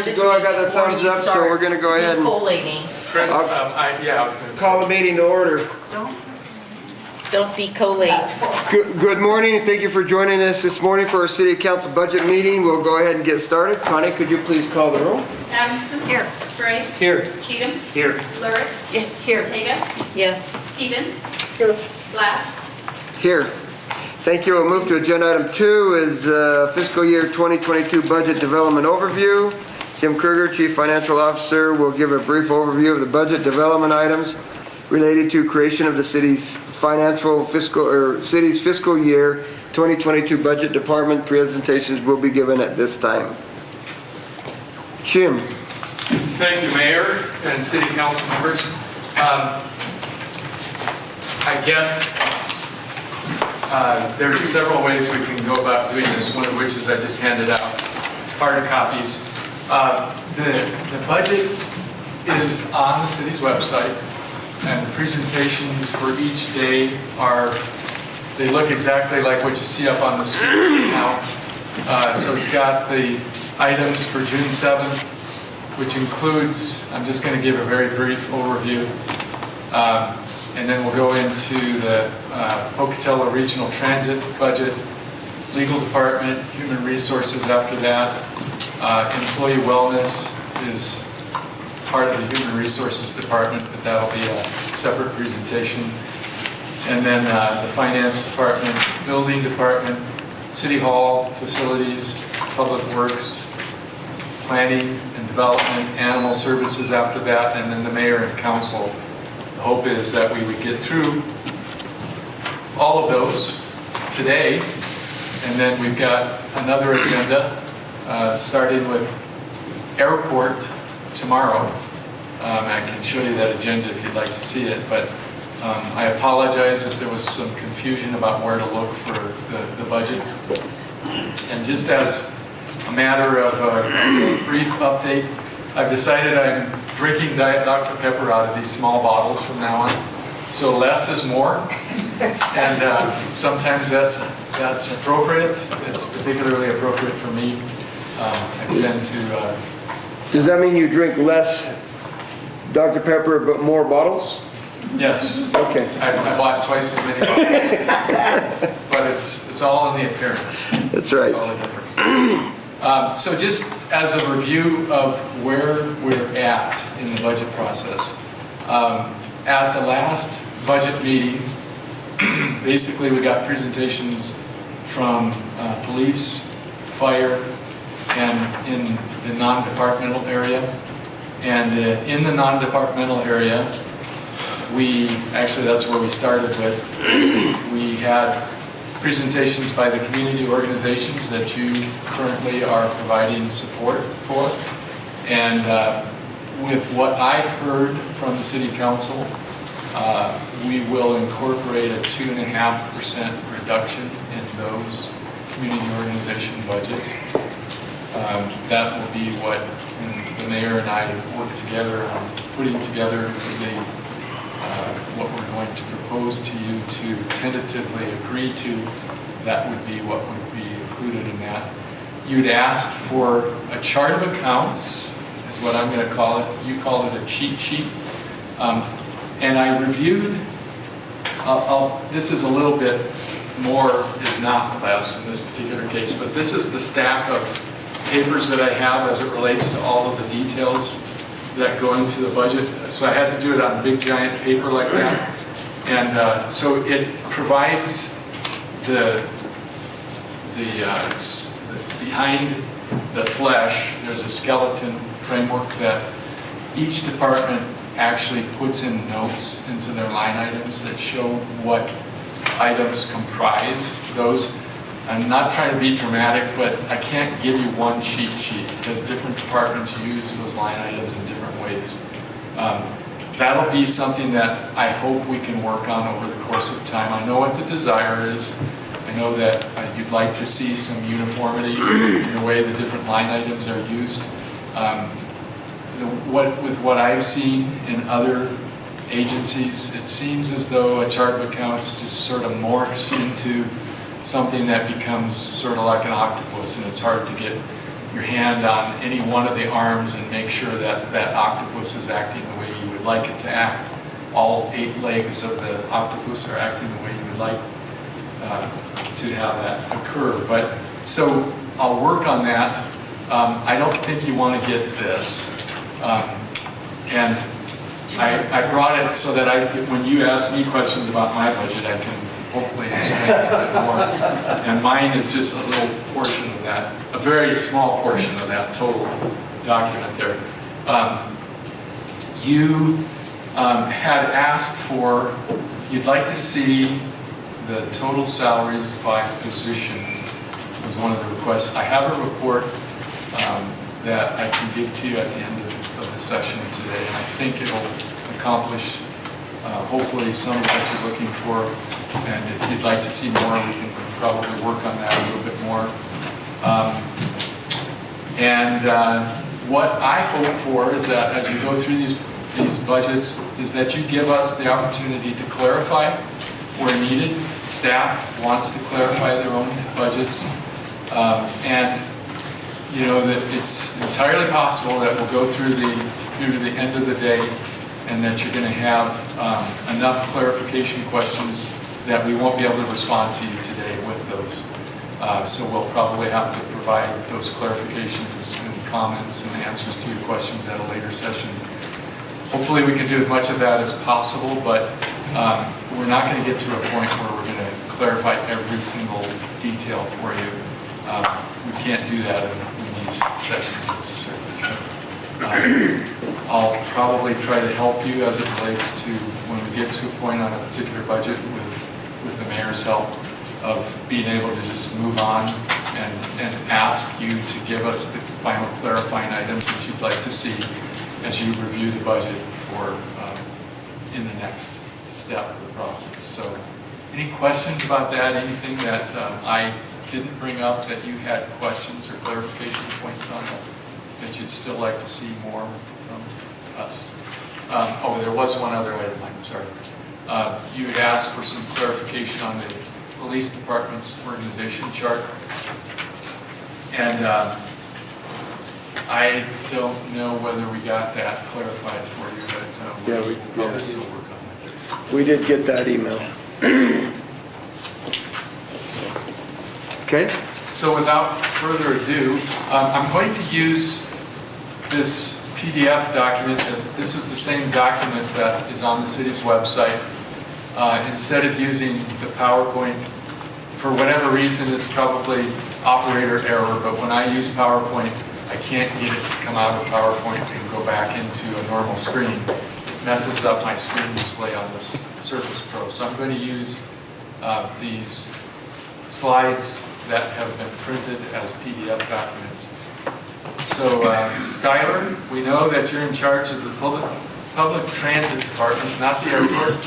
to go. I got the thumbs up, so we're going to go ahead and Collating. Chris, yeah, I was going to call the meeting to order. Don't be collate. Good morning, and thank you for joining us this morning for our City Council budget meeting. We'll go ahead and get started. Connie, could you please call the roll? Adamson. Here. Gray. Here. Cheatham. Here. Lurick. Here. Ortega. Yes. Stevens. Here. Black. Here. Thank you. We'll move to agenda item 2 is fiscal year 2022 budget development overview. Jim Kruger, Chief Financial Officer, will give a brief overview of the budget development items related to creation of the city's city's fiscal year 2022 budget department. Presentations will be given at this time. Jim. Thank you, Mayor and City Council members. I guess there's several ways we can go about doing this, one of which is I just handed out hard copies. The budget is on the city's website, and the presentations for each day they look exactly like what you see up on the screen now. So it's got the items for June 7th, which includes, I'm just going to give a very brief overview, and then we'll go into the Pocatello Regional Transit budget, Legal Department, Human Resources after that. Employee Wellness is part of the Human Resources Department, but that'll be a separate presentation. And then the Finance Department, Building Department, City Hall, Facilities, Public Works, Planning and Development, Animal Services after that, and then the Mayor and Council. The hope is that we would get through all of those today, and then we've got another agenda starting with Airport tomorrow. I can show you that agenda if you'd like to see it, but I apologize if there was some confusion about where to look for the budget. And just as a matter of a brief update, I've decided I'm drinking Diet Dr. Pepper out of these small bottles from now on. So less is more, and sometimes that's appropriate. It's particularly appropriate for me. I tend to... Does that mean you drink less Dr. Pepper but more bottles? Yes. Okay. I bought twice as many bottles. But it's all in the appearance. That's right. It's all the difference. So just as a review of where we're at in the budget process, at the last budget meeting, basically we got presentations from police, fire, and in the non-departmental area. And in the non-departmental area, that's where we started with. We had presentations by the community organizations that you currently are providing support for. And with what I heard from the City Council, we will incorporate a 2.5% reduction in those community organization budgets. That will be what the mayor and I work together on putting together what we're going to propose to you to tentatively agree to. That would be what would be included in that. You'd asked for a chart of accounts, is what I'm going to call it. You call it a cheat sheet. And I reviewed, this is a little bit more is not less in this particular case, but this is the stack of papers that I have as it relates to all of the details that go into the budget. So I had to do it on big giant paper like that. And so it provides behind the flesh, there's a skeleton framework that each department actually puts in notes into their line items that show what items comprise those. I'm not trying to be dramatic, but I can't give you one cheat sheet because different departments use those line items in different ways. That'll be something that I hope we can work on over the course of time. I know what the desire is. I know that you'd like to see some uniformity in the way the different line items are used. With what I've seen in other agencies, it seems as though a chart of accounts just sort of morphs into something that becomes sort of like an octopus, and it's hard to get your hand on any one of the arms and make sure that that octopus is acting the way you would like it to act. All 8 legs of the octopus are acting the way you would like to have that occur. But so I'll work on that. I don't think you want to get this. And I brought it so that when you ask me questions about my budget, I can hopefully explain it a bit more. And mine is just a little portion of that, a very small portion of that total document there. You had asked for, you'd like to see the total salaries by position was one of the requests. I have a report that I can give to you at the end of the session today, and I think it'll accomplish hopefully some of what you're looking for. And if you'd like to see more, we can probably work on that a little bit more. What I hope for is that as we go through these budgets, is that you give us the opportunity to clarify where needed. Staff wants to clarify their own budgets. And you know that it's entirely possible that we'll go through to the end of the day and that you're going to have enough clarification questions that we won't be able to respond to you today with those. So we'll probably have to provide those clarifications and comments and answers to your questions at a later session. Hopefully we can do as much of that as possible, but we're not going to get to a point where we're going to clarify every single detail for you. We can't do that in these sessions necessarily. So, I'll probably try to help you as it relates to when we get to a point on a particular budget with the mayor's help of being able to just move on and ask you to give us the final clarifying items that you'd like to see as you review the budget for in the next step of the process. So any questions about that? Anything that I didn't bring up that you had questions or clarification points on that you'd still like to see more from us? Oh, there was one other item, I'm sorry. You had asked for some clarification on the police department's organization chart. And I don't know whether we got that clarified for you, but we'll probably still work on it. We did get that email. Okay. So without further ado, I'm going to use this PDF document. This is the same document that is on the city's website. Instead of using the PowerPoint, for whatever reason, it's probably operator error, but when I use PowerPoint, I can't get it to come out of PowerPoint and go back into a normal screen. It messes up my screen display on this Surface Pro. So I'm going to use these slides that have been printed as PDF documents. So Skylar, we know that you're in charge of the public transit department, not the airport.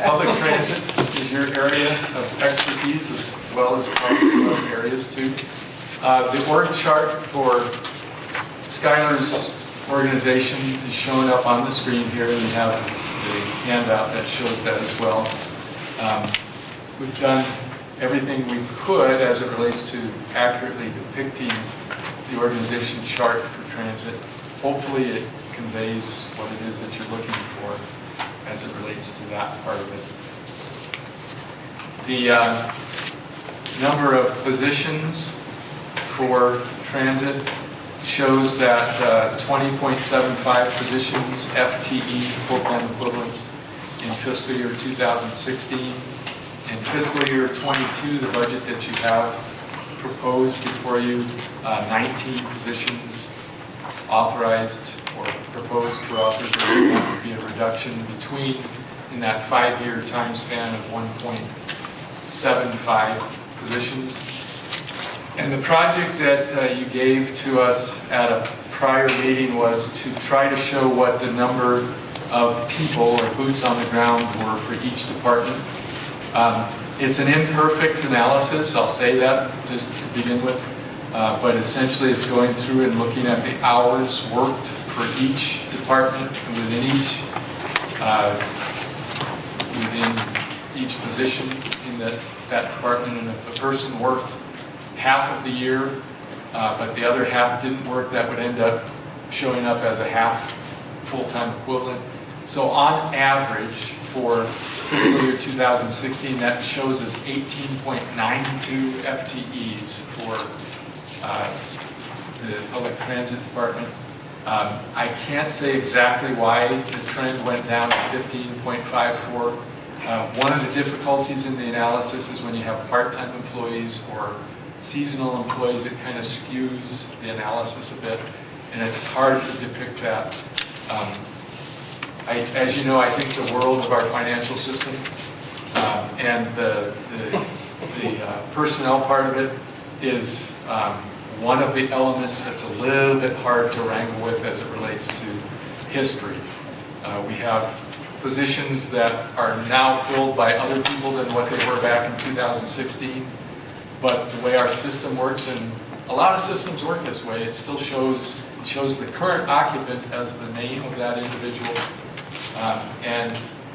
Public transit is your area of expertise as well as other areas too. The org chart for Skylar's organization is showing up on the screen here. We have the handout that shows that as well. We've done everything we could as it relates to accurately depicting the organization chart for transit. Hopefully it conveys what it is that you're looking for as it relates to that part of it. The number of positions for transit shows that 20.75 positions FTE, full-time equivalents, in fiscal year 2016. In fiscal year 22, the budget that you have proposed before you, 19 positions authorized or proposed for authorization. That would be a reduction in that 5-year time span of 1.75 positions. And the project that you gave to us at a prior meeting was to try to show what the number of people or boots on the ground were for each department. It's an imperfect analysis, I'll say that just to begin with, but essentially it's going through and looking at the hours worked for each department and within each position in that department. And if a person worked half of the year but the other half didn't work, that would end up showing up as a half full-time equivalent. So on average, for fiscal year 2016, that shows us 18.92 FTEs for the public transit department. I can't say exactly why the trend went down to 15.54. One of the difficulties in the analysis is when you have part-time employees or seasonal employees, it kind of skews the analysis a bit, and it's hard to depict that. As you know, I think the world of our financial system, and the personnel part of it is one of the elements that's a little bit hard to wrangle with as it relates to history. We have positions that are now filled by other people than what they were back in 2016, but the way our system works, and a lot of systems work this way, it still shows the current occupant as the name of that individual.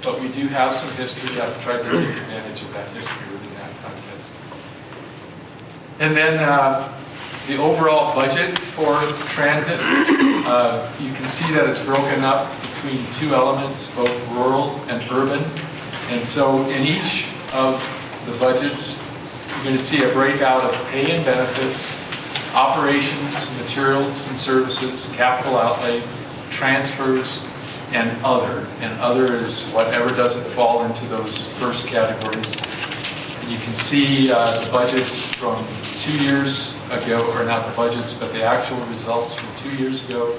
But we do have some history. I've tried to take advantage of that history within that context. And then the overall budget for transit, you can see that it's broken up between two elements, both rural and urban. And so in each of the budgets, you're going to see a breakout of pay and benefits, operations, materials and services, capital outlay, transfers, and other. And other is whatever doesn't fall into those first categories. And you can see the budgets from 2 years ago, or not the budgets, but the actual results from 2 years ago.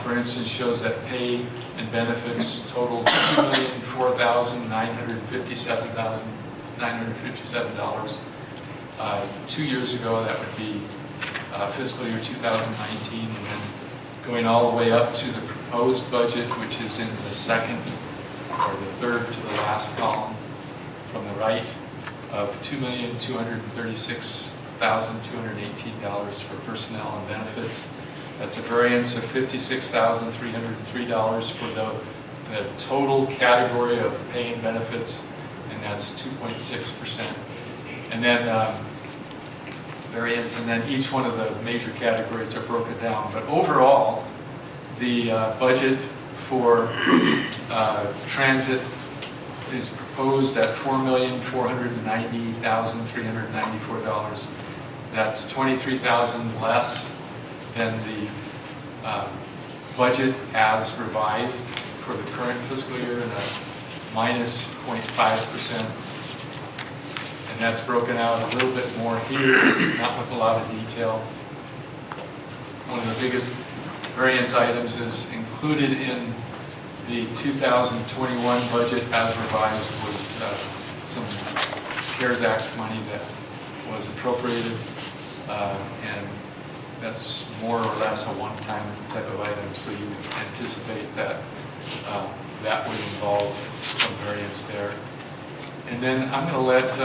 For instance, shows that pay and benefits totaled $2,004,957. 2 years ago, that would be fiscal year 2019, and then going all the way up to the proposed budget, which is in the second or the third to the last column from the right, of $2,236,218 for personnel and benefits. That's a variance of $56,303 for the total category of pay and benefits, and that's 2.6%. And then variance, and then each one of the major categories are broken down. But overall, the budget for transit is proposed at $4,490,394. That's $23,000 less than the budget as revised for the current fiscal year, and a minus 0.5%. And that's broken out a little bit more here, not with a lot of detail. One of the biggest variance items is included in the 2021 budget as revised was some CARES Act money that was appropriated, and that's more or less a one-time type of item, so you anticipate that that would involve some variance there. And then I'm going to let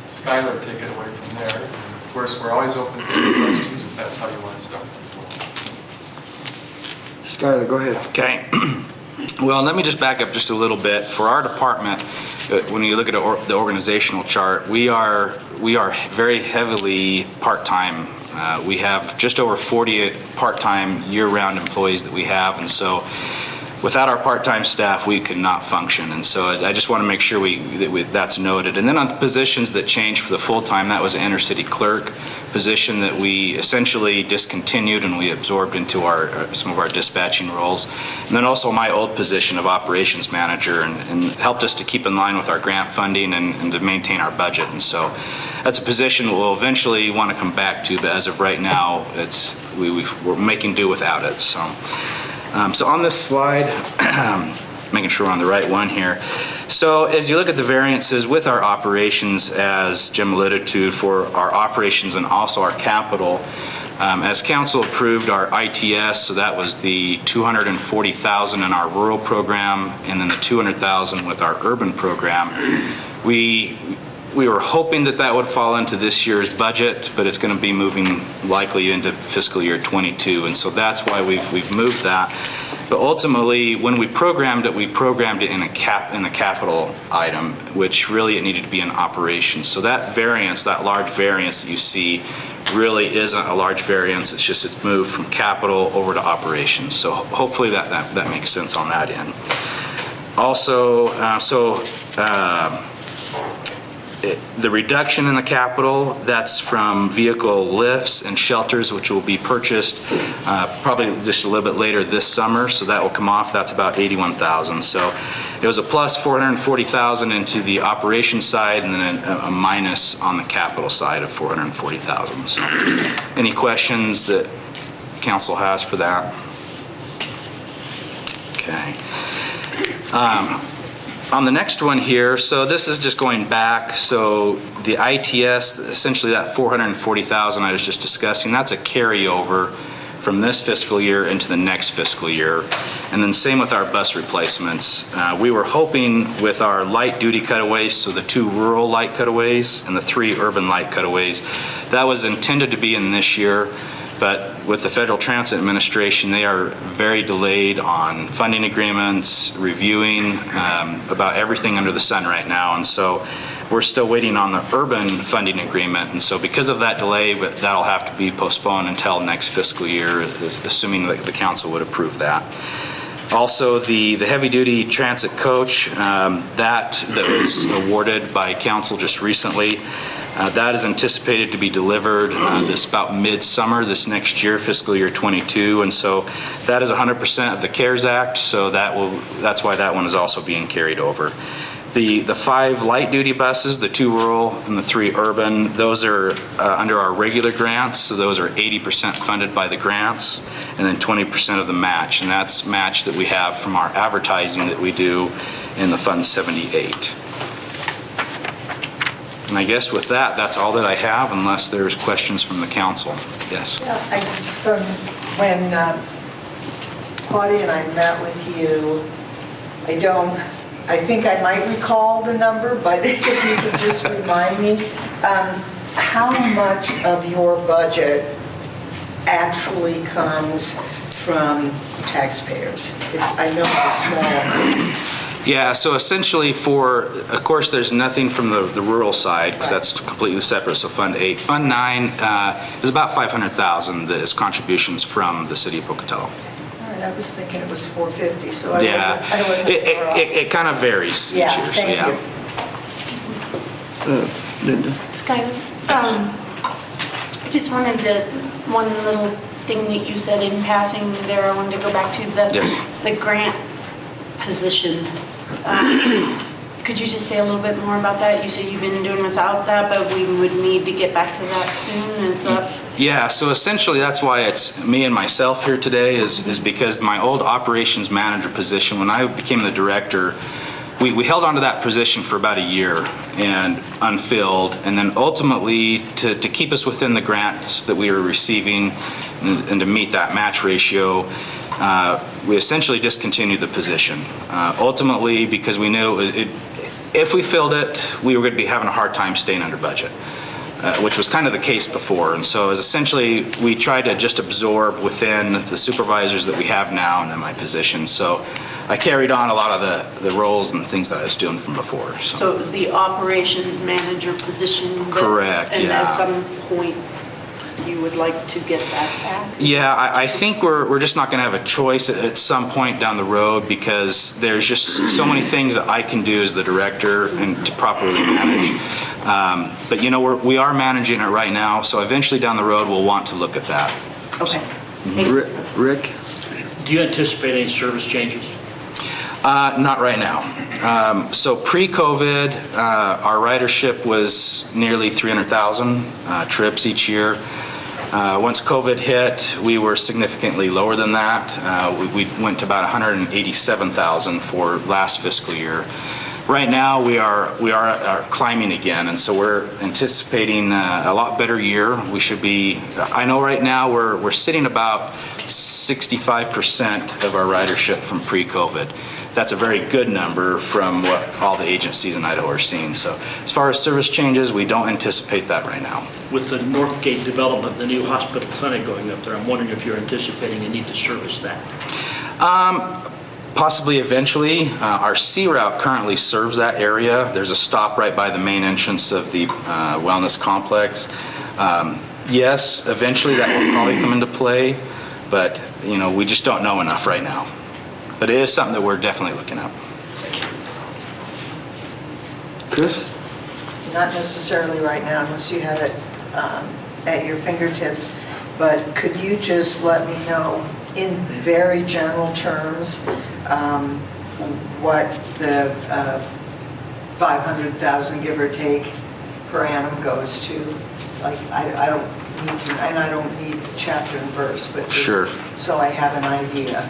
Skylar take it away from there. And of course, we're always open to any questions if that's how you want to start as well. Skylar, go ahead. Okay. Well, let me just back up just a little bit. For our department, when you look at the organizational chart, we are very heavily part-time. We have just over 40 part-time year-round employees that we have, and so without our part-time staff, we could not function. And so I just want to make sure that's noted. And then on the positions that changed for the full-time, that was an intercity clerk position that we essentially discontinued and we absorbed into some of our dispatching roles. And then also my old position of operations manager, and helped us to keep in line with our grant funding and to maintain our budget. And so that's a position we'll eventually want to come back to, but as of right now, we're making do without it. So on this slide, making sure we're on the right one here. So as you look at the variances with our operations, as Jim alluded to, for our operations and also our capital, as council approved our ITS, so that was the $240,000 in our rural program, and then the $200,000 with our urban program. We were hoping that would fall into this year's budget, but it's going to be moving likely into fiscal year 22, and so that's why we've moved that. But ultimately, when we programmed it in the capital item, which really it needed to be in operations. So that variance, that large variance that you see, really isn't a large variance. It's just it's moved from capital over to operations. So hopefully that makes sense on that end. Also, the reduction in the capital, that's from vehicle lifts and shelters, which will be purchased probably just a little bit later this summer, so that will come off. That's about $81,000. So it was a plus $440,000 into the operations side, and then a minus on the capital side of $440,000. So any questions that council has for that? Okay. On the next one here, so this is just going back, so the ITS, essentially that $440,000 I was just discussing, that's a carryover from this fiscal year into the next fiscal year. And then same with our bus replacements. We were hoping with our light duty cutaways, so the 2 rural light cutaways and the 3 urban light cutaways, that was intended to be in this year. But with the Federal Transit Administration, they are very delayed on funding agreements, reviewing about everything under the sun right now. And so we're still waiting on the urban funding agreement. And so because of that delay, but that'll have to be postponed until next fiscal year, assuming that the council would approve that. Also, the heavy-duty transit coach, that was awarded by council just recently, that is anticipated to be delivered this about mid-summer this next year, fiscal year 22, and so that is 100% of the CARES Act, so that's why that one is also being carried over. The 5 light-duty buses, the 2 rural and the 3 urban, those are under our regular grants, so those are 80% funded by the grants, and then 20% of the match, and that's match that we have from our advertising that we do in the Fund 78. And I guess with that, that's all that I have, unless there's questions from the council. Yes? Yeah, from when Claudia and I met with you, I think I might recall the number, but if you could just remind me, how much of your budget actually comes from taxpayers? I know it's a small amount. Yeah, so essentially of course, there's nothing from the rural side, because that's completely separate, so Fund 8. Fund 9 is about $500,000 that is contributions from the city of Pocatello. All right, I was thinking it was 450, so I Yeah, wasn't far off. it kind of varies each year. Yeah, so thank you. Linda? Skylar, I just wanted one little thing that you said in passing there, I wanted to go back to the grant position. Could you just say a little bit more about that? You said you've been doing without that, but we would need to get back to that soon. Is that? Yeah, so essentially that's why it's me and myself here today is because my old operations manager position, when I became the director, we held on to that position for about a year and unfilled, and then ultimately to keep us within the grants that we were receiving and to meet that match ratio, we essentially discontinued the position. Ultimately, because we knew if we filled it, we were going to be having a hard time staying under budget, which was kind of the case before. And so as essentially, we tried to just absorb within the supervisors that we have now and in my position. So I carried on a lot of the roles and things that I was doing from before. So it was the operations manager position? Correct, and yeah. at some point, you would like to get that back? Yeah, I think we're just not going to have a choice at some point down the road, because there's just so many things that I can do as the director and to properly manage. But we are managing it right now, so eventually down the road we'll want to look at that. Okay. Rick? Do you anticipate any service changes? Not right now. So pre-COVID, our ridership was nearly 300,000 trips each year. Once COVID hit, we were significantly lower than that. We went to about 187,000 for last fiscal year. Right now, we are climbing again, and so we're anticipating a lot better year. We should be. I know right now we're sitting about 65% of our ridership from pre-COVID. That's a very good number from what all the agencies in Idaho are seeing. So as far as service changes, we don't anticipate that right now. With the Northgate development, the new hospital clinic going up there, I'm wondering if you're anticipating a need to service that. Possibly eventually. Our C route currently serves that area. There's a stop right by the main entrance of the wellness complex. Yes, eventually that will probably come into play, but, you know, we just don't know enough right now. But it is something that we're definitely looking at. Chris? Not necessarily right now, unless you have it at your fingertips, but could you just let me know, in very general terms, what the 500,000, give or take, per annum goes to? Like, I don't need to, and I don't need chapter and verse, but Sure. just so I have an idea.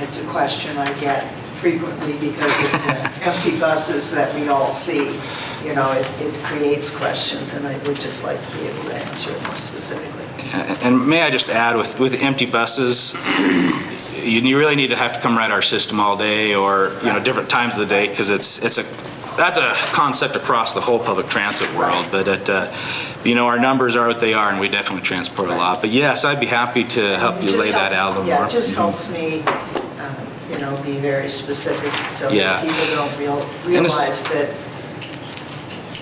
It's a question I get frequently because of the empty buses that we all see. You know, it creates questions, and I would just like to be able to answer it more specifically. And may I just add, with empty buses, you really need to have to come ride our system all day, or, you know, different times of the day, because that's a concept across the whole public transit world. But you know, our numbers are what they are, and we definitely transport a lot. But yes, I'd be happy to help you lay that out a little more. Yeah, it just helps me, you know, be very specific, so Yeah. that people don't realize that,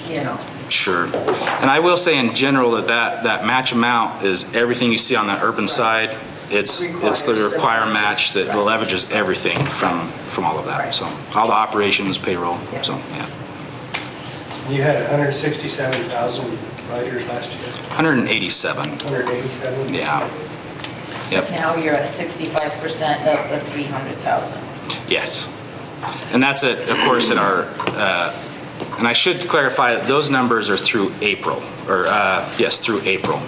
you know. Sure. And I will say in general that match amount is everything you see on the urban side. It's the require match that leverages everything from all of that. Right. So all the operations, payroll, Yeah. so, yeah. You had 167,000 riders last year, 187, 187? yeah. Yep, Now you're at 65% of the 300,000. yes. And that's of course, at our, and I should clarify that those numbers are through April, or, yes, through April.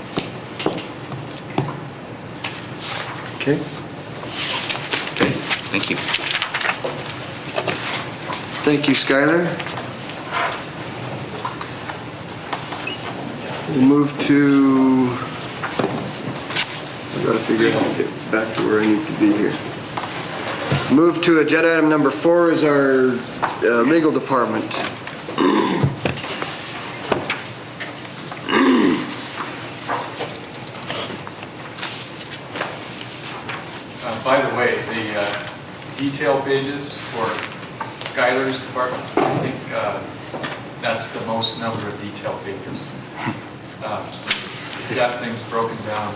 Okay. Okay, thank you. Thank you, Skylar. We'll move to, I've got to figure out how to get back to where I need to be here. Move to agenda item number 4 is our legal department. By the way, the detail pages for Skylar's department, I think that's the most number of detail pages. We've got things broken down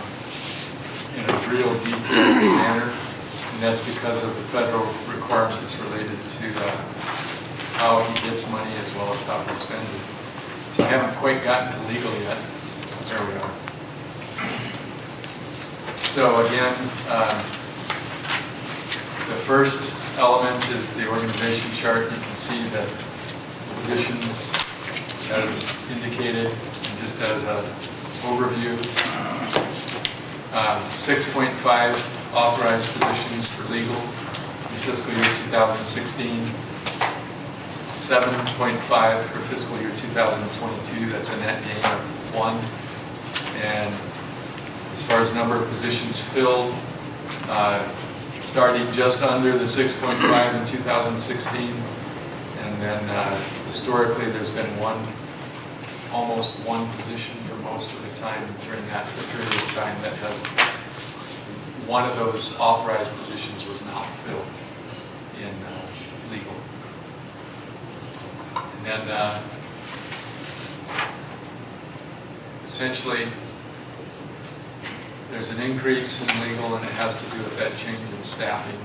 in a real detailed manner, and that's because of the federal requirements related to how he gets money as well as how he spends it. So I haven't quite gotten to legal yet. There we are. So again, the first element is the organization chart. You can see the positions as indicated, and just as an overview. 6.5 authorized positions for legal in fiscal year 2016. 7.5 for fiscal year 2022. That's a net gain of 1. And as far as number of positions filled, starting just under the 6.5 in 2016, and then historically there's been almost one position for most of the time during that period of time that one of those authorized positions was not filled in legal. And then essentially there's an increase in legal, and it has to do with that change in staffing.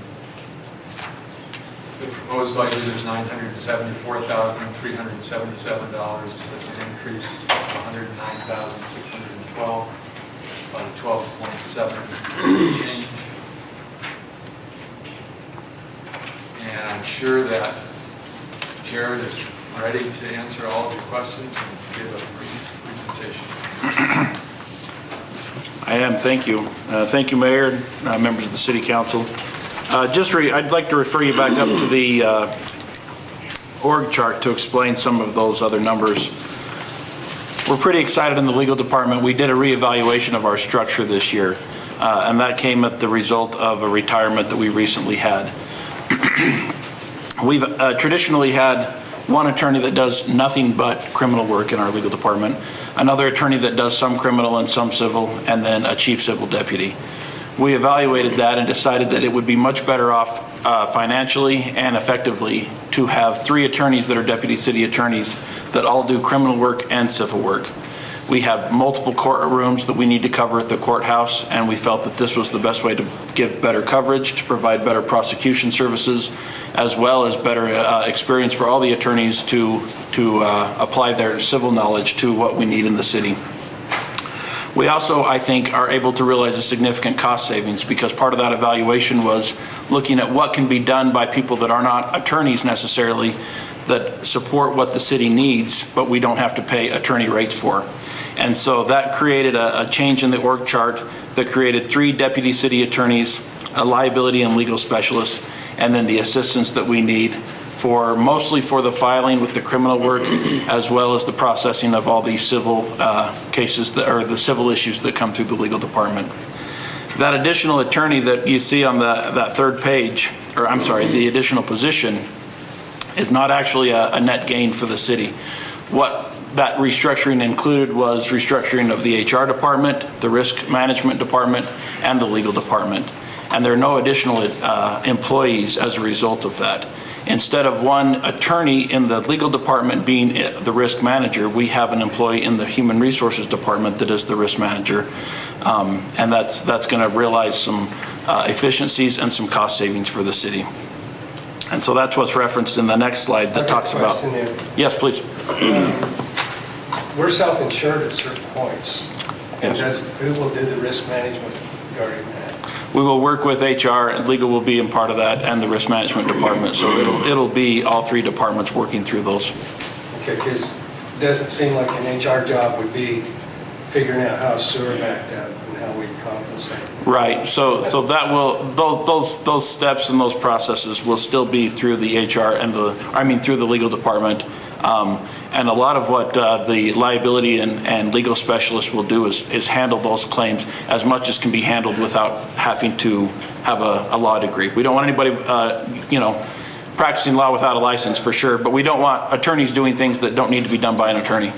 The proposed budget is $974,377. That's an increase of $109,612, about a 12.7% change. And I'm sure that Jared is ready to answer all of your questions and give a brief presentation. I am, thank you. Thank you, Mayor, and members of the City Council. I'd like to refer you back up to the org chart to explain some of those other numbers. We're pretty excited in the legal department. We did a reevaluation of our structure this year, and that came at the result of a retirement that we recently had. We've traditionally had one attorney that does nothing but criminal work in our legal department, another attorney that does some criminal and some civil, and then a chief civil deputy. We evaluated that and decided that it would be much better off financially and effectively to have 3 attorneys that are deputy city attorneys that all do criminal work and civil work. We have multiple courtrooms that we need to cover at the courthouse, and we felt that this was the best way to give better coverage, to provide better prosecution services, as well as better experience for all the attorneys to apply their civil knowledge to what we need in the city. We also, I think, are able to realize a significant cost savings, because part of that evaluation was looking at what can be done by people that are not attorneys necessarily, that support what the city needs, but we don't have to pay attorney rates for. And so that created a change in the org chart that created 3 deputy city attorneys, a liability and legal specialist, and then the assistance that we need for mostly for the filing with the criminal work, as well as the processing of all these civil cases or the civil issues that come through the legal department. That additional attorney that you see on that third page, or I'm sorry, the additional position, is not actually a net gain for the city. What that restructuring included was restructuring of the HR department, the risk management department, and the legal department. And there are no additional employees as a result of that. Instead of one attorney in the legal department being the risk manager, we have an employee in the human resources department that is the risk manager. And that's going to realize some efficiencies and some cost savings for the city. And so that's what's referenced in the next slide that talks about. Yes, please. We're self-insured at certain points. And Yes. who will do the risk management regarding that? We will work with HR, and legal will be in part of that, and the risk management department. So it'll be all 3 departments working through those. Okay, because it doesn't seem like an HR job would be figuring out how sewer backed up and how we compensate. Right. So that will those steps and those processes will still be through the HR and through the legal department. And a lot of what the liability and legal specialist will do is handle those claims as much as can be handled without having to have a law degree. We don't want anybody, practicing law without a license, for sure, but we don't want attorneys doing things that don't need to be done by an attorney.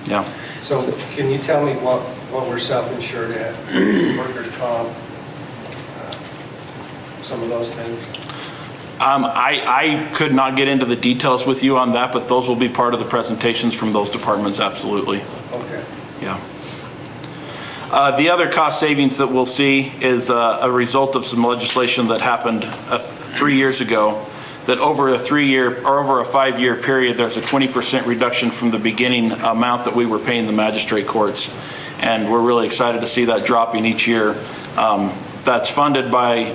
Yeah. So can you tell me what we're self-insured at, workers' comp, some of those things? I could not get into the details with you on that, but those will be part of the presentations from those departments, absolutely. Okay. Yeah. The other cost savings that we'll see is a result of some legislation that happened 3 years ago, that over a 3-year or over a 5-year period, there's a 20% reduction from the beginning amount that we were paying the magistrate courts. And we're really excited to see that dropping each year. That's funded by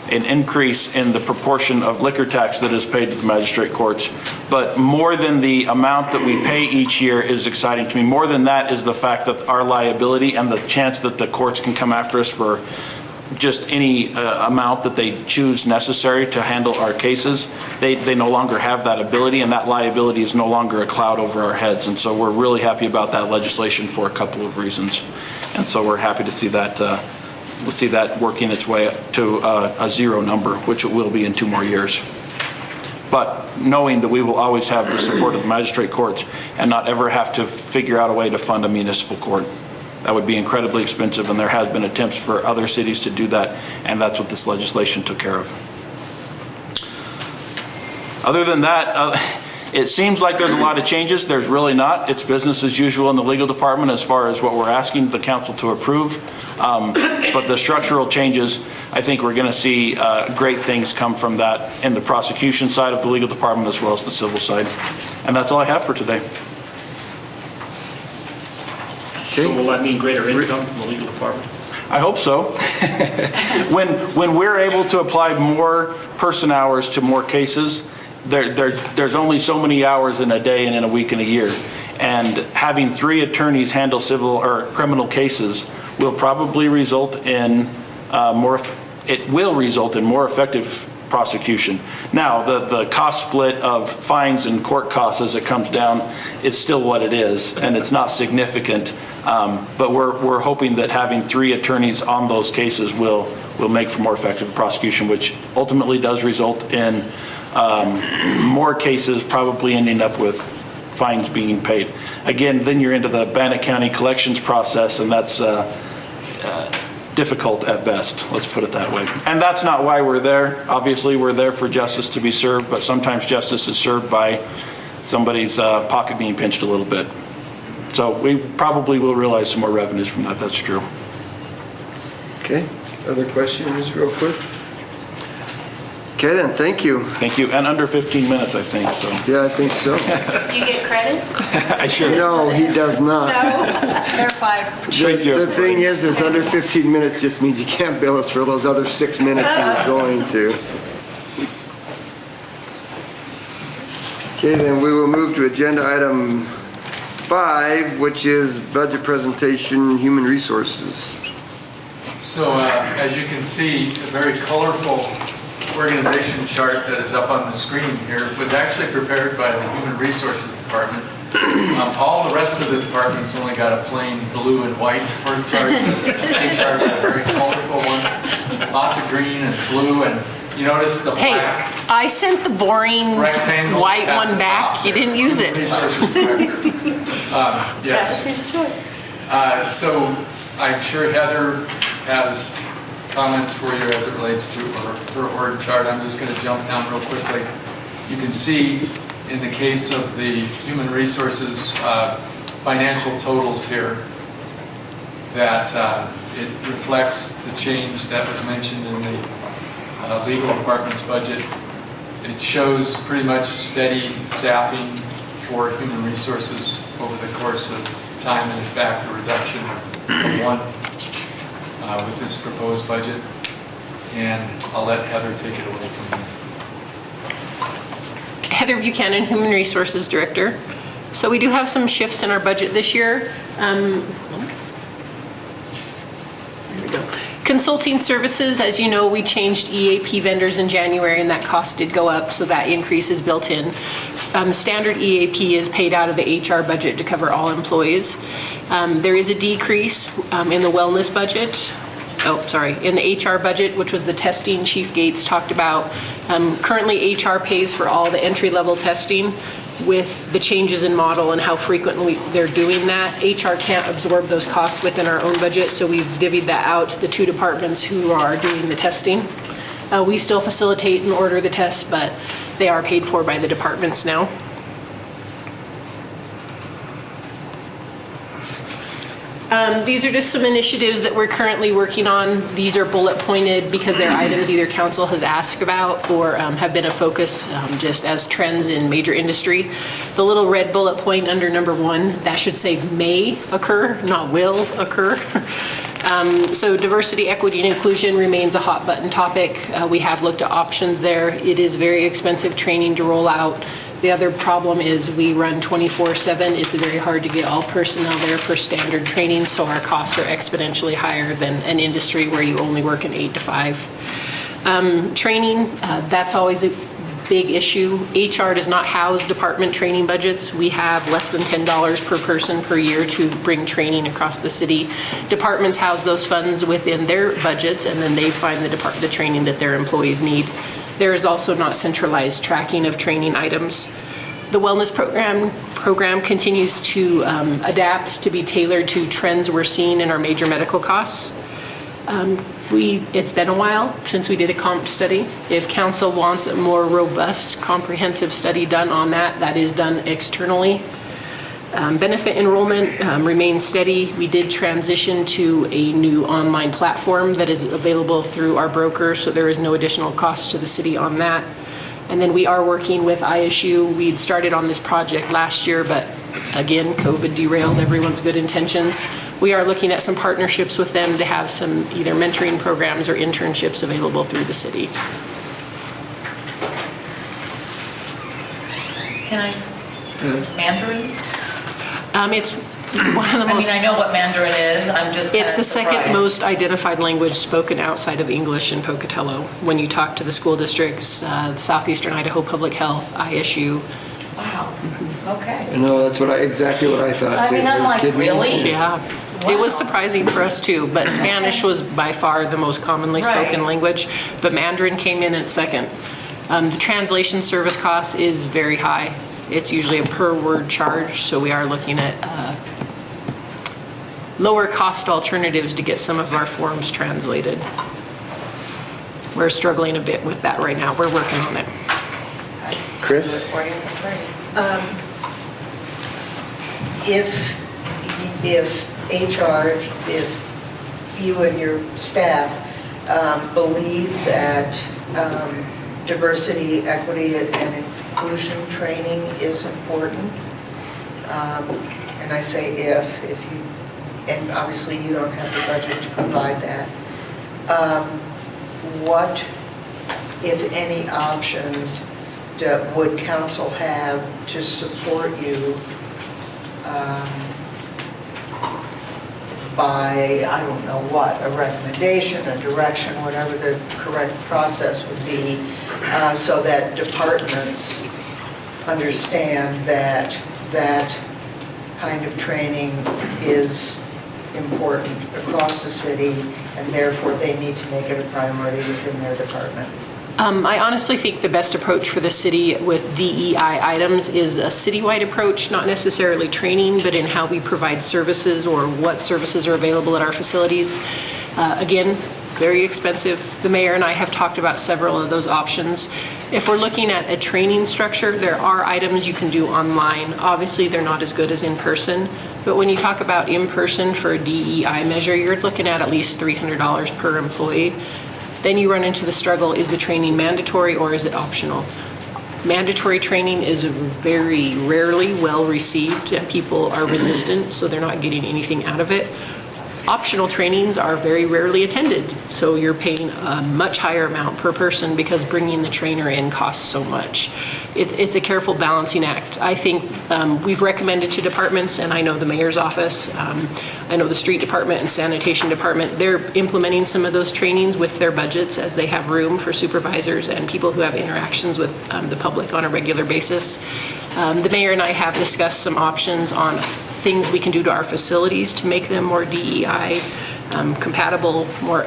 an increase in the proportion of liquor tax that is paid to the magistrate courts. But more than the amount that we pay each year is exciting to me. More than that is the fact that our liability and the chance that the courts can come after us for just any amount that they choose necessary to handle our cases, they no longer have that ability, and that liability is no longer a cloud over our heads. And so we're really happy about that legislation for a couple of reasons. And so we're happy to see that we'll see that working its way to a 0 number, which it will be in 2 more years. But knowing that we will always have the support of the magistrate courts and not ever have to figure out a way to fund a municipal court. That would be incredibly expensive, and there has been attempts for other cities to do that, and that's what this legislation took care of. Other than that, it seems like there's a lot of changes. There's really not. It's business as usual in the legal department as far as what we're asking the council to approve. But the structural changes, I think we're going to see great things come from that in the prosecution side of the legal department as well as the civil side. And that's all I have for today. So will that mean greater income from the legal department? I hope so. When we're able to apply more person hours to more cases, there's only so many hours in a day and in a week and a year. And having 3 attorneys handle civil or criminal cases will probably result in more effective prosecution. Now, the cost split of fines and court costs as it comes down is still what it is, and it's not significant. But we're hoping that having 3 attorneys on those cases will make for more effective prosecution, which ultimately does result in more cases probably ending up with fines being paid. Again, then you're into the Bannock County collections process, and that's difficult at best, let's put it that way. And that's not why we're there. Obviously, we're there for justice to be served, but sometimes justice is served by somebody's pocket being pinched a little bit. So we probably will realize some more revenues from that, that's true. Okay, other questions real quick? Okay then, thank you. Thank you, and under 15 minutes, I think, so. Yeah, I think so. Do you get credit? I should. No, he does not. They're 5. Thank you. The thing is under 15 minutes just means you can't bill us for those other 6 minutes he was going to. Okay, then we will move to agenda item 5, which is budget presentation, human resources. So as you can see, a very colorful organization chart that is up on the screen here was actually prepared by the Human Resources Department. All the rest of the departments only got a plain blue and white org chart. HR got a very colorful one, lots of green and blue, and you notice the Hey, black I sent the boring rectangle white at one the back. top You there. didn't use Human it. Resources Director. Yes. So I'm sure Heather has comments for you as it relates to her org chart. I'm just going to jump down real quickly. You can see in the case of the human resources financial totals here that it reflects the change that was mentioned in the legal department's budget. It shows pretty much steady staffing for human resources over the course of time, and in fact a reduction of 1 with this proposed budget. And I'll let Heather take it away from here. Heather Buchanan, Human Resources Director. So we do have some shifts in our budget this year. There we go. Consulting services, as you know, we changed EAP vendors in January and that cost did go up, so that increase is built in. Standard EAP is paid out of the HR budget to cover all employees. There is a decrease in the wellness budget. In the HR budget, which was the testing Chief Gates talked about. Currently, HR pays for all the entry-level testing. With the changes in model and how frequently they're doing that, HR can't absorb those costs within our own budget, so we've divvied that out to the 2 departments who are doing the testing. We still facilitate and order the tests, but they are paid for by the departments now. These are just some initiatives that we're currently working on. These are bullet pointed because they're items either council has asked about or have been a focus just as trends in major industry. The little red bullet point under number 1, that should say may occur, not will occur. So diversity, equity, and inclusion remains a hot button topic. We have looked at options there. It is very expensive training to roll out. The other problem is we run 24/7. It's very hard to get all personnel there for standard training, so our costs are exponentially higher than an industry where you only work an 8 to 5. Training, that's always a big issue. HR does not house department training budgets. We have less than $10 per person per year to bring training across the city. Departments house those funds within their budgets, and then they find the training that their employees need. There is also not centralized tracking of training items. The wellness program continues to adapt to be tailored to trends we're seeing in our major medical costs. It's been a while since we did a comp study. If council wants a more robust, comprehensive study done on that, that is done externally. Benefit enrollment remains steady. We did transition to a new online platform that is available through our broker, so there is no additional cost to the city on that. And then we are working with ISU. We'd started on this project last year, but again, COVID derailed everyone's good intentions. We are looking at some partnerships with them to have some either mentoring programs or internships available through the city. Can I, Mandarin? It's one of the most... I know what Mandarin is, I'm just kind of It's the second surprised. most identified language spoken outside of English in Pocatello. When you talk to the school districts, Southeastern Idaho Public Health, ISU. Wow, okay. No, that's exactly what I thought. I mean, I'm like, really? Yeah. It was Wow. surprising for us too, but Spanish was by far the most commonly spoken Right. language, but Mandarin came in at second. The translation service cost is very high. It's usually a per word charge, so we are looking at lower cost alternatives to get some of our forms translated. We're struggling a bit with that right now. We're working on it. Chris? Recording for free. If HR, if you and your staff believe that diversity, equity, and inclusion training is important, and I say if you, and obviously you don't have the budget to provide that, what, if any, options would council have to support you by, I don't know what, a recommendation, a direction, whatever the correct process would be, so that departments understand that that kind of training is important across the city, and therefore they need to make it a priority within their department? I honestly think the best approach for the city with DEI items is a citywide approach, not necessarily training, but in how we provide services or what services are available at our facilities. Again, very expensive. The mayor and I have talked about several of those options. If we're looking at a training structure, there are items you can do online. Obviously, they're not as good as in person, but when you talk about in person for a DEI measure, you're looking at least $300 per employee. Then you run into the struggle, is the training mandatory or is it optional? Mandatory training is very rarely well received and people are resistant, so they're not getting anything out of it. Optional trainings are very rarely attended, so you're paying a much higher amount per person because bringing the trainer in costs so much. It's a careful balancing act. I think we've recommended to departments, and I know the mayor's office, I know the street department and sanitation department, they're implementing some of those trainings with their budgets as they have room for supervisors and people who have interactions with the public on a regular basis. The mayor and I have discussed some options on things we can do to our facilities to make them more DEI compatible, more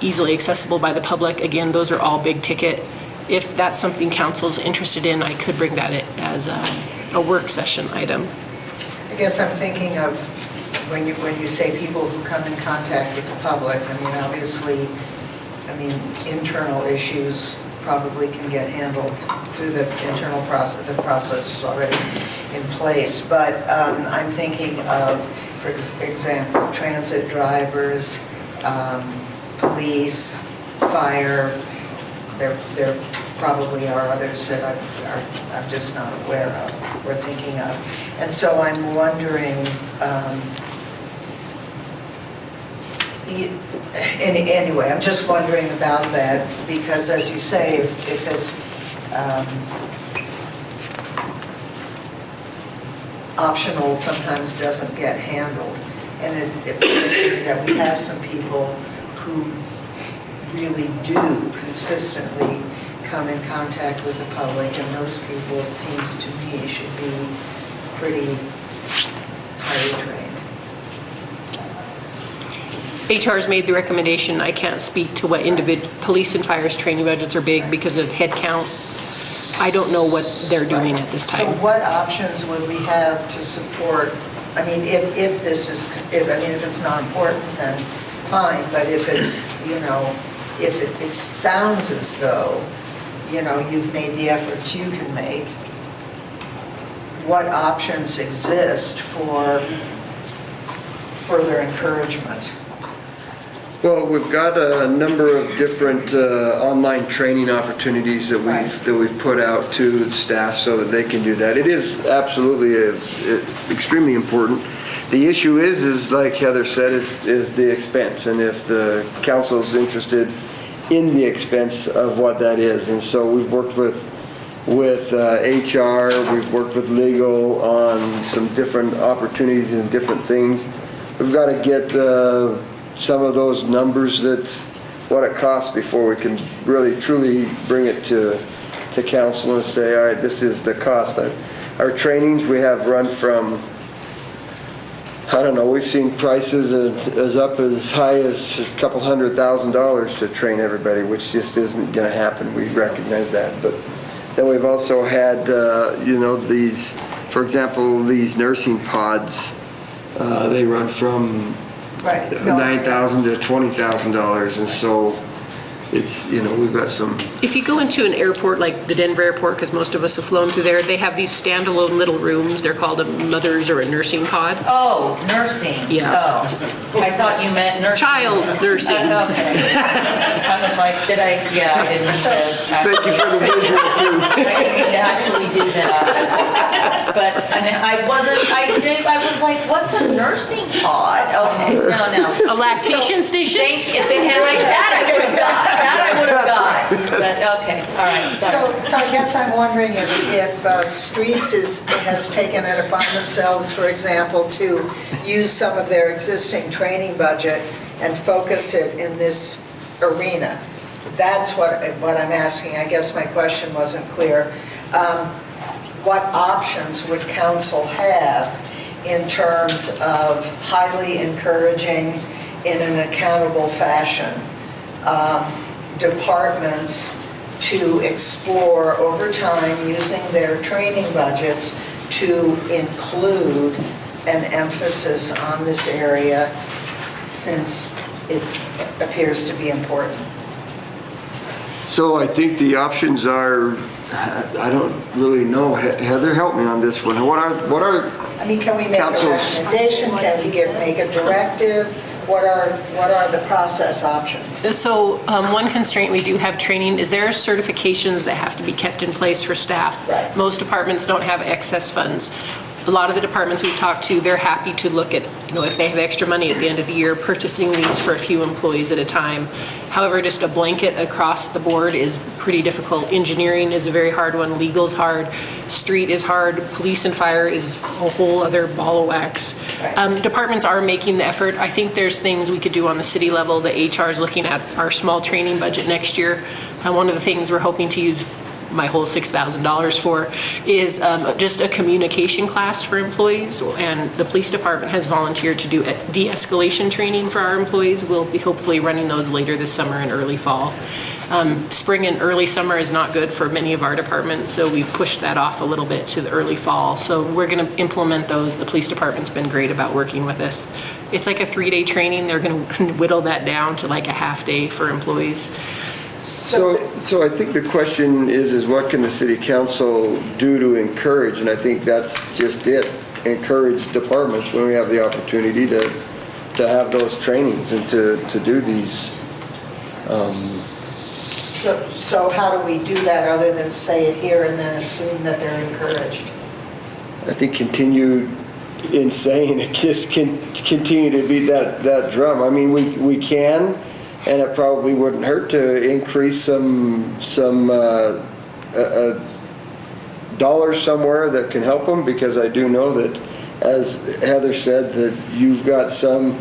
easily accessible by the public. Again, those are all big ticket. If that's something council's interested in, I could bring that as a work session item. I guess I'm thinking of when you say people who come in contact with the public, I mean, obviously, internal issues probably can get handled through the internal process. The process is already in place, but I'm thinking of, for example, transit drivers, police, fire. There probably are others that I'm just not aware of or thinking of. And so I'm wondering, anyway, I'm just wondering about that because, as you say, if it's optional, sometimes doesn't get handled. And it appears to me that we have some people who really do consistently come in contact with the public, and those people, it seems to me, should be pretty highly trained. HR has made the recommendation. I can't speak to what police and fire's training budgets are big because of head count. I don't know what they're doing at this time. So what options would we have to support? I mean, if it's not important, then fine, but if it's, if it sounds as though, you've made the efforts you can make, what options exist for further encouragement? Well, we've got a number of different online training opportunities that we've put out to staff so that they can do that. It is absolutely extremely important. The issue is like Heather said, is the expense, and if the council's interested in the expense of what that is. And so we've worked with HR, we've worked with legal on some different opportunities and different things. We've got to get some of those numbers, that's what it costs before we can really truly bring it to council and say, all right, this is the cost. Our trainings we have run from, I don't know, we've seen prices as up as high as a couple $100,000 to train everybody, which just isn't going to happen. We recognize that. But then we've also had, these, for example, these nursing pods, they run from $9,000 to $20,000, and so it's, we've got some, If you go into an airport like the Denver airport, because most of us have flown through there, they have these standalone little rooms. They're called a mother's or a nursing pod. Oh, nursing. Yeah. Oh, I thought you meant nursing. Child nursing. Okay. I was like, I didn't mean to. thank you for the visual too. I didn't mean to actually do that. But I was like, what's a nursing pod? Okay, no. A lactation station? Thank you. If they had like that, I would have got. That I would have got. But, okay, all right, sorry. So I guess I'm wondering if Streets has taken it upon themselves, for example, to use some of their existing training budget and focus it in this arena. That's what I'm asking. I guess my question wasn't clear. What options would council have in terms of highly encouraging in an accountable fashion departments to explore over time using their training budgets to include an emphasis on this area since it appears to be important? So I think the options are, I don't really know. Heather, help me on this one. What are I mean, can we make a Council's- recommendation? Can we make a directive? What are the process options? So one constraint we do have training is there are certifications that have to be kept in place for staff. Right. Most departments don't have excess funds. A lot of the departments we've talked to, they're happy to look at, if they have extra money at the end of the year, purchasing these for a few employees at a time. However, just a blanket across the board is pretty difficult. Engineering is a very hard one, legal's hard, street is hard, police and fire is a whole other ball of wax. Right. Departments are making the effort. I think there's things we could do on the city level. The HR is looking at our small training budget next year. One of the things we're hoping to use my whole $6,000 for is just a communication class for employees, and the police department has volunteered to do de-escalation training for our employees. We'll be hopefully running those later this summer and early fall. Spring and early summer is not good for many of our departments, so we pushed that off a little bit to the early fall. So we're going to implement those. The police department's been great about working with us. It's like a 3-day training. They're going to whittle that down to like a half day for employees. So I think the question is what can the city council do to encourage? And I think that's just it. Encourage departments when we have the opportunity to have those trainings and to do these. So how do we do that other than say it here and then assume that they're encouraged? I think continue in saying it, just continue to beat that drum. I mean, we can. And it probably wouldn't hurt to increase some dollars somewhere that can help them, because I do know that, as Heather said, that you've got some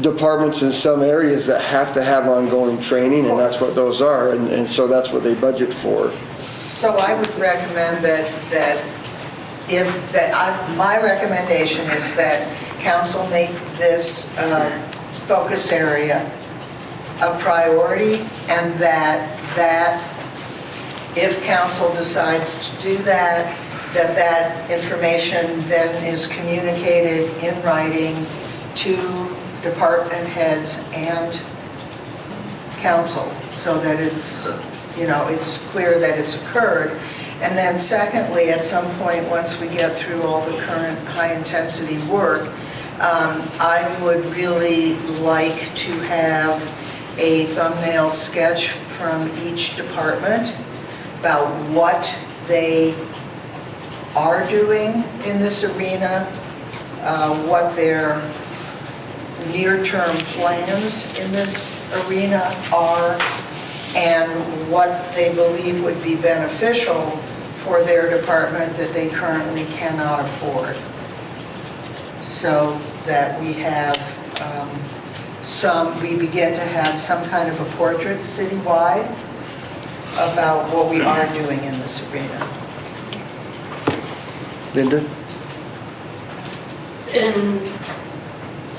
departments in some areas that have to have ongoing training, and that's what those are, and so that's what they budget for. So I would recommend my recommendation is that council make this focus area a priority, and that if council decides to do that information then is communicated in writing to department heads and council, so that it's clear that it's occurred. And then secondly, at some point, once we get through all the current high-intensity work, I would really like to have a thumbnail sketch from each department about what they are doing in this arena, what their near-term plans in this arena are, and what they believe would be beneficial for their department that they currently cannot afford. So that we have we begin to have some kind of a portrait citywide about what we are doing in this arena. Linda? And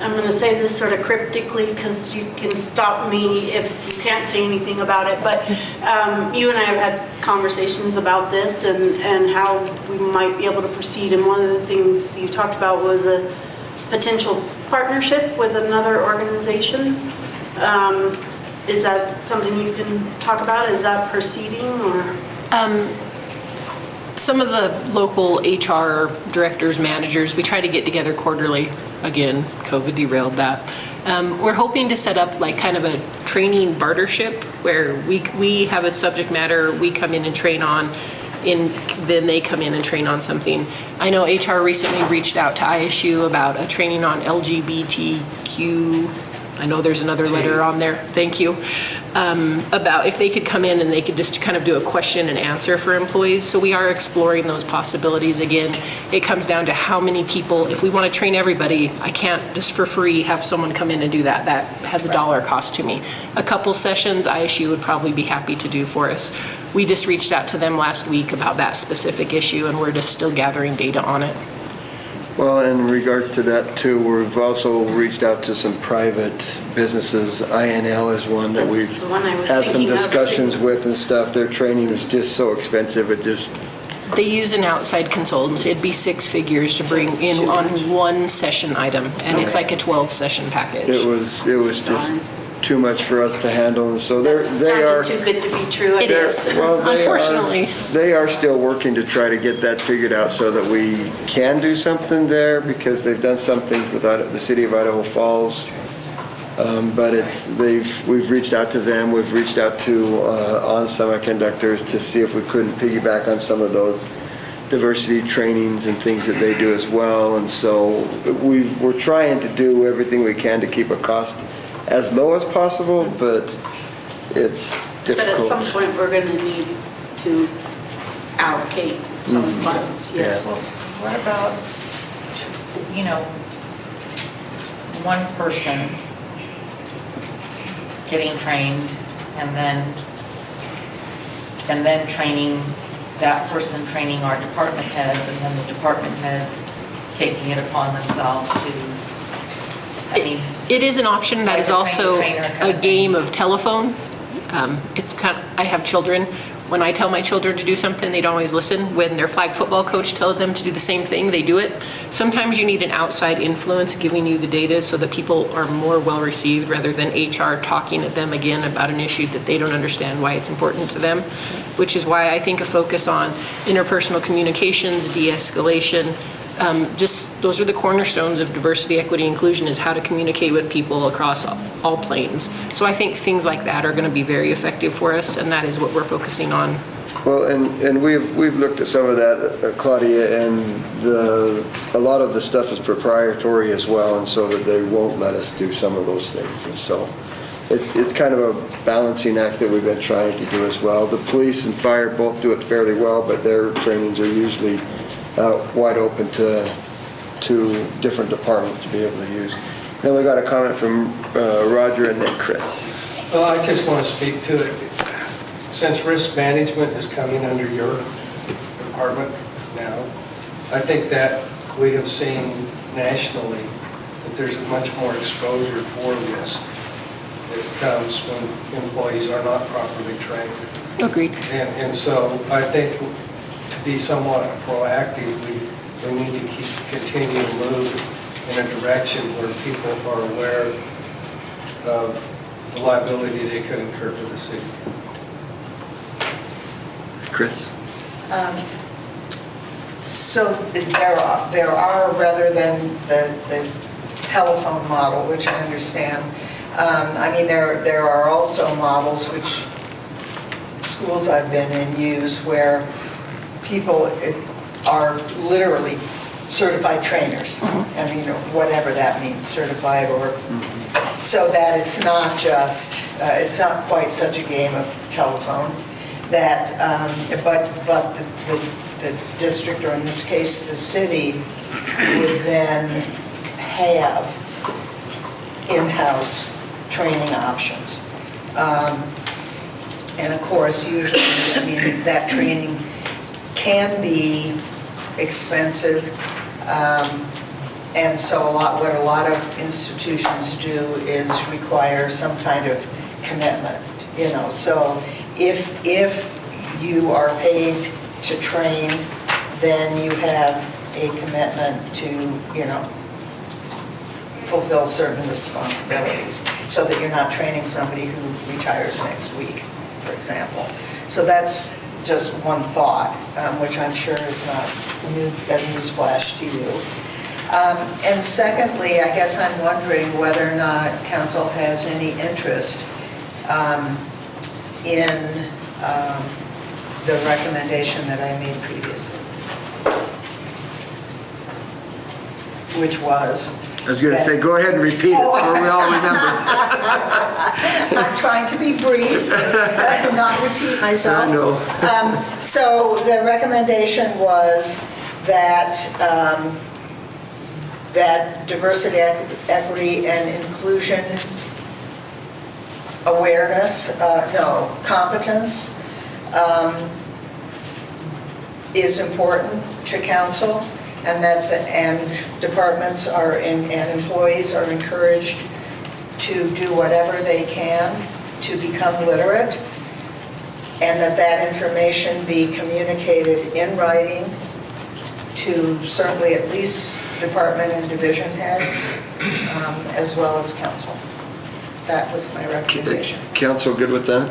I'm going to say this sort of cryptically because you can stop me if you can't say anything about it, but you and I have had conversations about this and how we might be able to proceed, and one of the things you talked about was a potential partnership with another organization. is that something you can talk about? Is that proceeding or? Some of the local HR directors, managers, we try to get together quarterly. Again, COVID derailed that. We're hoping to set up like kind of a training bartership where we have a subject matter we come in and train on, and then they come in and train on something. I know HR recently reached out to ISU about a training on LGBTQ. I know there's another letter on there, thank you, about if they could come in and they could just kind of do a question and answer for employees. So we are exploring those possibilities. Again, it comes down to how many people, if we want to train everybody, I can't just for free have someone come in and do that. That has a dollar cost to me. A couple sessions ISU would probably be happy to do for us. We just reached out to them last week about that specific issue, and we're just still gathering data on it. Well, in regards to that too, we've also reached out to some private businesses. INL is one that That's we've the one I was had some thinking of. discussions with and stuff. Their training is just so expensive, it just, They use an outside consultant. It'd be 6 figures to bring in on one session item, and it's like a 12-session package. it was just too much for us to handle, and so they are. Sounded too good to be true. I It guess. is, Well, unfortunately. They are still working to try to get that figured out so that we can do something there, because they've done some things with the city of Idaho Falls. But we've reached out to them, we've reached out to On Semiconductors to see if we couldn't piggyback on some of those diversity trainings and things that they do as well. And so we're trying to do everything we can to keep a cost as low as possible, but it's difficult. But at some point, we're going to need to allocate some funds, yes. Yeah. What about, one person getting trained and then training, that person training our department heads, and then the department heads taking it upon themselves to, It is an option. That is Like a also trainer kind a of game of telephone. It's kind of, I have children. When I tell my children to do something, they don't always listen. When their flag football coach tells them to do the same thing, they do it. Sometimes you need an outside influence giving you the data so that people are more well-received rather than HR talking at them again about an issue that they don't understand why it's important to them, which is why I think a focus on interpersonal communications, de-escalation, just those are the cornerstones of diversity, equity, inclusion, is how to communicate with people across all planes. So I think things like that are going to be very effective for us, and that is what we're focusing on. Well, and we've looked at some of that, Claudia, and a lot of the stuff is proprietary as well, and so that they won't let us do some of those things. And so it's kind of a balancing act that we've been trying to do as well. The police and fire both do it fairly well, but their trainings are usually wide open to different departments to be able to use. Then we got a comment from Roger and then Chris. Well, I just want to speak to it. Since risk management is coming under your department now, I think that we have seen nationally that there's much more exposure for risk that comes when employees are not properly trained. Agreed. And so I think to be somewhat proactive, we need to continue to move in a direction where people are aware of the liability they could incur for the city. Chris? So there are, rather than the telephone model, which I understand, I mean, there are also models which schools I've been in use where people are literally certified trainers. I mean, whatever that means, certified or, so that it's not just, it's not quite such a game of telephone, that, but the district, or in this case, the city, would then have in-house training options. And of course, usually, I mean, that training can be expensive, and so what a lot of institutions do is require some kind of commitment, so if you are paid to train, then you have a commitment to, fulfill certain responsibilities, so that you're not training somebody who retires next week, for example. So that's just one thought, which I'm sure is not a newsflash to you. And secondly, I guess I'm wondering whether or not council has any interest in the recommendation that I made previously, which was... I was going to say, go ahead and repeat it so we all remember. I'm trying to be brief and not repeat myself. I know. So the recommendation was that, that diversity, equity, and inclusion awareness, competence is important to council, and that departments and employees are encouraged to do whatever they can to become literate, and that information be communicated in writing to certainly at least department and division heads, as well as council. That was my recommendation. Council good with that?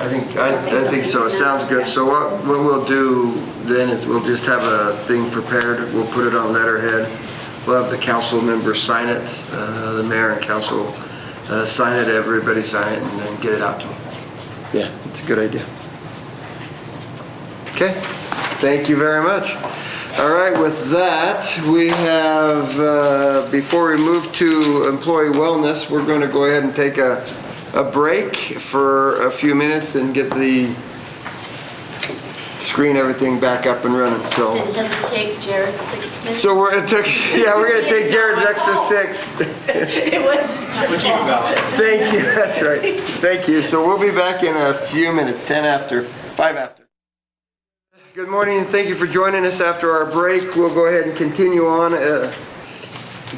I think so. It sounds good. So what we'll do then is we'll just have a thing prepared. We'll put it on letterhead. We'll have the council members sign it, the mayor and council sign it, everybody sign it, and then get it out to them. Yeah, it's a good idea. Okay, thank you very much. All right, with that, we have, before we move to employee wellness, we're going to go ahead and take a break for a few minutes and get the screen, everything back up and running. So Didn't it take Jared 6 minutes? So we're gonna take Jared's extra 6. It was. Thank you, that's right. Thank you. So we'll be back in a few minutes, 5 after. Good morning and thank you for joining us after our break. We'll go ahead and continue on.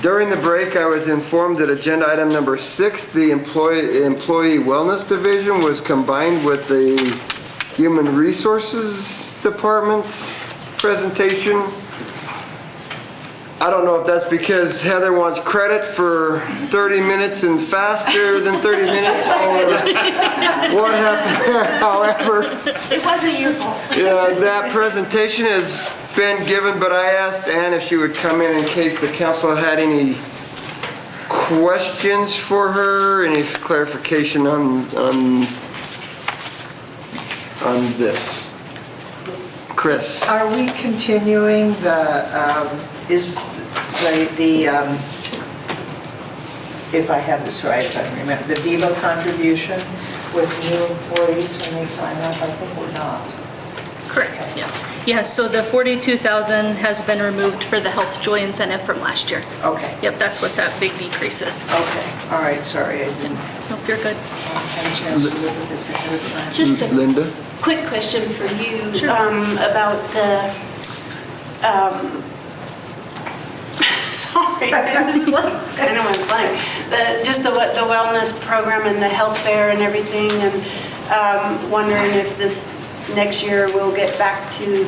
During the break, I was informed that agenda item number 6, the Employee Wellness Division, was combined with the Human Resources Department presentation. I don't know if that's because Heather wants credit for 30 minutes and faster than 30 minutes, or what happened there. However, It wasn't your fault. that presentation has been given, but I asked Ann if she would come in case the council had any questions for her, any clarification on this. Chris. Are we continuing if I have this right, if I remember, the VIVA contribution with new employees when they sign up? I think we're not. Correct, yeah. Yeah, so the 42,000 has been removed for the Health Joy incentive from last year. Okay. Yep, that's what that big decrease is. Okay, all right, sorry, I didn't Nope, you're good. have a chance to look at this ahead of time. Just a Linda? quick question for you Sure. about the, sorry, I was like, kind of went blank. The wellness program and the health fair and everything, and wondering if this next year we'll get back to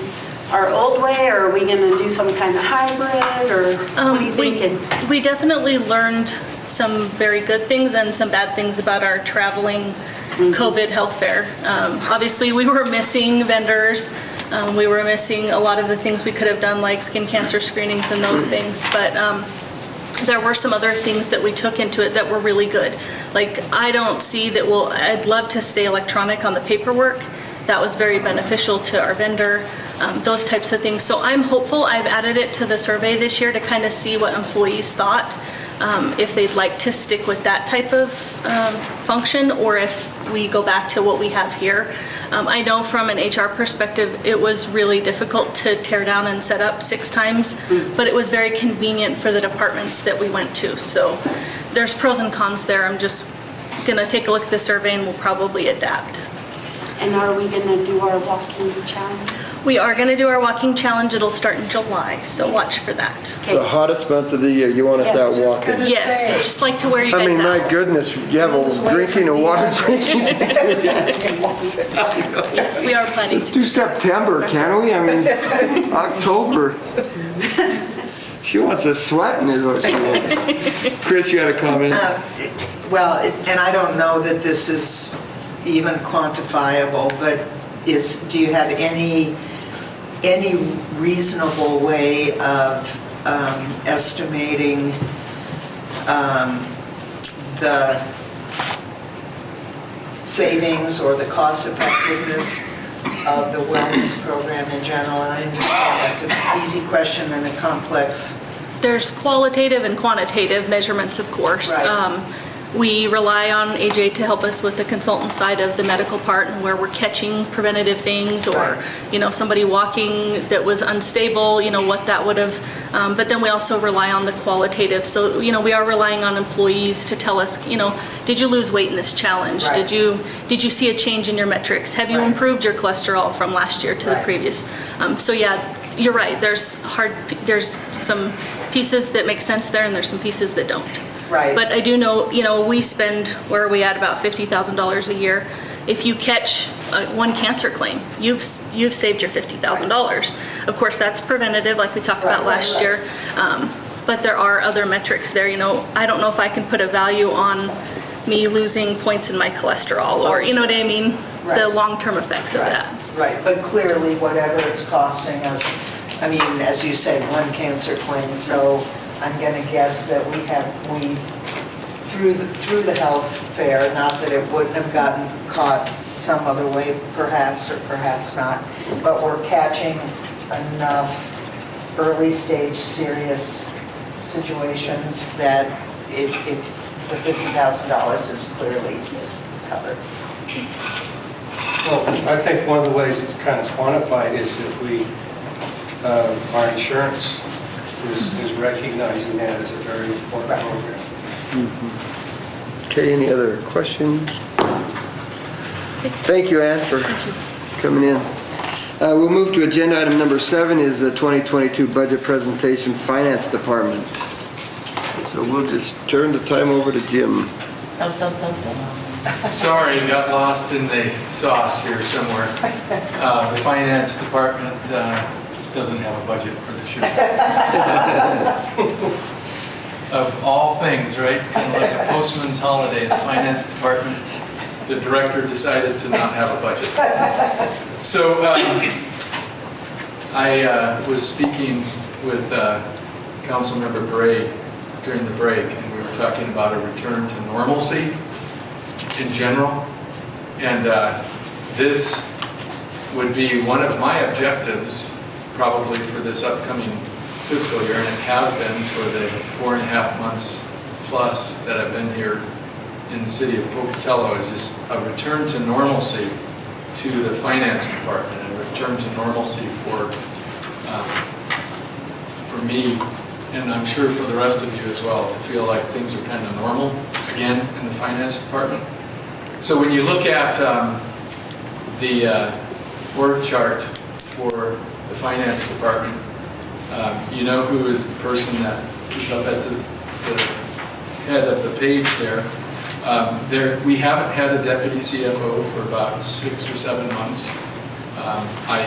our old way, or are we going to do some kind of hybrid, or what are you thinking? We definitely learned some very good things and some bad things about our traveling COVID health fair. Obviously, we were missing vendors. We were missing a lot of the things we could have done, like skin cancer screenings and those things. But there were some other things that we took into it that were really good. Like, I don't see that I'd love to stay electronic on the paperwork. That was very beneficial to our vendor, those types of things. So I'm hopeful. I've added it to the survey this year to kind of see what employees thought, if they'd like to stick with that type of function, or if we go back to what we have here. I know from an HR perspective, it was really difficult to tear down and set up 6 times, but it was very convenient for the departments that we went to. So there's pros and cons there. I'm just gonna take a look at the survey and we'll probably adapt. And are we going to do our walking challenge? We are gonna do our walking challenge. It'll start in July, so watch for that. Okay. The hottest month of the year, you want us Yeah, out just walking. gonna Yes, say. I just like to wear you I guys mean, my out. goodness, you have a drinking and water drinking. Yes, we are planning Let's to. do September, can we? I mean, October. She wants us sweating is what she wants. Chris, you had a comment? Well, and I don't know that this is even quantifiable, but do you have any reasonable way of estimating the savings or the cost effectiveness of the wellness program in general? And I understand that's an easy question and a complex. There's qualitative and quantitative measurements, of course. Right. We rely on AJ to help us with the consultant side of the medical part and where we're catching preventative things or, Right. Somebody walking that was unstable, what that would have. But then we also rely on the qualitative. So, we are relying on employees to tell us, did you lose weight in this challenge? Right. Did you see a change in your metrics? Have you Right. improved your cholesterol from last year to the Right. previous? So yeah, you're right. There's some pieces that make sense there and there's some pieces that don't. Right. But I do know, we spend, where are we at, about $50,000 a year. If you catch one cancer claim, you've saved your $50,000. Of course, that's preventative, like we talked about last year. But there are other metrics there, I don't know if I can put a value on me losing points in my cholesterol or, you know what I mean? Right. The long-term effects of that. Right, but clearly whatever it's costing us, as you say, one cancer claim, so I'm gonna guess that we through the health fair, not that it wouldn't have gotten caught some other way perhaps or perhaps not, but we're catching enough early stage serious situations that the $50,000 is clearly covered. Well, I think one of the ways it's kind of quantified is that our insurance is recognizing that as a very important program. Okay, any other questions? Thank you, Ann, for coming in. We'll move to agenda item number 7 is the 2022 budget presentation, Finance Department. So we'll just turn the time over to Jim. Sorry, got lost in the sauce here somewhere. The finance department doesn't have a budget for this year. Of all things, right? Kind of like a postman's holiday, the finance department, the director decided to not have a budget. So I was speaking with Councilmember Bray during the break, and we were talking about a return to normalcy in general. And this would be one of my objectives probably for this upcoming fiscal year, and it has been for the 4.5 months plus that I've been here in the city of Pocatello, is just a return to normalcy to the finance department and a return to normalcy for me, and I'm sure for the rest of you as well, to feel like things are kind of normal again in the finance department. So when you look at the org chart for the finance department, you know who is the person that is up at the head of the page there. We haven't had a deputy CFO for about 6 or 7 months. I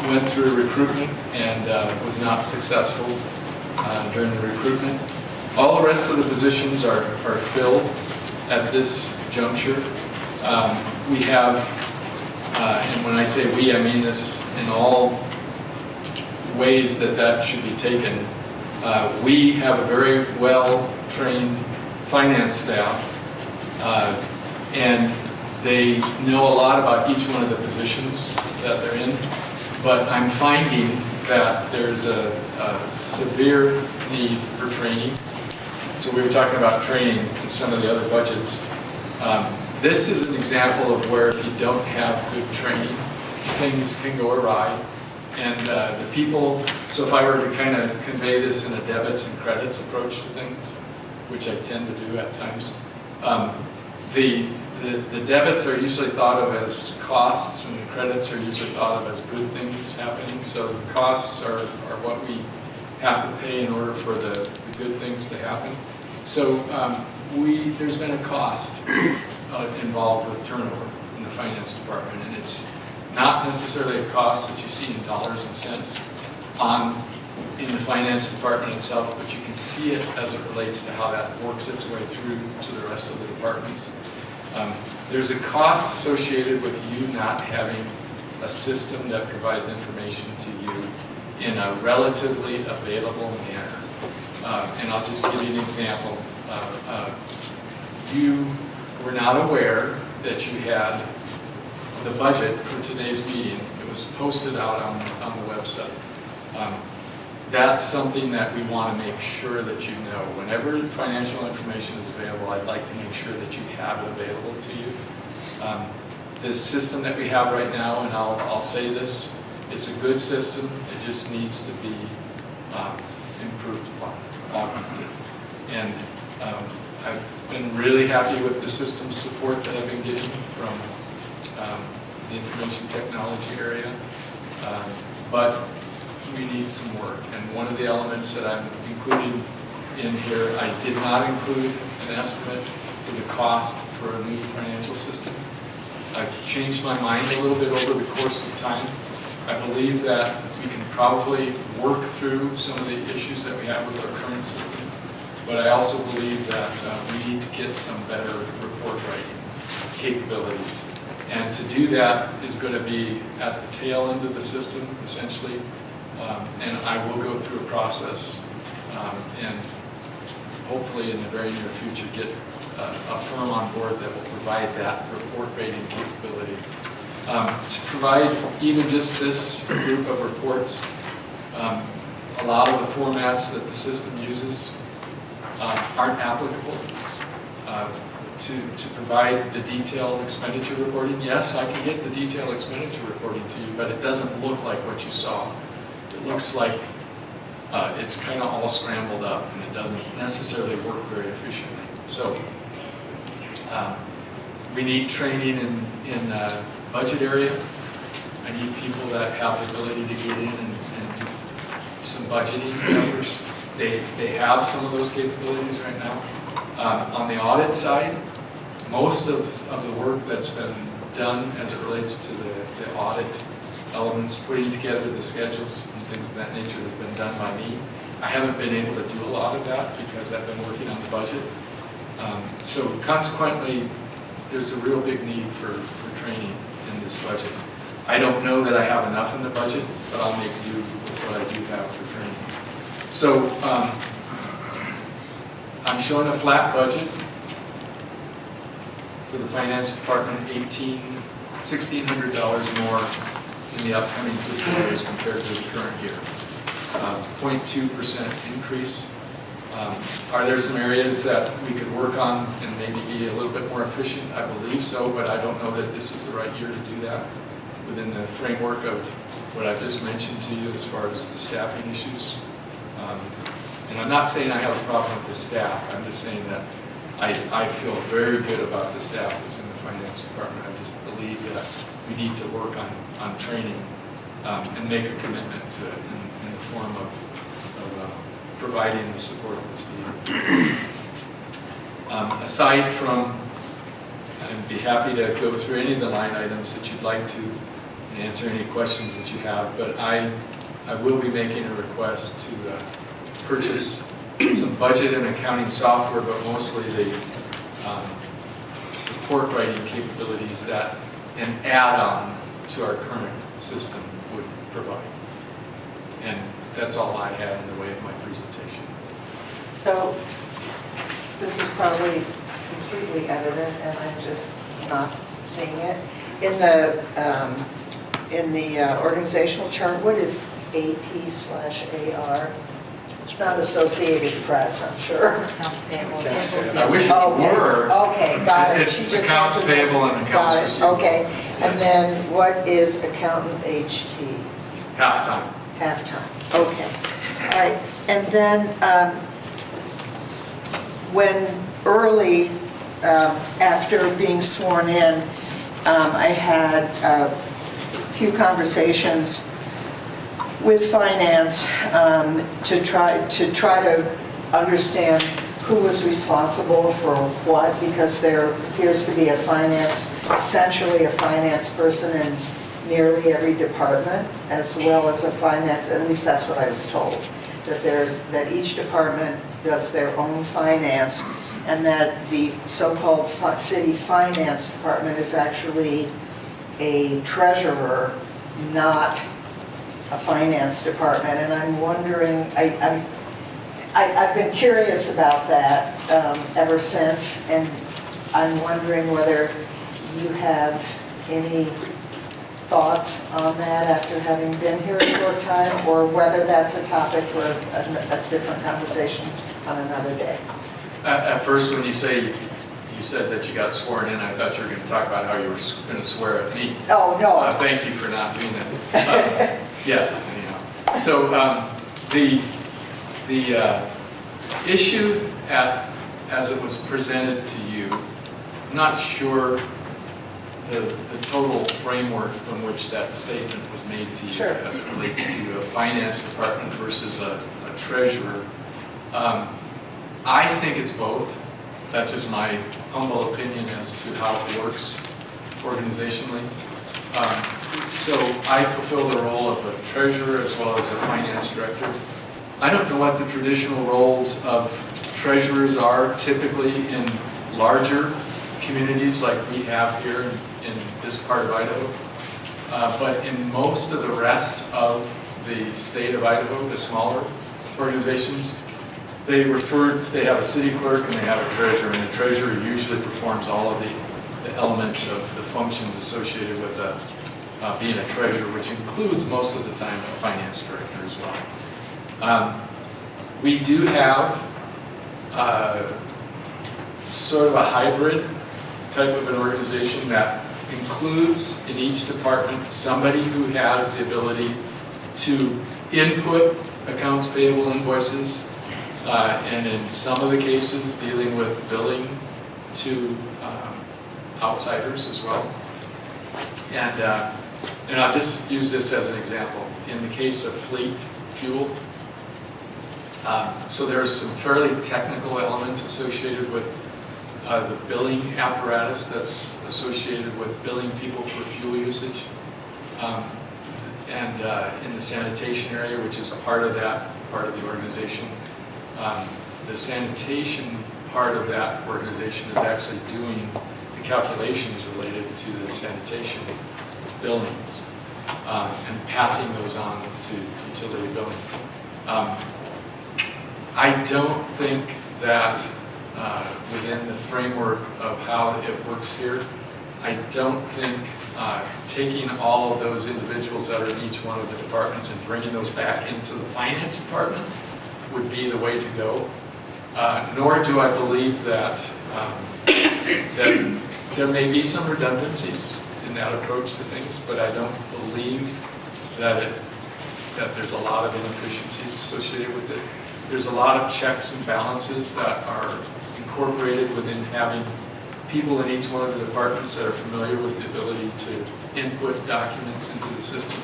went through recruitment and was not successful during the recruitment. All the rest of the positions are filled at this juncture. We have, and when I say we, I mean this in all ways that should be taken. We have a very well-trained finance staff, and they know a lot about each one of the positions that they're in, but I'm finding that there's a severe need for training. So we were talking about training in some of the other budgets. This is an example of where if you don't have good training, things can go awry. And the people, so if I were to kind of convey this in a debits and credits approach to things, which I tend to do at times, the debits are usually thought of as costs and the credits are usually thought of as good things happening. So the costs are what we have to pay in order for the good things to happen. So there's been a cost involved with turnover in the finance department, and it's not necessarily a cost that you see in dollars and cents in the finance department itself, but you can see it as it relates to how that works its way through to the rest of the departments. There's a cost associated with you not having a system that provides information to you in a relatively available manner. And I'll just give you an example. You were not aware that you had the budget for today's meeting. It was posted out on the website. That's something that we want to make sure that you know. Whenever financial information is available, I'd like to make sure that you have it available to you. The system that we have right now, and I'll say this, it's a good system. It just needs to be improved upon, augmented. And I've been really happy with the system support that I've been getting from the information technology area. But we need some work. And one of the elements that I'm including in here, I did not include an estimate for the cost for a new financial system. I've changed my mind a little bit over the course of time. I believe that we can probably work through some of the issues that we have with our current system, but I also believe that we need to get some better report writing capabilities. And to do that is going to be at the tail end of the system, essentially. And I will go through a process and hopefully in the very near future get a firm on board that will provide that report rating capability. To provide even just this group of reports, a lot of the formats that the system uses aren't applicable. To provide the detailed expenditure reporting, yes, I can get the detailed expenditure reporting to you, but it doesn't look like what you saw. It looks like it's kind of all scrambled up and it doesn't necessarily work very efficiently. So we need training in budget area. I need people that have the ability to get in and do some budgeting numbers. They have some of those capabilities right now. On the audit side, most of the work that's been done as it relates to the audit elements, putting together the schedules and things of that nature has been done by me. I haven't been able to do a lot of that because I've been working on the budget. So consequently, there's a real big need for training in this budget. I don't know that I have enough in the budget, but I'll make do with what I do have for training. So I'm showing a flat budget for the finance department, $1,600 more in the upcoming fiscal year as compared to the current year. 0.2% increase. Are there some areas that we could work on and maybe be a little bit more efficient? I believe so, but I don't know that this is the right year to do that within the framework of what I've just mentioned to you as far as the staffing issues. And I'm not saying I have a problem with the staff. I'm just saying that I feel very good about the staff that's in the finance department. I just believe that we need to work on training and make a commitment to it in the form of providing the support that's needed. Aside from, I'd be happy to go through any of the line items that you'd like to and answer any questions that you have, but I will be making a request to purchase some budget and accounting software, but mostly the report writing capabilities that an add-on to our current system would provide. And that's all I had in the way of my presentation. So this is probably completely evident and I'm just not seeing it. In the organizational chart, what is AP/AR? It's not Associated Press, I'm sure. Accounts payable. I wish it were. Okay, got it. It's She just accounts answered that. payable and accounts receivable. Got it, okay. And Yes. then what is accountant HT? Halftime. Halftime, okay. All right, and then when early, after being sworn in, I had a few conversations with finance to try to understand who was responsible for what, because there appears to be essentially a finance person in nearly every department, as well as a finance, at least that's what I was told. that each department does their own finance, and that the so-called city finance department is actually a treasurer, not a finance department. And I'm wondering, I've been curious about that ever since, and I'm wondering whether you have any thoughts on that after having been here a short time, or whether that's a topic for a different conversation on another day. At first, when you said that you got sworn in, I thought you were going to talk about how you were going to swear at me. Oh, no. Thank you for not doing that. Yeah, anyhow. So the issue as it was presented to you, I'm not sure the total framework from which that statement was made to you. Sure. As it relates to a finance department versus a treasurer. I think it's both. That's just my humble opinion as to how it works organizationally. So I fulfill the role of a treasurer as well as a finance director. I don't know what the traditional roles of treasurers are typically in larger communities like we have here in this part of Idaho. But in most of the rest of the state of Idaho, the smaller organizations, they have a city clerk and they have a treasurer, and the treasurer usually performs all of the elements of the functions associated with being a treasurer, which includes most of the time a finance director as well. We do have sort of a hybrid type of an organization that includes in each department somebody who has the ability to input accounts payable invoices, and in some of the cases dealing with billing to outsiders as well. And I'll just use this as an example. In the case of fleet fuel, so there's some fairly technical elements associated with the billing apparatus that's associated with billing people for fuel usage. And in the sanitation area, which is part of the organization, the sanitation part of that organization is actually doing the calculations related to the sanitation billings and passing those on to utility billing. I don't think that within the framework of how it works here, I don't think taking all of those individuals that are in each one of the departments and bringing those back into the finance department would be the way to go. Nor do I believe that there may be some redundancies in that approach to things, but I don't believe that there's a lot of inefficiencies associated with it. There's a lot of checks and balances that are incorporated within having people in each one of the departments that are familiar with the ability to input documents into the system,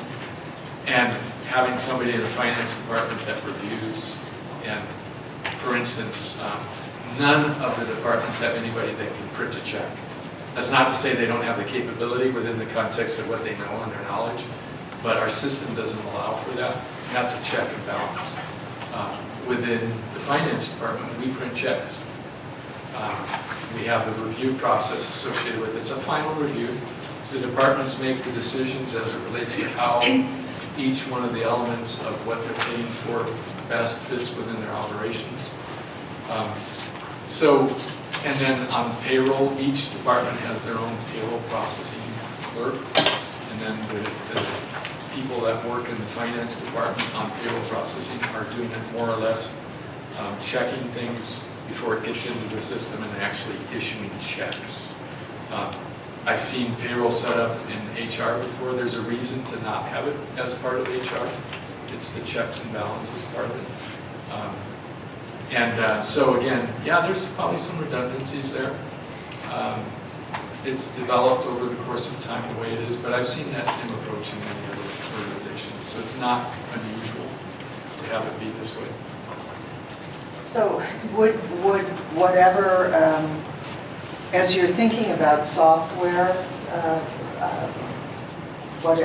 and having somebody in the finance department that reviews. And for instance, none of the departments have anybody that can print a check. That's not to say they don't have the capability within the context of what they know and their knowledge, but our system doesn't allow for that. And that's a check and balance. Within the finance department, we print checks. We have the review process associated with it. It's a final review. The departments make the decisions as it relates to how each one of the elements of what they're paying for best fits within their operations. And then on payroll, each department has their own payroll processing clerk. And then the people that work in the finance department on payroll processing are doing it more or less checking things before it gets into the system and actually issuing checks. I've seen payroll set up in HR before. There's a reason to not have it as part of HR. It's the checks and balances part of it. So again, yeah, there's probably some redundancies there. It's developed over the course of time the way it is, but I've seen that same approach in many other organizations. So it's not unusual to have it be this way. So would whatever, as you're thinking about software,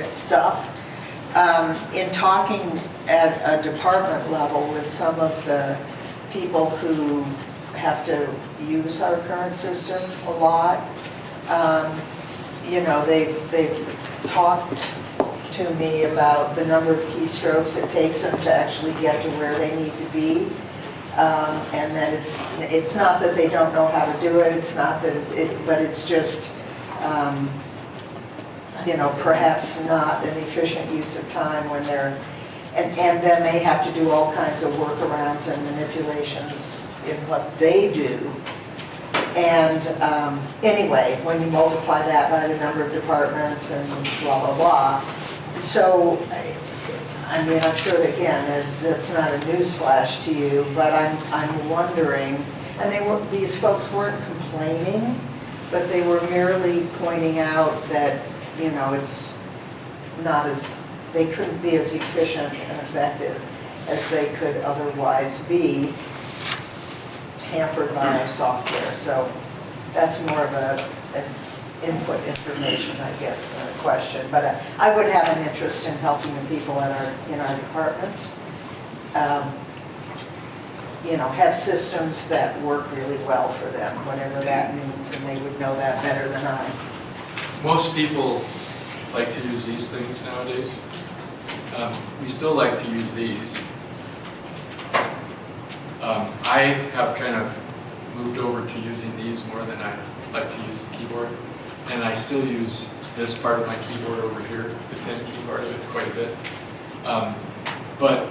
stuff, in talking at a department level with some of the people who have to use our current system a lot. You know, they've talked to me about the number of keystrokes it takes them to actually get to where they need to be. And that it's not that they don't know how to do it, it's not that but it's just, you know, perhaps not an efficient use of time when they're, and then they have to do all kinds of workarounds and manipulations in what they do. And anyway, when you multiply that by the number of departments and blah, blah, blah. So, I mean, I'm sure that, again, that's not a newsflash to you, but I'm wondering, and these folks weren't complaining, but they were merely pointing out that, you know, it's not as, they couldn't be as efficient and effective as they could otherwise be, hampered by our software. So that's more of an input information, I guess, than a question. But I would have an interest in helping the people in our departments, you know, have systems that work really well for them, whatever that means, and they would know that better than I. Most people like to use these things nowadays. We still like to use these. I have kind of moved over to using these more than I like to use the keyboard. And I still use this part of my keyboard over here, the 10 key part of it, quite a bit. But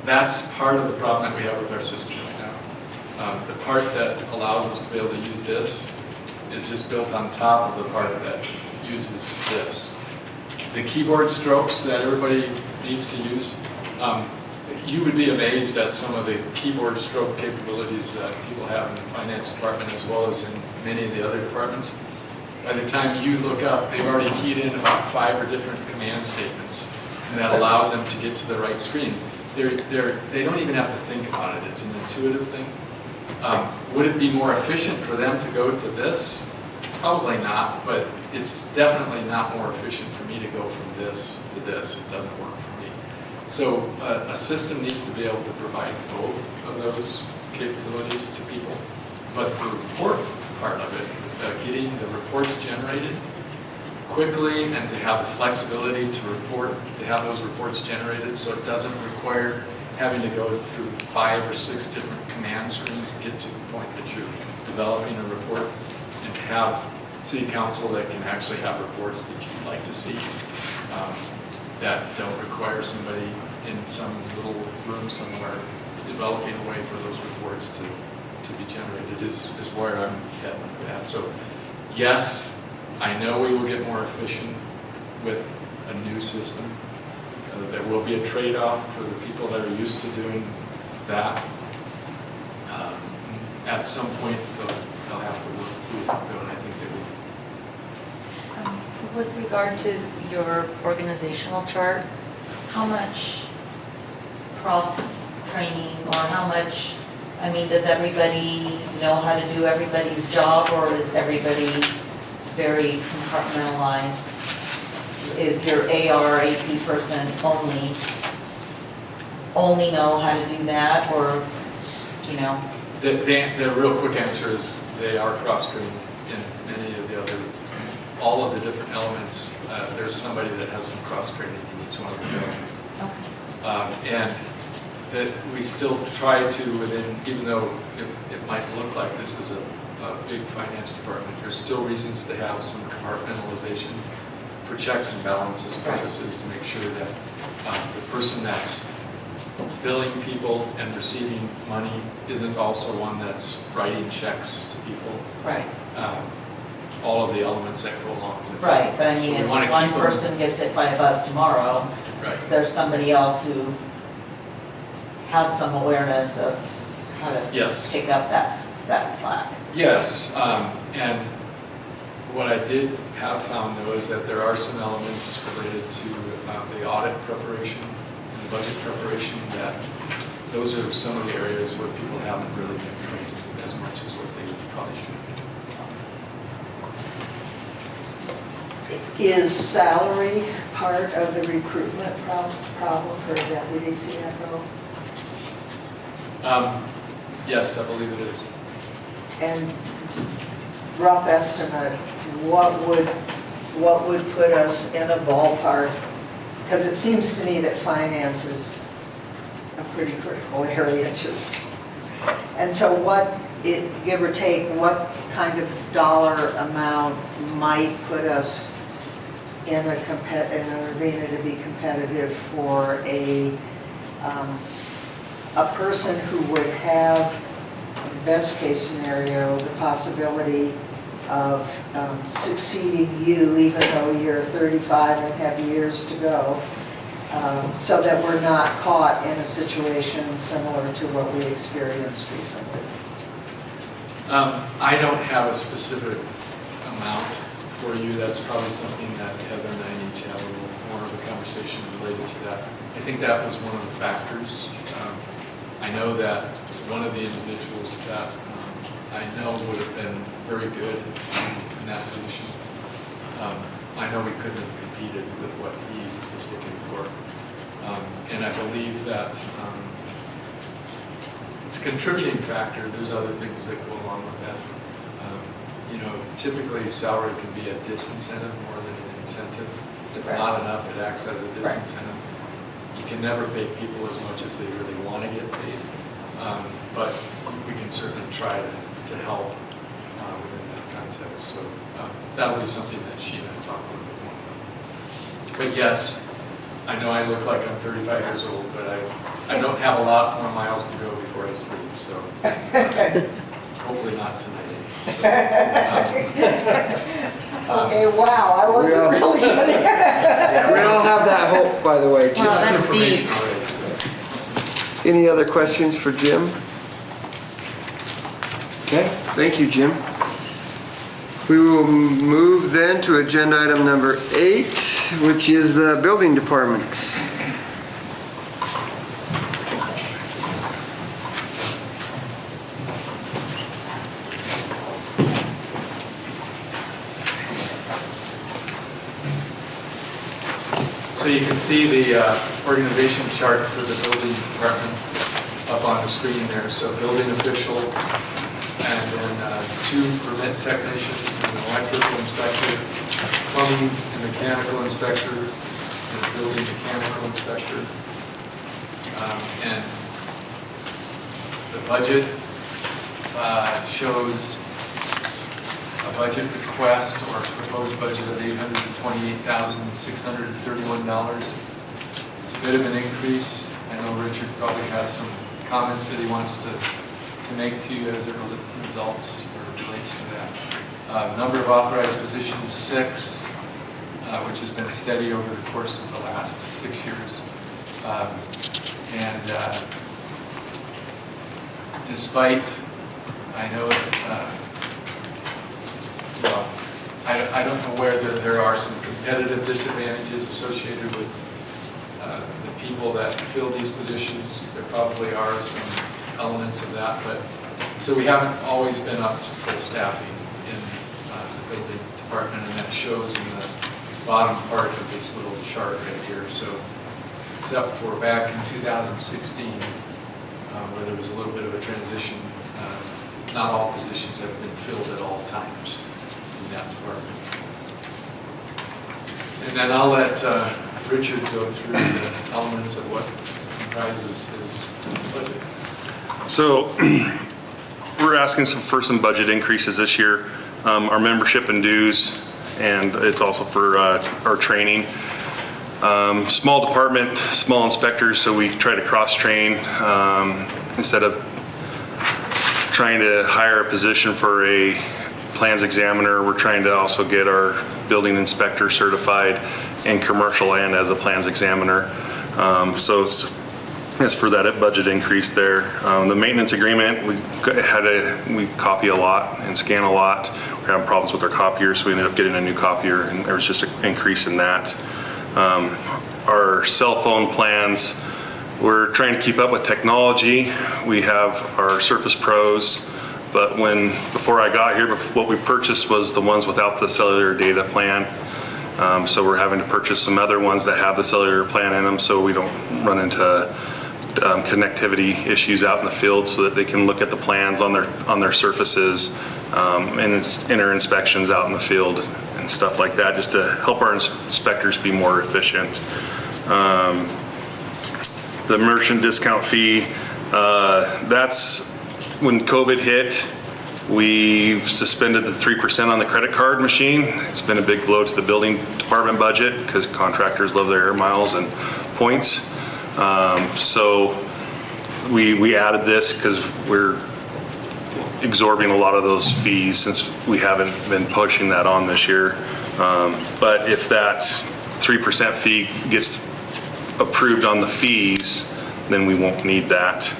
that's part of the problem that we have with our system right now. The part that allows us to be able to use this is just built on top of the part that uses this. The keyboard strokes that everybody needs to use, you would be amazed at some of the keyboard stroke capabilities that people have in the finance department as well as in many of the other departments. By the time you look up, they've already keyed in about 5 or different command statements, and that allows them to get to the right screen. They don't even have to think about it. It's an intuitive thing. Would it be more efficient for them to go to this? Probably not, but it's definitely not more efficient for me to go from this to this. It doesn't work for me. So a system needs to be able to provide both of those capabilities to people. But the report part of it, getting the reports generated quickly and to have the flexibility to report, to have those reports generated so it doesn't require having to go through 5 or 6 different command screens to get to the point that you're developing a report, and to have city council that can actually have reports that you'd like to see that don't require somebody in some little room somewhere developing a way for those reports to be generated is where I'm heading with that. So yes, I know we will get more efficient with a new system. There will be a trade-off for the people that are used to doing that. At some point, they'll have to work through it, though, and I think they will. With regard to your organizational chart, how much cross-training or how much, I mean, does everybody know how to do everybody's job, or is everybody very compartmentalized? Is your AR, AP person only know how to do that, or, you know? The real quick answer is they are cross-trained in many of the other, all of the different elements. There's somebody that has some cross-training in each one of the elements. Okay. And that we still try to, even though it might look like this is a big finance department, there's still reasons to have some compartmentalization for checks and balances purposes to make sure that the person that's billing people and receiving money isn't also one that's writing checks to people. Right. All of the elements that go along with it. Right, but I mean, So if we wanna one keep them- person gets hit by a bus tomorrow, Right. there's somebody else who has some awareness of how to Yes. pick up that slack. Yes, and what I did have found though is that there are some elements related to the audit preparation and the budget preparation that those are some of the areas where people haven't really been trained as much as what they probably should be. Is salary part of the recruitment problem for a deputy CFO? Yes, I believe it is. And rough estimate, what would put us in a ballpark? Because it seems to me that finance is a pretty critical area, just. And so what, give or take, what kind of dollar amount might put us in an arena to be competitive for a person who would have, in the best case scenario, the possibility of succeeding you even though you're 35 and have years to go, so that we're not caught in a situation similar to what we experienced recently. I don't have a specific amount for you. That's probably something that Heather and I need to have a little more of a conversation related to that. I think that was one of the factors. I know that one of the individuals that I know would have been very good in that position. I know we couldn't have competed with what he was looking for. And I believe that it's a contributing factor. There's other things that go along with that. You know, typically salary can be a disincentive more than an incentive. It's Right. not enough, it acts as a disincentive. You can never pay people as much as they really want to get paid. But we can certainly try to help within that context. So that'll be something that she and I talk a little bit more about. But yes, I know I look like I'm 35 years old, but I don't have a lot more miles to go before I sleep, so hopefully not tonight. Okay, wow, I wasn't really gonna. Yeah, we all have that hope, by the way, Jim. Wow, that's Information deep. already, so. Any other questions for Jim? Okay, thank you, Jim. We will move then to agenda item number 8, which is the building department. So you can see the organization chart for the building department up on the screen there. So building official, and then 2 permit technicians, and an electrical inspector, plumbing and mechanical inspector, and a building mechanical inspector. And the budget shows a budget request or proposed budget of $828,631. It's a bit of an increase. I know Richard probably has some comments that he wants to make to you as it results or relates to that. Number of authorized positions, 6, which has been steady over the course of the last 6 years. Despite, I know well, I don't know whether there are some competitive disadvantages associated with the people that fill these positions. There probably are some elements of that, but so we haven't always been up to full staffing in the building department, and that shows in the bottom part of this little chart right here. So except for back in 2016, where there was a little bit of a transition, not all positions have been filled at all times in that department. And then I'll let Richard go through the elements of what comprises his budget. So we're asking for some budget increases this year. Our membership and dues, and it's also for our training. Small department, small inspectors, so we try to cross-train instead of trying to hire a position for a plans examiner. We're trying to also get our building inspector certified in commercial and as a plans examiner. So as for that budget increase there, the maintenance agreement, we copy a lot and scan a lot. We're having problems with our copier, so we ended up getting a new copier, and there was just an increase in that. Our cell phone plans, we're trying to keep up with technology. We have our Surface Pros, but before I got here, what we purchased was the ones without the cellular data plan. So we're having to purchase some other ones that have the cellular plan in them so we don't run into connectivity issues out in the field, so that they can look at the plans on their surfaces and enter inspections out in the field and stuff like that, just to help our inspectors be more efficient. The merchant discount fee, that's when COVID hit, we've suspended the 3% on the credit card machine. It's been a big blow to the building department budget because contractors love their air miles and points. So we added this because we're absorbing a lot of those fees since we haven't been pushing that on this year. But if that 3% fee gets approved on the fees, then we won't need that.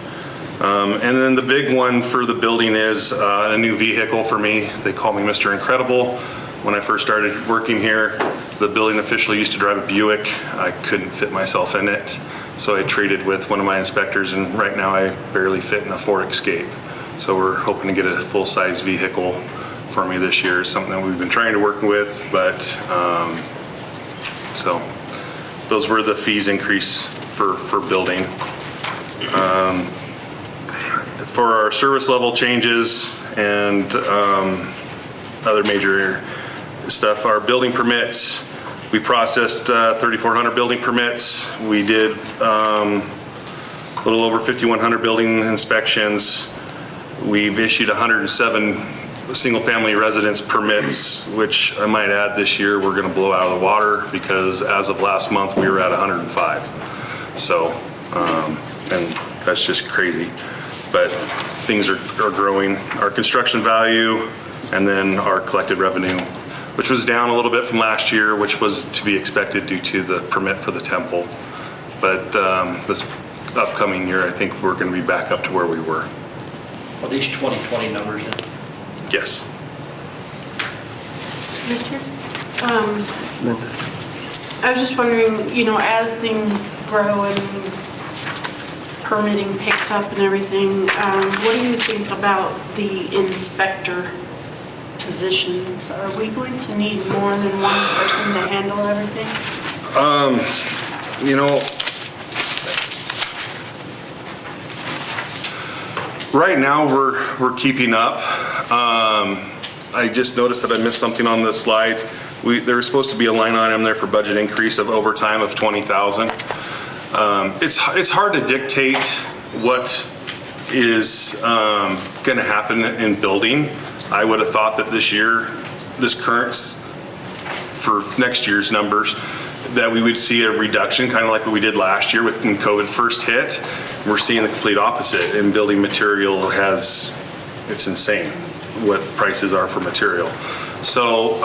And then the big one for the building is a new vehicle for me. They call me Mr. Incredible. When I first started working here, the building official used to drive a Buick. I couldn't fit myself in it, so I traded with one of my inspectors, and right now I barely fit in a Ford Escape. So we're hoping to get a full-size vehicle for me this year. It's something that we've been trying to work with, but so those were the fees increase for building. For our service level changes and other major stuff, our building permits, we processed 3,400 building permits. We did a little over 5,100 building inspections. We've issued 107 single-family residence permits, which I might add this year we're going to blow out of the water because as of last month we were at 105. So, and that's just crazy. But things are growing. Our construction value and then our collected revenue, which was down a little bit from last year, which was to be expected due to the permit for the temple. But this upcoming year, I think we're going to be back up to where we were. Are these 2020 numbers in? Yes. Richard? I was just wondering, you know, as things grow and permitting picks up and everything, what do you think about the inspector positions? Are we going to need more than one person to handle everything? You know, right now we're keeping up. I just noticed that I missed something on this slide. There was supposed to be a line item there for budget increase of overtime of 20,000. It's hard to dictate what is going to happen in building. I would have thought that this year, this current, for next year's numbers, that we would see a reduction, kind of like what we did last year when COVID first hit. We're seeing the complete opposite, and building material it's insane what prices are for material. So,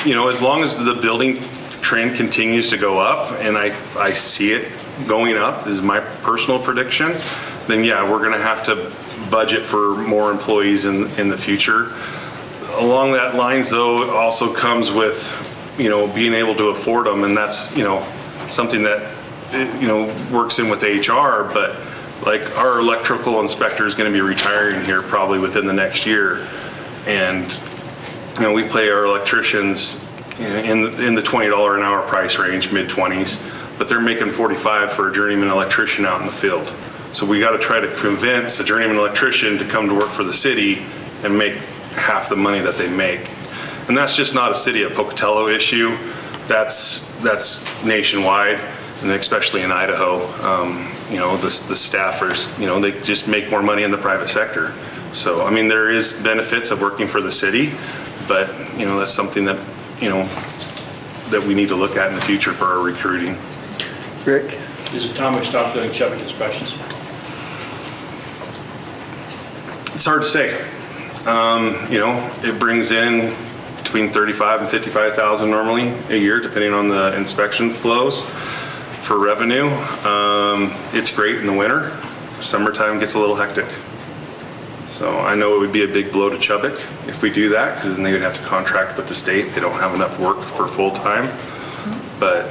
you know, as long as the building trend continues to go up, and I see it going up, is my personal prediction, then yeah, we're gonna have to budget for more employees in the future. Along that lines though, it also comes with, you know, being able to afford them, and that's, you know, something that, you know, works in with HR, but like our electrical inspector is gonna be retiring here probably within the next year. And, you know, we pay our electricians in the $20 an hour price range, mid-20s, but they're making 45 for a journeyman electrician out in the field. So we got to try to convince a journeyman electrician to come to work for the city and make half the money that they make. And that's just not a city of Pocatello issue. That's nationwide, and especially in Idaho. You know, the staffers, you know, they just make more money in the private sector. So, I mean, there is benefits of working for the city, but, you know, that's something that, you know, that we need to look at in the future for our recruiting. Rick? Is it time we stop doing Chubbuck inspections? It's hard to say. You know, it brings in between 35 and 55,000 normally a year, depending on the inspection flows for revenue. It's great in the winter. Summertime gets a little hectic. So I know it would be a big blow to Chubbuck if we do that, because then they would have to contract with the state. They don't have enough work for full time. But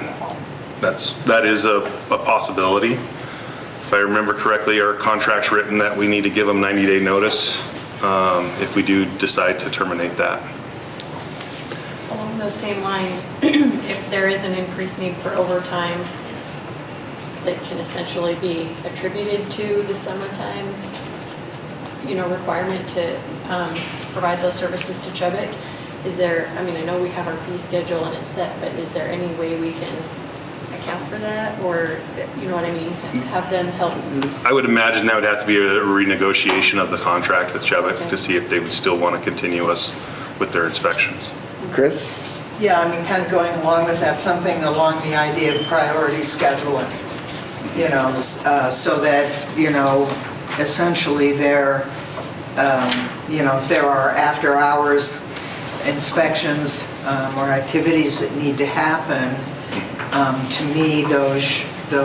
that is a possibility. If I remember correctly, our contract's written that we need to give them 90-day notice if we do decide to terminate that. Along those same lines, if there is an increased need for overtime that can essentially be attributed to the summertime, requirement to provide those services to Chubbuck, is there, I know we have our fee schedule and it's set, but is there any way we can account for that, or, you know what I mean, have them help? I would imagine that would have to be a renegotiation of the contract with Chubbuck Okay. to see if they would still want to continue us with their inspections. Chris? Yeah, kind of going along with that, something along the idea of priority scheduling, so that, essentially if there are after-hours inspections or activities that need to happen, to me, those the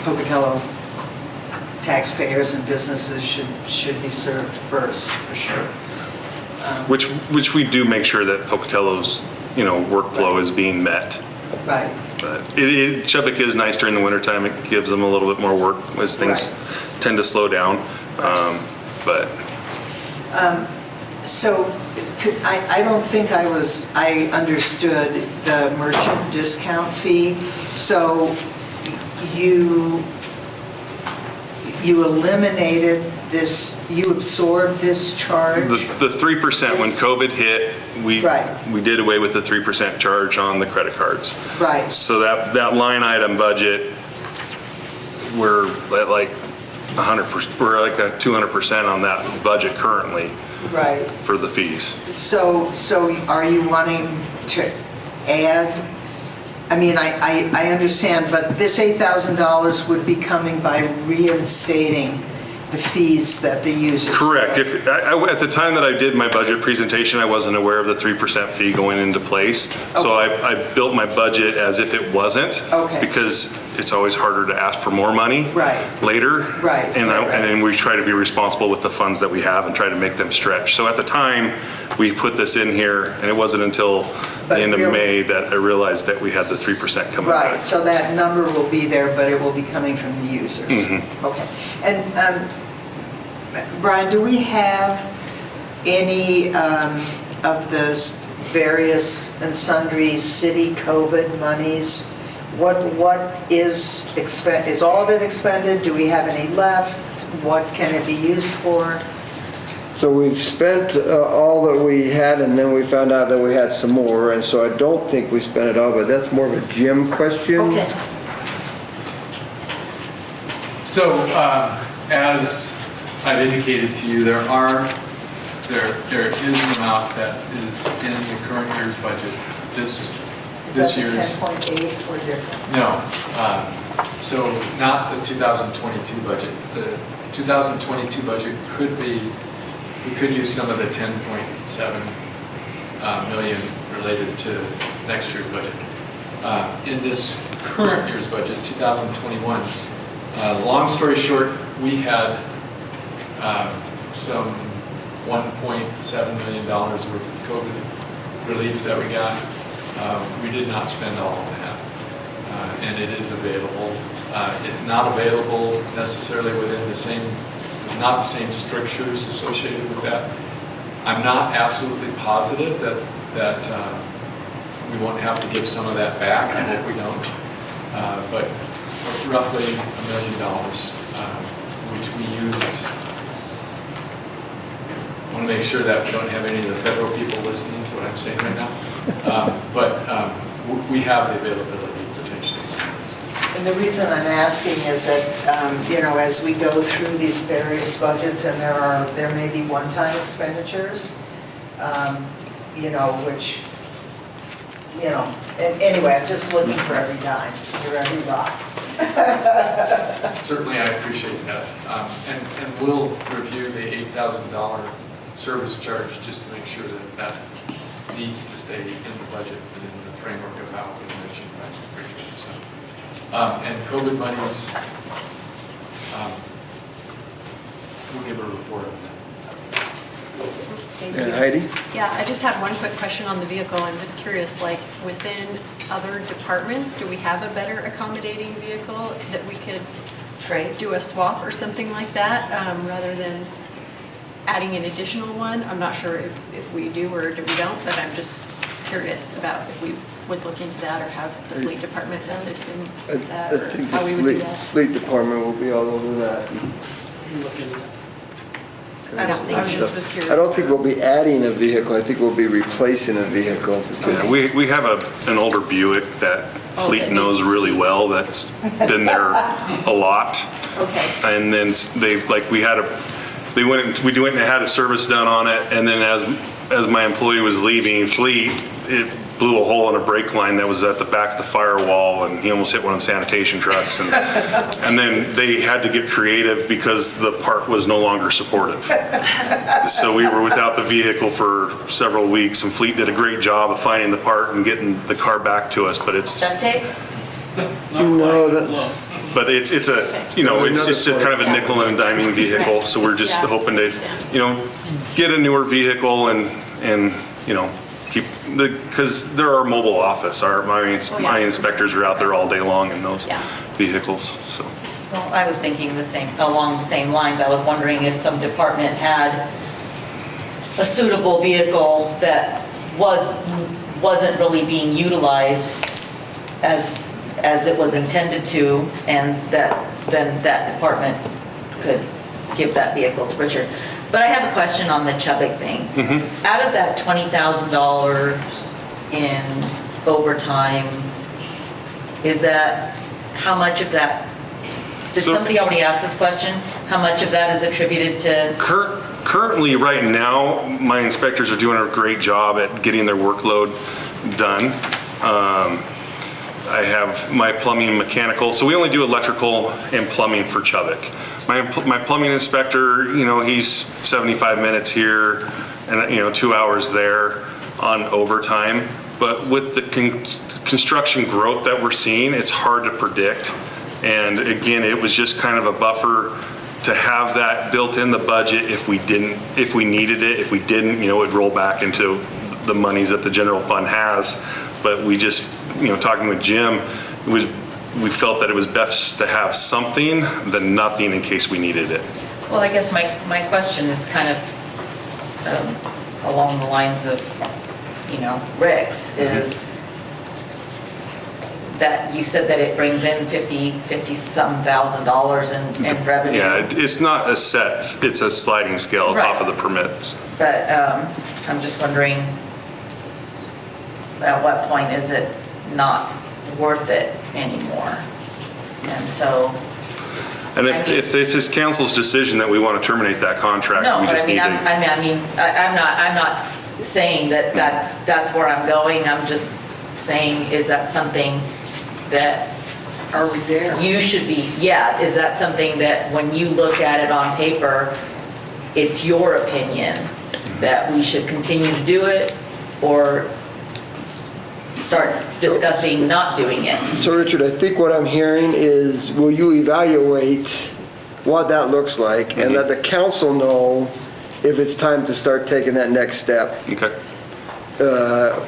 Pocatello taxpayers and businesses should be served first, for sure. Which we do make sure that Pocatello's, workflow is being met. Right. But Chubbuck is nice during the wintertime. It gives them a little bit more work as things tend to slow down. So I don't think I understood the merchant discount fee. So you eliminated this, you absorbed this charge? The 3%, when COVID hit, we did away with the 3% charge on the credit cards. Right. So that line item budget, we're at like 100%, we're like at 200% on that budget currently. Right. For the fees. So are you wanting to add, I understand, but this $8,000 would be coming by reinstating the fees that the users. Correct. At the time that I did my budget presentation, I wasn't aware of the 3% fee going into place. Okay. So I built my budget as if it wasn't. Okay. Because it's always harder to ask for more money later. Right. And then we try to be responsible with the funds that we have and try to make them stretch. So at the time, we put this in here, and it wasn't until the end of May that I realized that we had the 3% coming back. Right, so that number will be there, but it will be coming from the users. Mm-hmm. Okay. And Brian, do we have any of those various and sundry city COVID monies? What is all of it expended? Do we have any left? What can it be used for? So we've spent all that we had, and then we found out that we had some more, and so I don't think we spent it all, but that's more of a Jim question. Okay. So, as I've indicated to you, there is an amount that is in the current year's budget. This year's. Is that the 10.8 or different? No. So not the 2022 budget. The 2022 budget we could use some of the 10.7 million related to next year's budget. In this current year's budget, 2021, long story short, we had some $1.7 million worth of COVID relief that we got. We did not spend all of that, and it is available. It's not available necessarily within the same strictures associated with that. I'm not absolutely positive that we won't have to give some of that back. I hope we don't. But roughly $1 million, which we used. I want to make sure that we don't have any of the federal people listening to what I'm saying right now. But we have the availability potentially. And the reason I'm asking is that, as we go through these various budgets, and there may be one-time expenditures, which, anyway, I'm just looking for every dime, for every rock. Certainly, I appreciate that. And we'll review the $8,000 service charge just to make sure that needs to stay in the budget within the framework of how it was mentioned by Richard. So, and COVID monies, we'll give a report on that. And Heidi? Yeah, I just have one quick question on the vehicle. I'm just curious, within other departments, do we have a better accommodating vehicle that we could do a swap or something like that, rather than adding an additional one. I'm not sure if we do or if we don't, but I'm just curious about if we would look into that or have the fleet department assist in that, I or think how we would do that. fleet department will be all over that. Look into that. I don't think I just was curious. I don't think we'll be adding a vehicle, I think we'll be replacing a vehicle. because- Yeah, we have an older Buick that Fleet that knows needs to really be- well, that's been there a lot. Okay. And then they've, like, we went and had a service done on it, and then as my employee was leaving Fleet, it blew a hole in a brake line that was at the back of the firewall, and he almost hit one of the sanitation trucks. And then they had to get creative because the part was no longer supportive. So we were without the vehicle for several weeks, and Fleet did a great job of finding the part and getting the car back to us, but it's Duct tape? No, that, But it's a, it's just a kind of a nickel and diming vehicle, so we're just hoping to, get a newer vehicle and keep, because they're our mobile office, my inspectors are out there all day long in those vehicles, so. Well, I was thinking along the same lines. I was wondering if some department had a suitable vehicle that wasn't really being utilized as it was intended to, and then that department could give that vehicle to Richard. But I have a question on the Chubbuck thing. Out of that $20,000 in overtime, how much of that, did somebody already ask this question? How much of that is attributed to? Currently, right now, my inspectors are doing a great job at getting their workload done. I have my plumbing and mechanical, so we only do electrical and plumbing for Chubbuck. My plumbing inspector, he's 75 minutes here and, 2 hours there on overtime. But with the construction growth that we're seeing, it's hard to predict. And again, it was just kind of a buffer to have that built in the budget if we needed it. If we didn't, it would roll back into the monies that the general fund has. But we just, talking with Jim, we felt that it was best to have something than nothing in case we needed it. Well, I guess my question is kind of along the lines of, Rick's, is that you said that it brings in $50-some thousand in revenue. Yeah, it's not a set, it's a sliding scale Right. off of the permits. But I'm just wondering, at what point is it not worth it anymore? And so. And if it's council's decision that we want to terminate that contract, No, we but just need to. I'm not saying that that's where I'm going. I'm just saying, is that something that Are we there? you should be, is that something that when you look at it on paper, it's your opinion that we should continue to do it, or start discussing not doing it? so Richard, I think what I'm hearing is, will you evaluate what that looks like and let the council know if it's time to start taking that next step, Okay.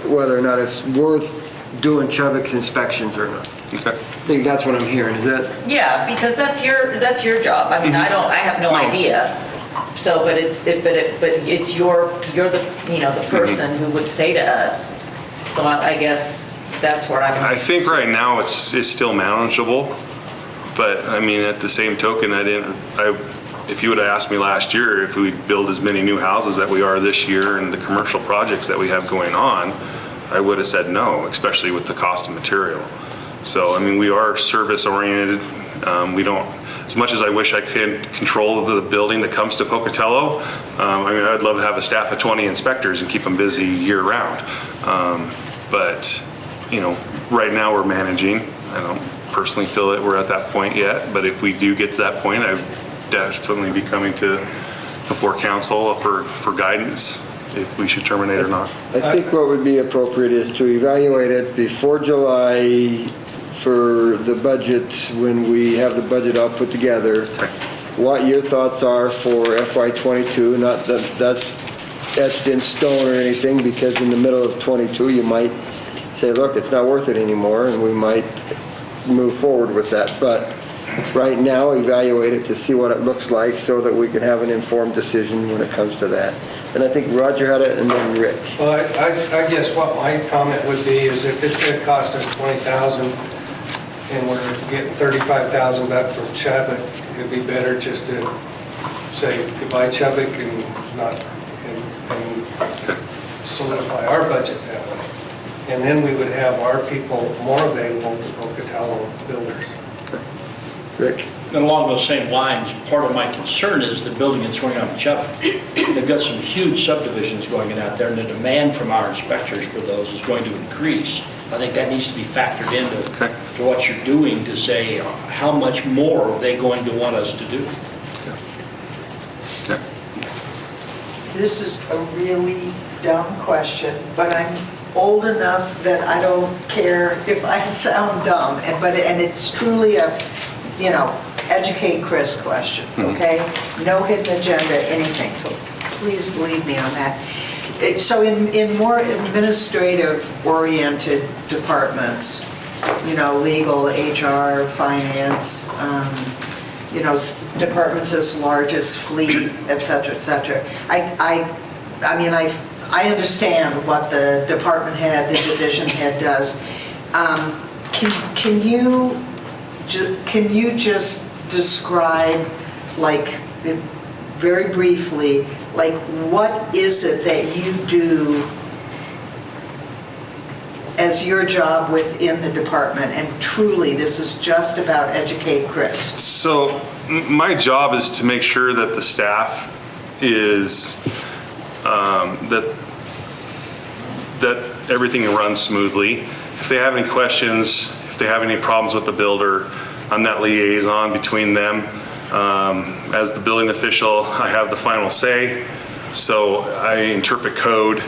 whether or not it's worth doing Chubbuck's inspections or not? Okay. I think that's what I'm hearing, is that? Yeah, because that's your job. I mean, I have no idea. So, but it's you're the, the person who would say to us. So I guess that's where I'm. I think right now it's still manageable, but at the same token, if you would have asked me last year if we'd build as many new houses that we are this year and the commercial projects that we have going on, I would have said no, especially with the cost of material. So, we are service oriented. We don't, as much as I wish I could control the building that comes to Pocatello, I'd love to have a staff of 20 inspectors and keep them busy year round. But, right now we're managing. I don't personally feel that we're at that point yet, but if we do get to that point, I would definitely be coming before council for guidance if we should terminate or not. I think what would be appropriate is to evaluate it before July for the budget, when we have the budget all put together. What your thoughts are for FY22, not that that's etched in stone or anything, because in the middle of 22, you might say, look, it's not worth it anymore, and we might move forward with that. But right now, evaluate it to see what it looks like so that we can have an informed decision when it comes to that. And I think Roger had it and then Rick. Well, I guess what my comment would be is if it's gonna cost us $20,000 and we're getting $35,000 back from Chubbuck, it'd be better just to say goodbye Chubbuck and not, and solidify our budget that way. And then we would have our people more available to Pocatello builders. Rick? And along those same lines, part of my concern is the building that's going on in Chubbuck. They've got some huge subdivisions going in out there, and the demand from our inspectors for those is going to increase. I think that needs to be factored into to what you're doing to say, how much more are they going to want us to do? This is a really dumb question, but I'm old enough that I don't care if I sound dumb, and it's truly a, educate Chris question, okay? No hidden agenda, anything, so please believe me on that. So in more administrative-oriented departments, legal, HR, finance, departments as large as fleet, et cetera, et cetera. I understand what the department head, the division head does. Can you just describe, like, very briefly, like, what is it that you do as your job within the department? And truly, this is just about educate Chris. So my job is to make sure that the staff is, that everything runs smoothly. If they have any questions, if they have any problems with the builder, I'm that liaison between them. As the building official, I have the final say, so I interpret code.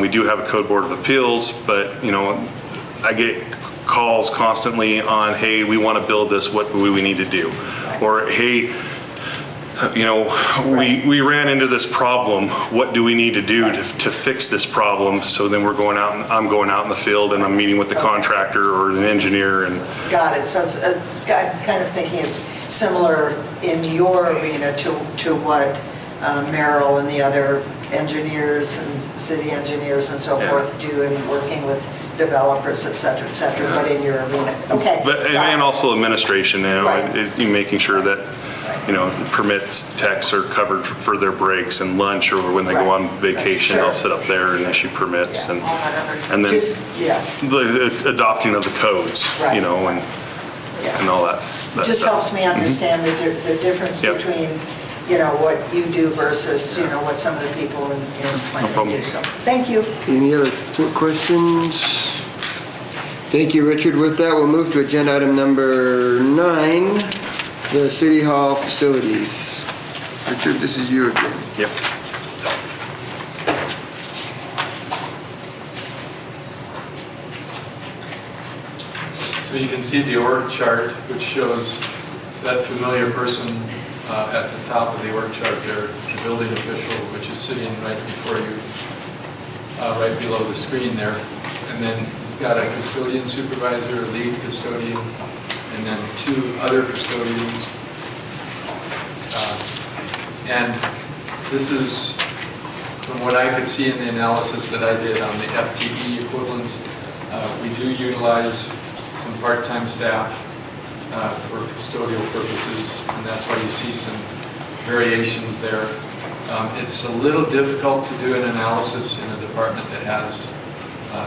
We do have a code board of appeals, but I get calls constantly on, hey, we want to build this, what do we need to do? Or, hey, we ran into this problem, what do we need to do to fix this problem? So then I'm going out in the field and I'm meeting with the contractor or an engineer and. Got it, so it's kind of thinking it's similar in your arena to what Merrill and the other engineers and city engineers and so forth do in working with developers, et cetera, but in your arena. Okay. And also administration now, Right. Making sure that the permits techs are covered for their breaks and lunch, or when they go on vacation, Sure. they'll sit up there and issue permits and then the adopting of the codes, Right. and all that It just stuff. helps me understand the difference Yep. between, what you do versus, what some of the people in planning problem. do. So, thank you. Any other questions? Thank you, Richard. With that, we'll move to agenda item number 9, the City Hall facilities. Richard, this is you again. Yep. So you can see the org chart, which shows that familiar person at the top of the org chart there, the building official, which is sitting right before you, right below the screen there. And then he's got a custodian supervisor, a lead custodian, and then 2 other custodians. And this is, from what I could see in the analysis that I did on the FTE equivalents, we do utilize some part-time staff for custodial purposes, and that's why you see some variations there. It's a little difficult to do an analysis in a department that has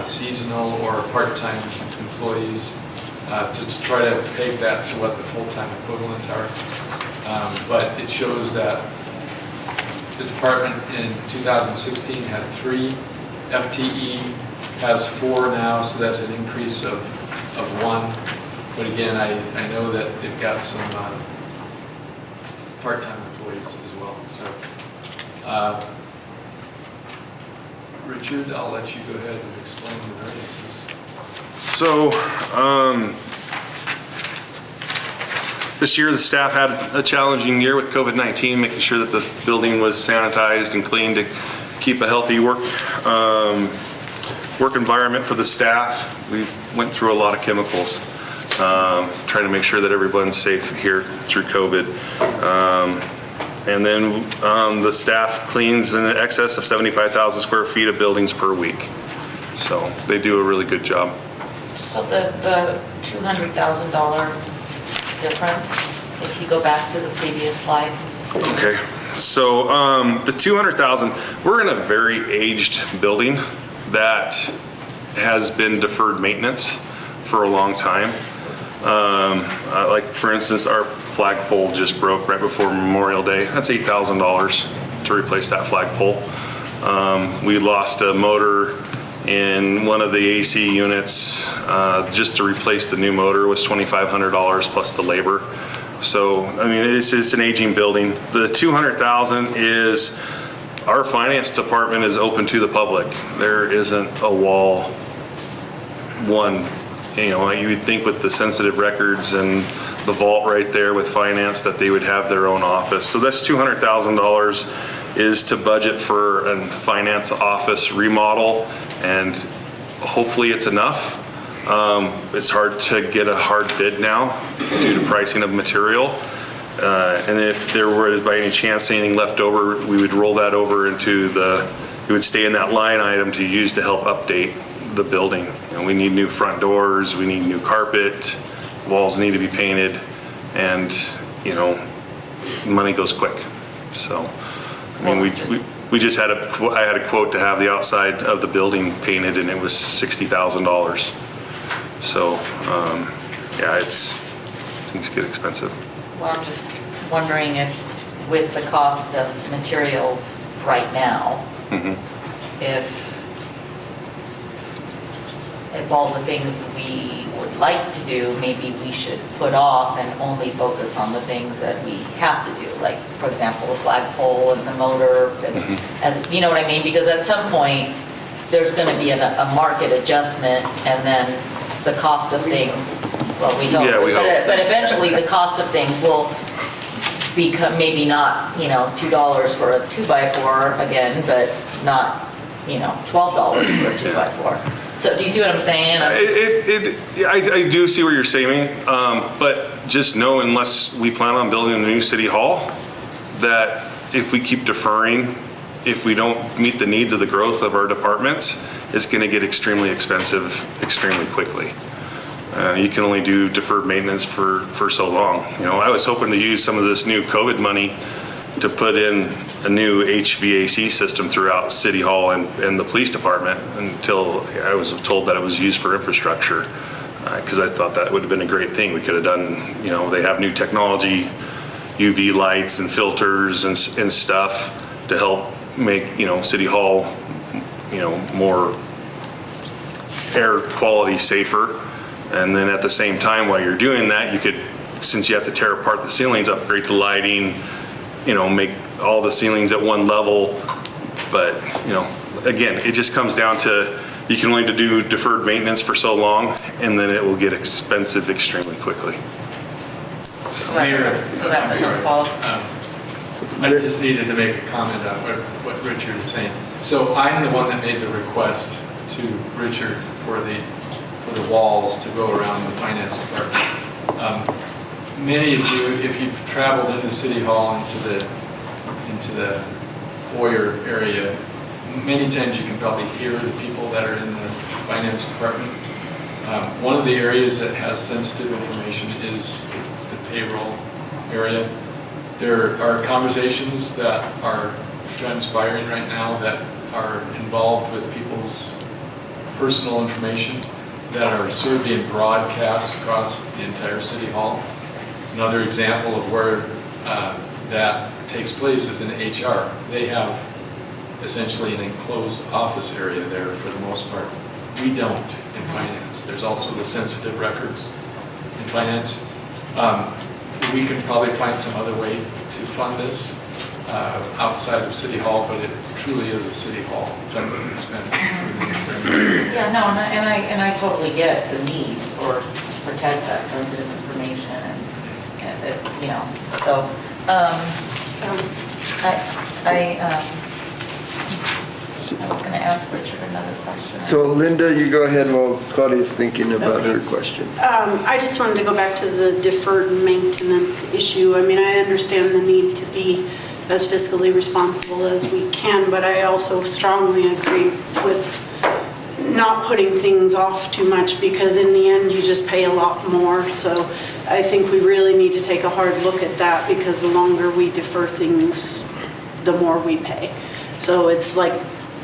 seasonal or part-time employees to try to peg that to what the full-time equivalents are. But it shows that the department in 2016 had 3 FTE, has 4 now, so that's an increase of 1. But again, I know that they've got some part-time employees as well. So, Richard, I'll let you go ahead and explain the variances. So, this year the staff had a challenging year with COVID-19, making sure that the building was sanitized and clean to keep a healthy work environment for the staff. We went through a lot of chemicals. trying to make sure that everyone's safe here through COVID. And then the staff cleans in excess of 75,000 square feet of buildings per week. So they do a really good job. So the $200,000 difference, if you go back to the previous slide. Okay, so the 200,000, we're in a very aged building that has been deferred maintenance for a long time. Like for instance, our flagpole just broke right before Memorial Day. That's $8,000 to replace that flagpole. We lost a motor in one of the AC units. Just to replace the new motor was $2,500 plus the labor. So, I mean, it's an aging building. The 200,000 is, our finance department is open to the public. There isn't a wall one. You know, you would think with the sensitive records and the vault right there with finance that they would have their own office. So that's $200,000 is to budget for a finance office remodel, and hopefully it's enough. It's hard to get a hard bid now due to pricing of material. And if there were by any chance anything left over, we would roll that over into it would stay in that line item to use to help update the building. You know, we need new front doors, we need new carpet, walls need to be painted, and, you know, money goes quick. So, I mean, we just had I had a quote to have the outside of the building painted, and it was $60,000. So, yeah, things get expensive. Well, I'm just wondering if, with the cost of materials right now, if all the things we would like to do, maybe we should put off and only focus on the things that we have to do. Like, for example, the flagpole and the motor, and as, you know what I mean? Because at some point, there's gonna be a market adjustment, and then the cost of things, well, we hope. Yeah, we hope. But eventually, the cost of things will become, maybe not, you know, $2 for a 2x4 again, but not, you know, $12 for a 2x4. So do you see what I'm saying? I do see what you're saying, but just know, unless we plan on building a new city hall, that if we keep deferring, if we don't meet the needs of the growth of our departments, it's going to get extremely expensive extremely quickly. You can only do deferred maintenance for so long. You know, I was hoping to use some of this new COVID money to put in a new HVAC system throughout City Hall and the police department, until I was told that it was used for infrastructure, because I thought that would have been a great thing. We could have done, you know, they have new technology, UV lights and filters and stuff to help make, you know, City Hall, you know, more air quality safer. And then at the same time, while you're doing that, you could, since you have to tear apart the ceilings, upgrade the lighting, you know, make all the ceilings at one level. But, you know, again, it just comes down to, you can only do deferred maintenance for so long, and then it will get expensive extremely quickly. So that was a call. I just needed to make a comment on what Richard is saying. So I'm the one that made the request to Richard for the walls to go around the finance department. Many of you, if you've traveled into City Hall, into the foyer area, many times you can probably hear the people that are in the finance department. One of the areas that has sensitive information is the payroll area. There are conversations that are transpiring right now that are involved with people's personal information that are sort of being broadcast across the entire City Hall. Another example of where that takes place is in HR. They have essentially an enclosed office area there for the most part. We don't in finance. There's also the sensitive records in finance. We can probably find some other way to fund this outside of City Hall, but it truly is a City Hall type of expense. Yeah, no, and I totally get the need to protect that sensitive information, and you know, so, I was gonna ask Richard another question. So Linda, you go ahead while Claudia's thinking about her question. I just wanted to go back to the deferred maintenance issue. I mean, I understand the need to be as fiscally responsible as we can, but I also strongly agree with not putting things off too much, because in the end, you just pay a lot more. So I think we really need to take a hard look at that, because the longer we defer things, the more we pay. So it's like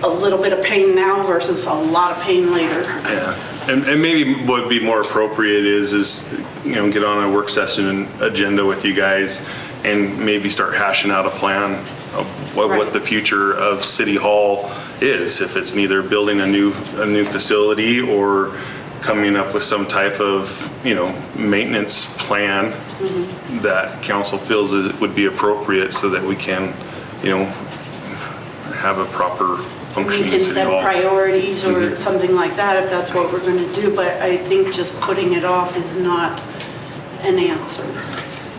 a little bit of pain now versus a lot of pain later. Yeah, and maybe what would be more appropriate is, you know, get on a work session agenda with you guys and maybe start hashing out a plan of what the future of City Hall is. If it's neither building a new facility or coming up with some type of, you know, maintenance plan that council feels would be appropriate, so that we can, you know, have a proper We functioning can City set Hall. priorities or something like that if that's what we're going to do, but I think just putting it off is not an answer.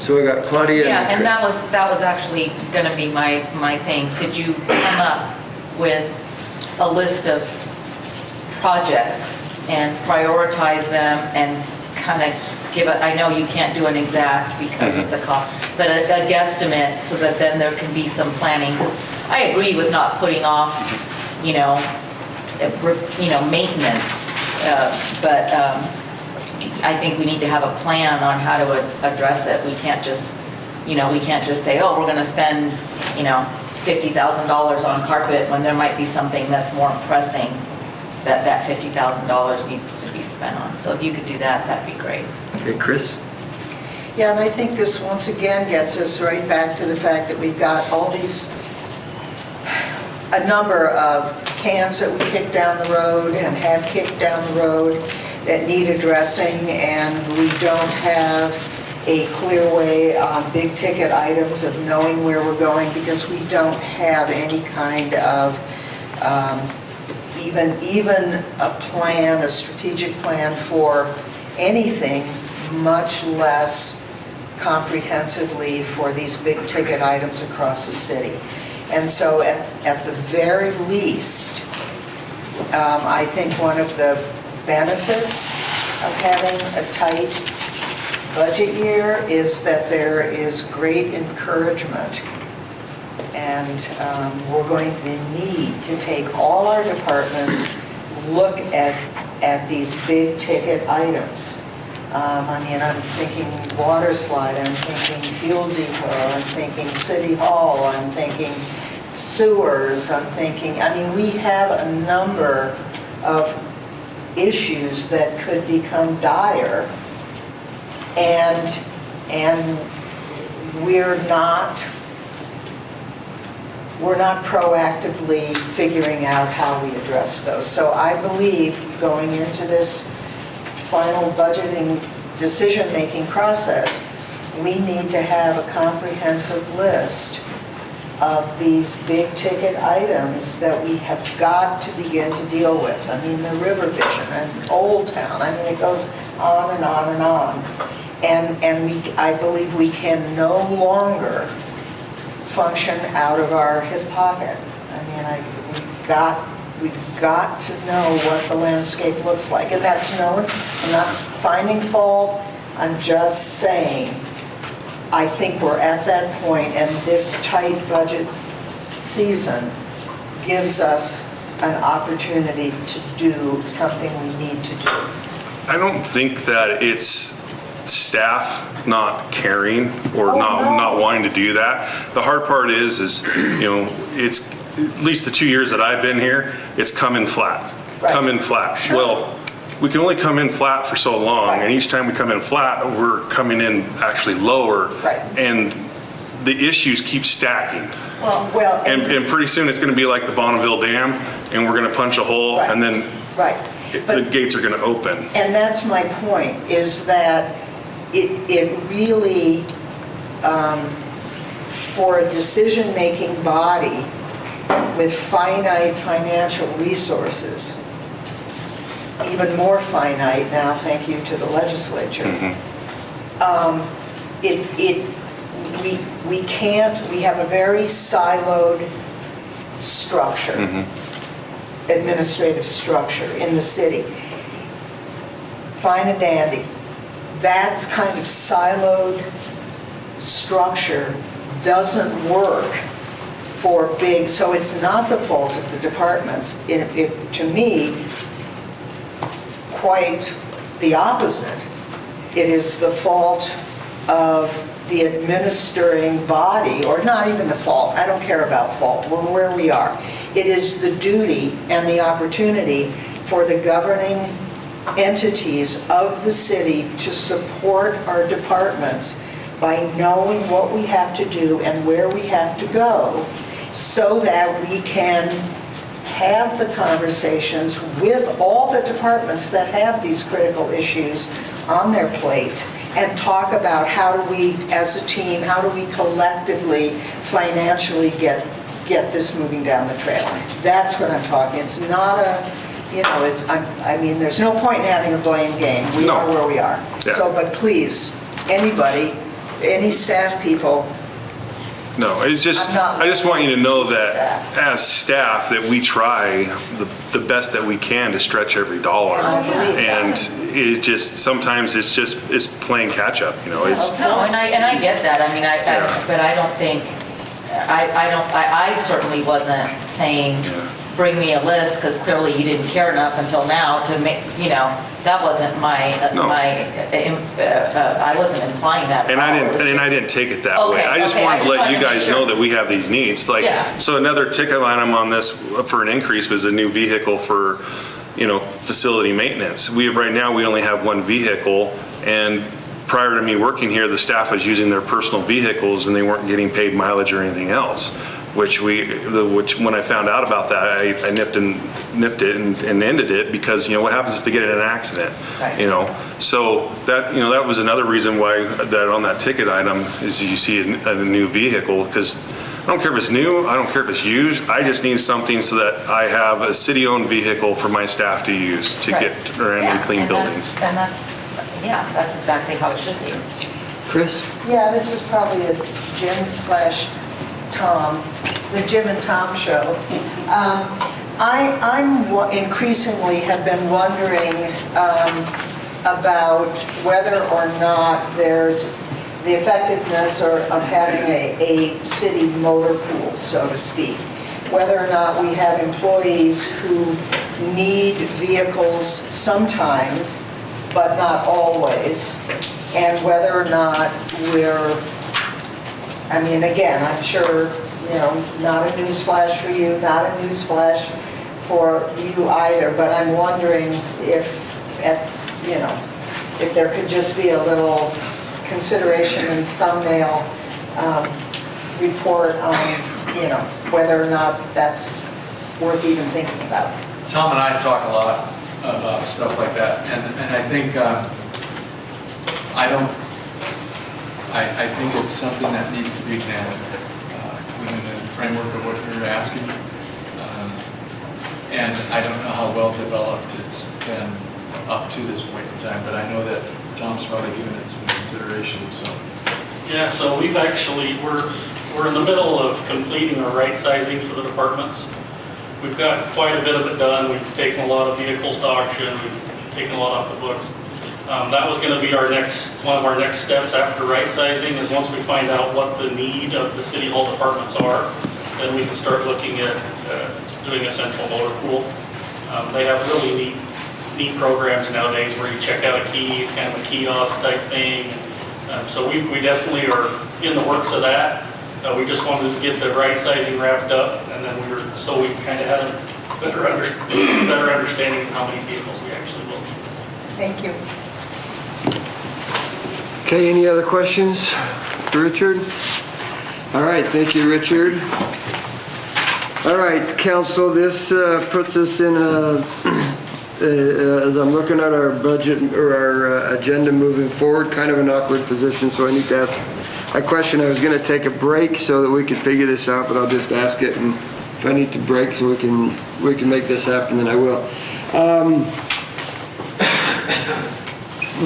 So we got Claudia Yeah, and Chris. that was actually gonna be my thing. Could you come up with a list of projects and prioritize them and kind of give it, I know you can't do an exact because of the cost, but a guesstimate, so that then there can be some planning. Because I agree with not putting off, maintenance, but I think we need to have a plan on how to address it. We can't just say, oh, we're gonna spend, $50,000 on carpet, when there might be something that's more pressing that $50,000 needs to be spent on. So if you could do that, that'd be great. Okay, Chris? Yeah, and I think this once again gets us right back to the fact that we've got all these, a number of cans that we kick down the road and have kicked down the road that need addressing, and we don't have a clear way on big ticket items of knowing where we're going, because we don't have any kind of even a plan, a strategic plan for anything, much less comprehensively for these big ticket items across the city. And so at the very least, I think one of the benefits of having a tight budget year is that there is great encouragement. And we're going to need to take all our departments, look at these big ticket items. I'm thinking water slide, I'm thinking fuel depot, I'm thinking city hall, I'm thinking sewers, we have a number of issues that could become dire, and we're not proactively figuring out how we address those. So I believe going into this final budgeting decision-making process, we need to have a comprehensive list of these big ticket items that we have got to begin to deal with. The River Vision and Old Town, it goes on and on and on. And I believe we can no longer function out of our hip pocket. We've got to know what the landscape looks like. And that's I'm not finding fault, I'm just saying, I think we're at that point, and this tight budget season gives us an opportunity to do something we need to do. I don't think that it's staff not caring or not wanting to do that. The hard part is it's at least the 2 years that I've been here, it's come in flat. Right. Come in flat. Sure. Well, we can only come in flat for so long, Right. and each time we come in flat, we're coming in actually lower. Right. And the issues keep stacking. Well, And pretty soon it's going to be like the Bonneville Dam, and we're going to punch a hole, Right. and then right. the gates are going to open. And that's my point, is that it really, for a decision-making body with finite financial resources, even more finite now, thank you to the legislature, we have a very siloed structure. administrative structure in the city. Fine and dandy. That kind of siloed structure doesn't work for big, so it's not the fault of the departments. To me, quite the opposite. It is the fault of the administering body, or not even the fault, I don't care about fault, we're where we are. It is the duty and the opportunity for the governing entities of the city to support our departments by knowing what we have to do and where we have to go, so that we can have the conversations with all the departments that have these critical issues on their plates and talk about how do we, as a team, how do we collectively, financially get this moving down the trail. That's what I'm talking. It's not a, I mean, there's no point in having a blame game. We are where we are. Yeah. So, but please, anybody, any staff people, No, it's just, I just want you to know that as staff, that we try the best that we can to stretch every dollar. And I believe that. And it just, sometimes it's playing catch up, No, and I get that, I mean, but I don't think, I certainly wasn't saying, bring me a list, because clearly you didn't care enough until now to make, that wasn't I wasn't implying that. And I didn't take it that way. Okay, I just okay, wanted I to just let wanted you to make guys sure. know that we have these needs. Yeah. So another ticket item on this for an increase was a new vehicle for, facility maintenance. Right now, we only have one vehicle, and prior to me working here, the staff was using their personal vehicles and they weren't getting paid mileage or anything else. Which when I found out about that, I nipped it and ended it, because what happens if they get in an accident? Right. So that was another reason why that on that ticket item is you see a new vehicle, because I don't care if it's new, I don't care if it's used, I just need something so that I have a city-owned vehicle for my staff to use to get around and clean buildings. That's exactly how it should be. Chris? Yeah, this is probably a Jim/Tom, the Jim and Tom show. I'm increasingly have been wondering about whether or not there's the effectiveness of having a city motor pool, so to speak. Whether or not we have employees who need vehicles sometimes, but not always, and whether or not again, I'm sure, not a news flash for you, not a news flash for you either, but I'm wondering if there could just be a little consideration and thumbnail report on, whether or not that's worth even thinking about. Tom and I talk a lot about stuff like that, and I think, I think it's something that needs to be examined within the framework of what you're asking. And I don't know how well developed it's been up to this point in time, but I know that Tom's probably given it some consideration, so. Yeah, so we're in the middle of completing our right sizing for the departments. We've got quite a bit of it done. We've taken a lot of vehicles to auction. We've taken a lot off the books. That was going to be one of our next steps after right sizing, is once we find out what the need of the city hall departments are, then we can start looking at doing a central motor pool. They have really neat programs nowadays where you check out a key, it's kind of a kiosk type thing. So we definitely are in the works of that. We just wanted to get the right sizing wrapped up, and then we kind of had a better understanding of how many vehicles we actually will. Thank you. Okay, any other questions for Richard? All right, thank you, Richard. All right, council, this puts us in as I'm looking at our budget or our agenda moving forward, kind of an awkward position, so I need to ask a question. I was going to take a break so that we could figure this out, but I'll just ask it, and if I need to break so we can make this happen, then I will.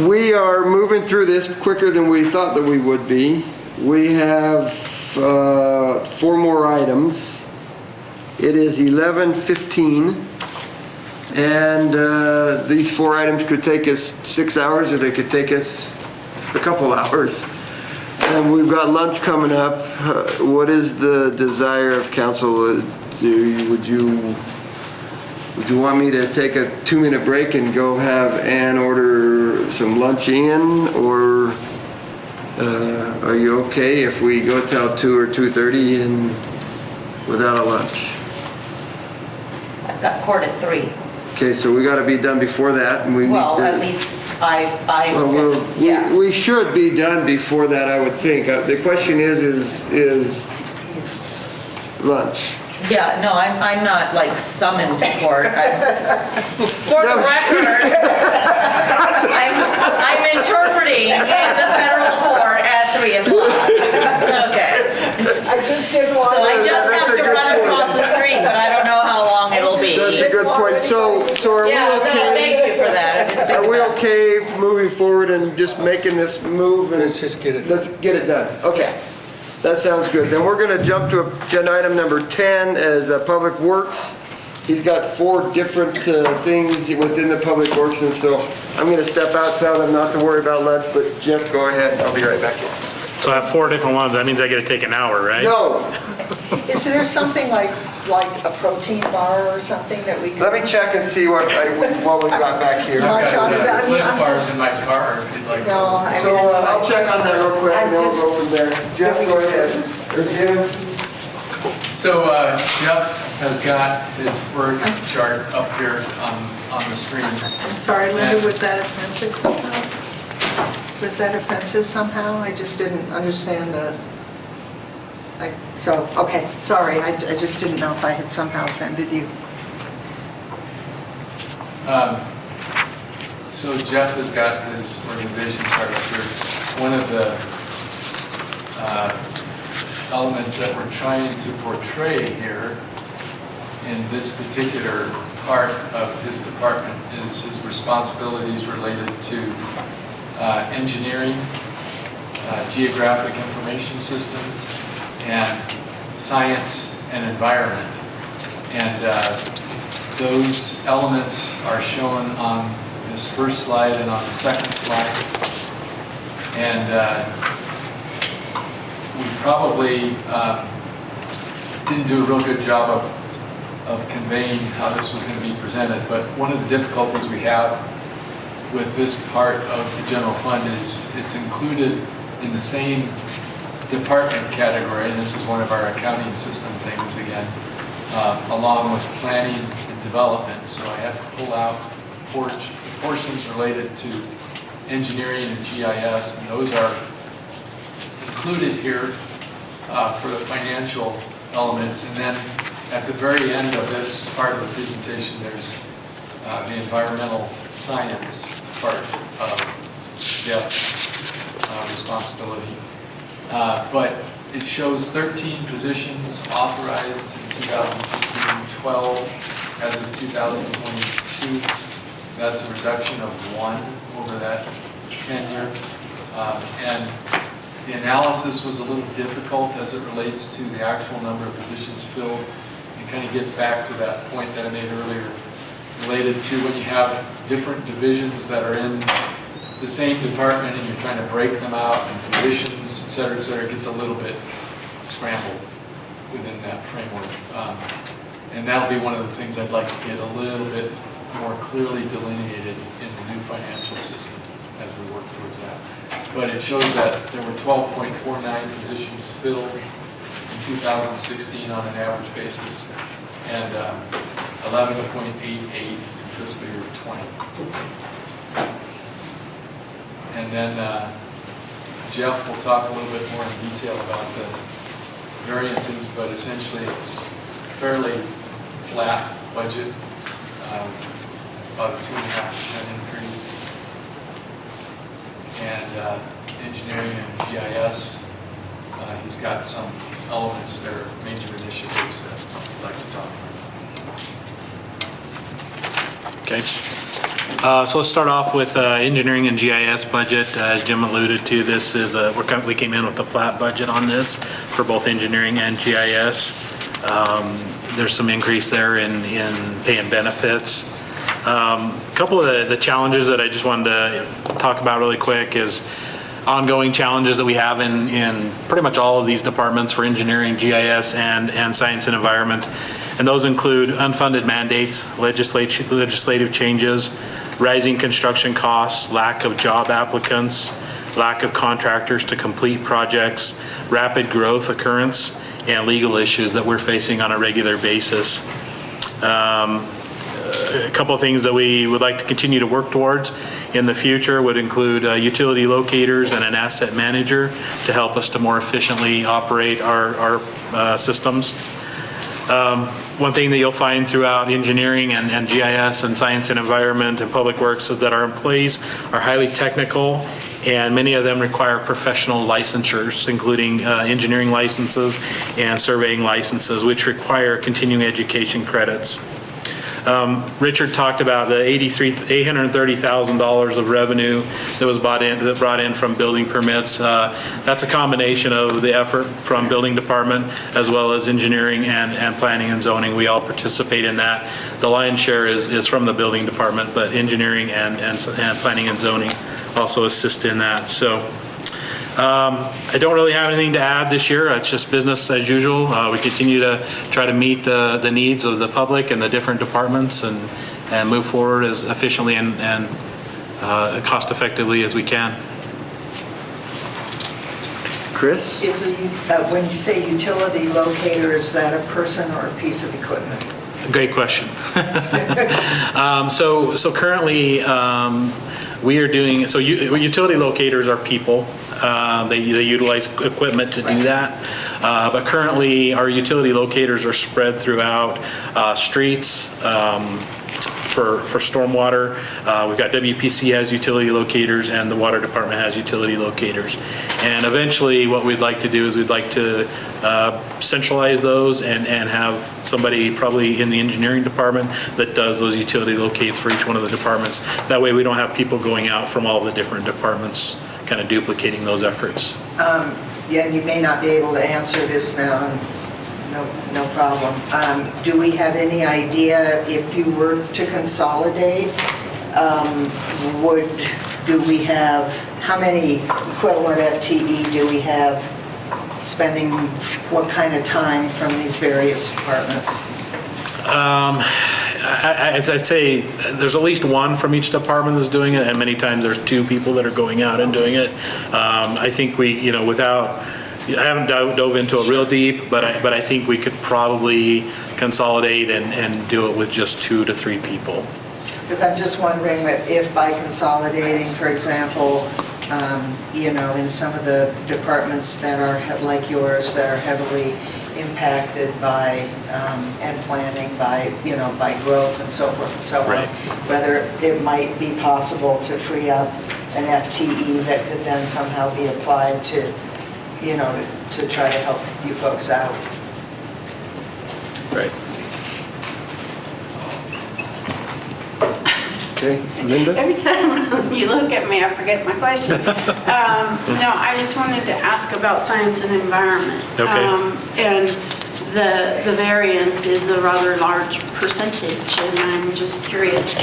We are moving through this quicker than we thought that we would be. We have 4 more items. It is 11:15. And these 4 items could take us 6 hours, or they could take us a couple hours. And we've got lunch coming up. What is the desire of council? Would you want me to take a 2-minute break and go have Ann order some lunch in? Or are you okay if we go till 2 or 2:30 and without a lunch? I've got court at 3. Okay, so we gotta be done before that, and we need to... Well, at least Well, yeah. we should be done before that, I would think. The question is lunch. Yeah, no, I'm not like summoned to court. For the record, I'm interpreting in the federal court at 3 o'clock. Okay. I just didn't want to... So I just have to run across the street, but I don't know how long it'll be. That's a good point. So are we Yeah, no, okay? thank you for that. I didn't think Are we about it. okay moving forward and just making this move? And Let's just get it. Let's get it done. Okay. That sounds good. Then we're going to jump to agenda item number 10 as Public Works. He's got 4 different things within the Public Works, and so I'm going to step out, tell them not to worry about lunch, but Jeff, go ahead. I'll be right back in. So I have 4 different ones, that means I gotta take an hour, right? No, Is there something like a protein bar or something that we could... let me check and see what we've got back here. I've got I've got I mean, Cliff I'm bars just- in my car if you'd like. No, I mean, So it's I'll fine. check on that real quick, and then we'll go from there. Jeff, go ahead. Or Jim? So Jeff has got his org chart up here on the screen. I'm sorry, Linda, was that offensive somehow? Was that offensive somehow? I just didn't understand okay, sorry, I just didn't know if I had somehow offended you. So Jeff has got his organization chart up here. One of the elements that we're trying to portray here in this particular part of his department is his responsibilities related to engineering, geographic information systems, and science and environment. And those elements are shown on this first slide and on the second slide. And we probably didn't do a real good job of conveying how this was going to be presented, but one of the difficulties we have with this part of the general fund is it's included in the same department category, and this is one of our accounting system things again, along with planning and development. So I have to pull out portions related to engineering and GIS, and those are included here for the financial elements. And then at the very end of this part of the presentation, there's the environmental science part of Jeff's responsibility. But it shows 13 positions authorized in 2016, 12 as of 2022. That's a reduction of 1 over that tenure. And the analysis was a little difficult as it relates to the actual number of positions filled. It kind of gets back to that point that I made earlier related to when you have different divisions that are in the same department and you're trying to break them out and positions, et cetera, it gets a little bit scrambled within that framework. And that'll be one of the things I'd like to get a little bit more clearly delineated in the new financial system as we work towards that. But it shows that there were 12.49 positions filled in 2016 on an average basis, and 11.88 in fiscal year 20. And then Jeff will talk a little bit more in detail about the variances, but essentially it's fairly flat budget, about a 2.5% increase. And engineering and GIS, he's got some elements that are major initiatives that I'd like to talk about. Okay. So let's start off with engineering and GIS budget. As Jim alluded to, this is we came in with a flat budget on this for both engineering and GIS. There's some increase there in pay and benefits. A couple of the challenges that I just wanted to talk about really quick is ongoing challenges that we have in pretty much all of these departments for engineering, GIS, and science and environment. And those include unfunded mandates, legislative changes, rising construction costs, lack of job applicants, lack of contractors to complete projects, rapid growth occurrence, and legal issues that we're facing on a regular basis. A couple of things that we would like to continue to work towards in the future would include utility locators and an asset manager to help us to more efficiently operate our systems. One thing that you'll find throughout engineering and GIS and science and environment and public works is that our employees are highly technical, and many of them require professional licensures, including engineering licenses and surveying licenses, which require continuing education credits. Richard talked about the $830,000 of revenue that was brought in from building permits. That's a combination of the effort from building department as well as engineering and planning and zoning. We all participate in that. The lion's share is from the building department, but engineering and planning and zoning also assist in that. So I don't really have anything to add this year. It's just business as usual. We continue to try to meet the needs of the public and the different departments and move forward as efficiently and cost effectively as we can. Chris? When you say utility locator, is that a person or a piece of equipment? Great question. So currently we are doing, utility locators are people. They utilize equipment to do that. But currently, our utility locators are spread throughout streets for stormwater. We've got WPC has utility locators, and the water department has utility locators. And eventually, what we'd like to do is we'd like to centralize those and have somebody probably in the engineering department that does those utility locates for each one of the departments. That way, we don't have people going out from all the different departments kind of duplicating those efforts. Yeah, and you may not be able to answer this now, no problem. Do we have any idea if you were to consolidate, how many equivalent FTE do we have spending what kind of time from these various departments? As I say, there's at least one from each department that's doing it, and many times there's two people that are going out and doing it. I think I haven't dove into it real deep, but I think we could probably consolidate and do it with just 2 to 3 people. Because I'm just wondering that if by consolidating, for example, in some of the departments that are like yours that are heavily impacted by and planning by growth and so forth and so on, right, whether it might be possible to free up an FTE that could then somehow be applied to try to help you folks out. Right. Okay, Linda? Every time you look at me, I forget my question. No, I just wanted to ask about science and environment. Okay. And the variance is a rather large percentage, and I'm just curious,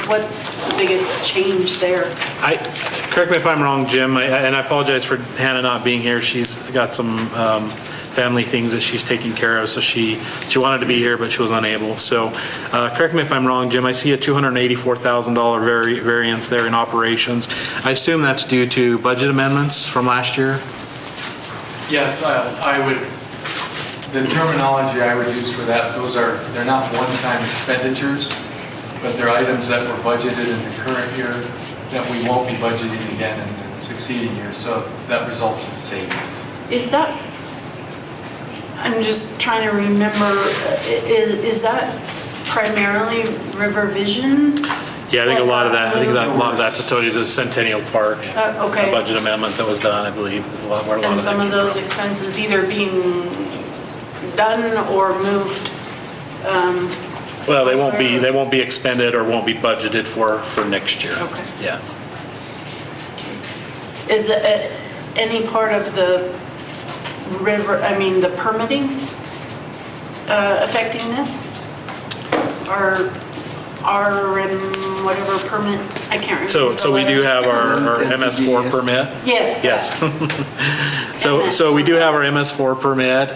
what's the biggest change there? Correct me if I'm wrong, Jim, and I apologize for Hannah not being here. She's got some family things that she's taking care of, so she wanted to be here, but she was unable. So correct me if I'm wrong, Jim, I see a $284,000 variance there in operations. I assume that's due to budget amendments from last year? Yes, the terminology I would use for that, they're not one-time expenditures, but they're items that were budgeted in the current year that we won't be budgeting again in the succeeding year, so that results in savings. Is that, I'm just trying to remember, is that primarily River Vision? Yeah, I think a lot of that's totally the Centennial Park okay. budget amendment that was done, I believe. There's a lot more. And some of those expenses either being done or moved. Well, they won't be expended or won't be budgeted for next year. Okay. Yeah. Is any part of the the permitting affecting this? Or RM, whatever permit, I can't remember. So we do have our MS4 permit. Yes. Yes. So we do have our MS4 permit,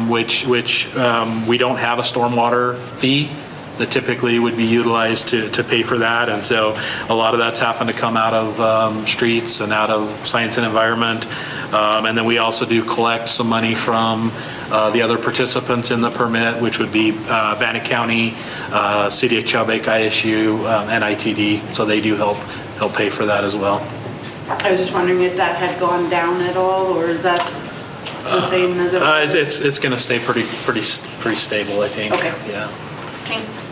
which we don't have a stormwater fee that typically would be utilized to pay for that. And so a lot of that's happened to come out of streets and out of science and environment. And then we also do collect some money from the other participants in the permit, which would be Bannock County, City of Chubbuck, ISU, and ITD. So they do help pay for that as well. I was just wondering if that had gone down at all, or is that the same as it was? It's going to stay pretty stable, I think. Okay. Yeah. Thanks.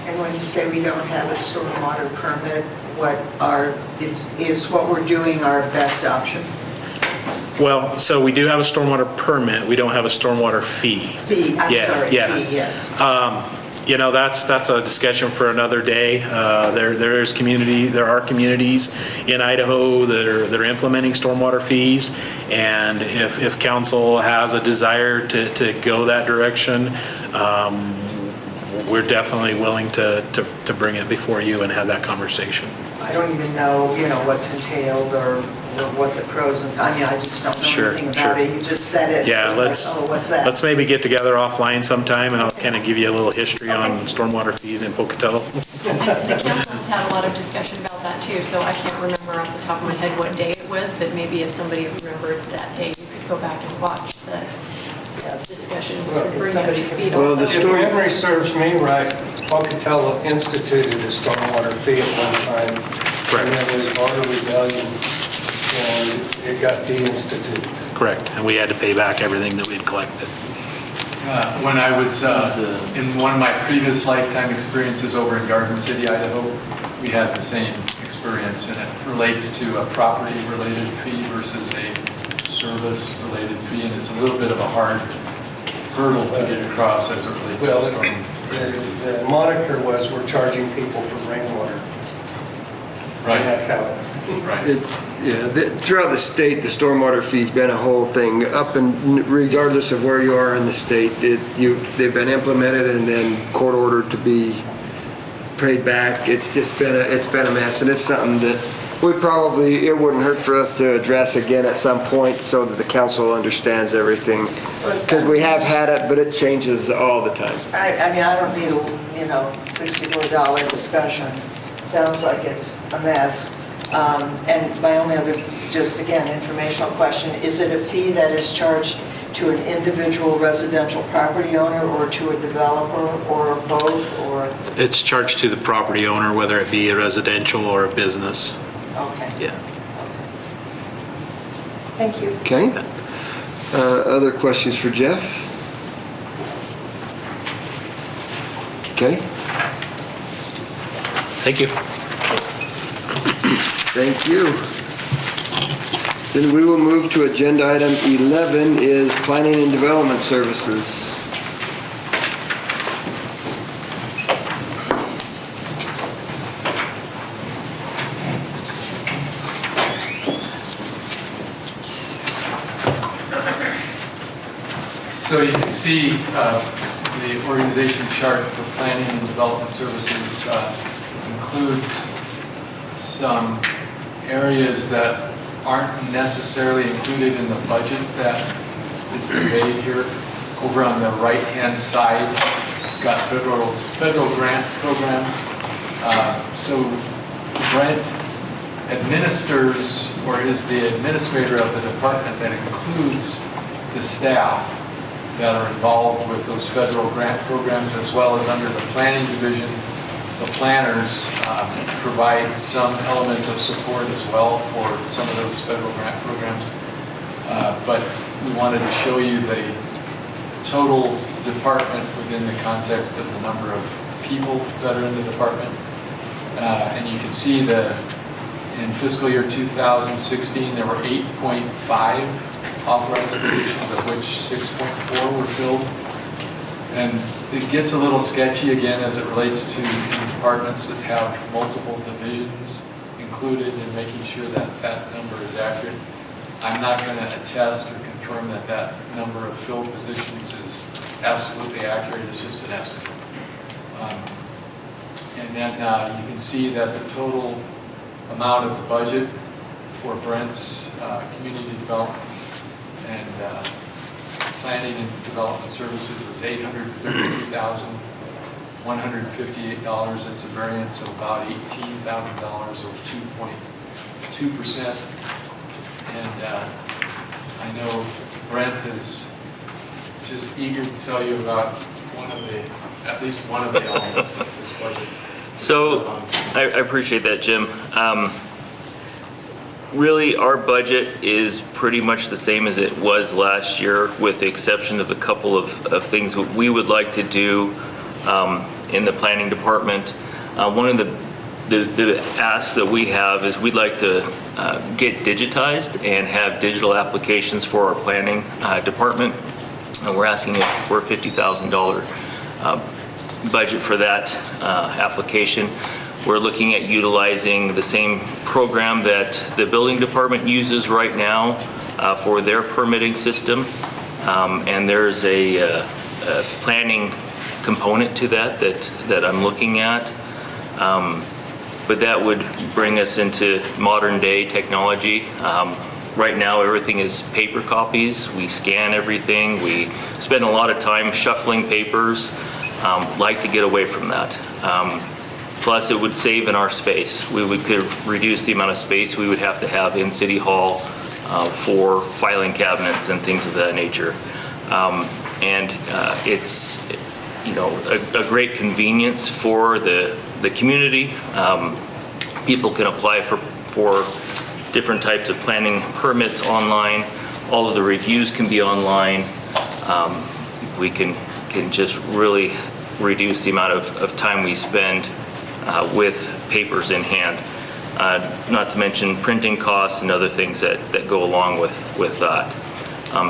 And when you say we don't have a stormwater permit, is what we're doing our best option? Well, so we do have a stormwater permit. We don't have a stormwater fee. Fee, I'm sorry, Yeah. fee, yes. That's a discussion for another day. There are communities in Idaho that are implementing stormwater fees, and if council has a desire to go that direction, we're definitely willing to bring it before you and have that conversation. I don't even know, what's entailed or what the pros and, I just don't know anything about it. You just said it. Yeah, It's like, what's that? let's maybe get together offline sometime, and I'll kind of give you a little history on stormwater fees in Pocatello. The council's had a lot of discussion about that too, so I can't remember off the top of my head what day it was, but maybe if somebody remembered that day, you could go back and watch the discussion to bring you up to speed also. If memory serves me right, Pocatello instituted a stormwater fee at one time. Correct. And then there was Barter Rebellion, and it got deinstituted. Correct, and we had to pay back everything that we'd collected. When I was in one of my previous lifetime experiences over in Garden City, Idaho, we had the same experience, and it relates to a property-related fee versus a service-related fee, and it's a little bit of a hard hurdle to get across as it relates to storm. The moniker was, we're charging people for rainwater. Right. And that's how Right. Throughout the state, the stormwater fee's been a whole thing, regardless of where you are in the state. They've been implemented and then court ordered to be paid back. It's just been a mess, and it's something that it wouldn't hurt for us to address again at some point so that the council understands everything. Because we have had it, but it changes all the time. I don't need a, $64 discussion. Sounds like it's a mess. And my only other, just again, informational question, is it a fee that is charged to an individual residential property owner or to a developer or both, or? It's charged to the property owner, whether it be a residential or a business. Okay. Yeah. Thank you. Okay. Other questions for Jeff? Okay. Thank you. Thank you. Then we will move to agenda item 11 is planning and development services. So you can see the organization chart for planning and development services includes some areas that aren't necessarily included in the budget that is conveyed here. Over on the right-hand side, it's got federal grant programs. So Brent administers, or is the administrator of the department that includes the staff that are involved with those federal grant programs, as well as under the planning division, the planners provide some element of support as well for some of those federal grant programs. But we wanted to show you the total department within the context of the number of people that are in the department. And you can see in fiscal year 2016, there were 8.5 authorized positions, of which 6.4 were filled. And it gets a little sketchy again as it relates to departments that have multiple divisions included in making sure that that number is accurate. I'm not going to attest or confirm that that number of filled positions is absolutely accurate. It's just an estimate. And then you can see that the total amount of the budget for Brent's community development and planning and development services is $832,158. That's a variance of about $18,000 or 2.2%. And I know Brent is just eager to tell you about at least one of the elements of this budget. So I appreciate that, Jim. Really, our budget is pretty much the same as it was last year, with the exception of a couple of things that we would like to do in the planning department. One of the asks that we have is we'd like to get digitized and have digital applications for our planning department. And we're asking for a $50,000 budget for that application. We're looking at utilizing the same program that the building department uses right now for their permitting system. And there's a planning component to that I'm looking at. But that would bring us into modern day technology. Right now, everything is paper copies. We scan everything. We spend a lot of time shuffling papers. Like to get away from that. Plus, it would save in our space. We could reduce the amount of space we would have to have in City Hall for filing cabinets and things of that nature. And it's, a great convenience for the community. People can apply for different types of planning permits online. All of the reviews can be online. We can just really reduce the amount of time we spend with papers in hand. Not to mention printing costs and other things that go along with that.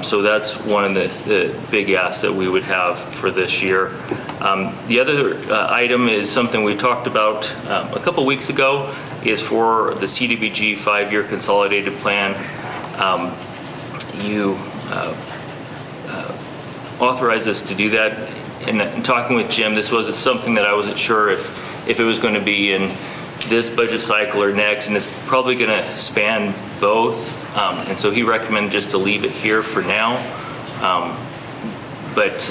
So that's one of the big asks that we would have for this year. The other item is something we talked about a couple weeks ago, is for the CDBG 5-year consolidated plan. You authorized us to do that. And in talking with Jim, this was something that I wasn't sure if it was going to be in this budget cycle or next, and it's probably going to span both. And so he recommended just to leave it here for now. But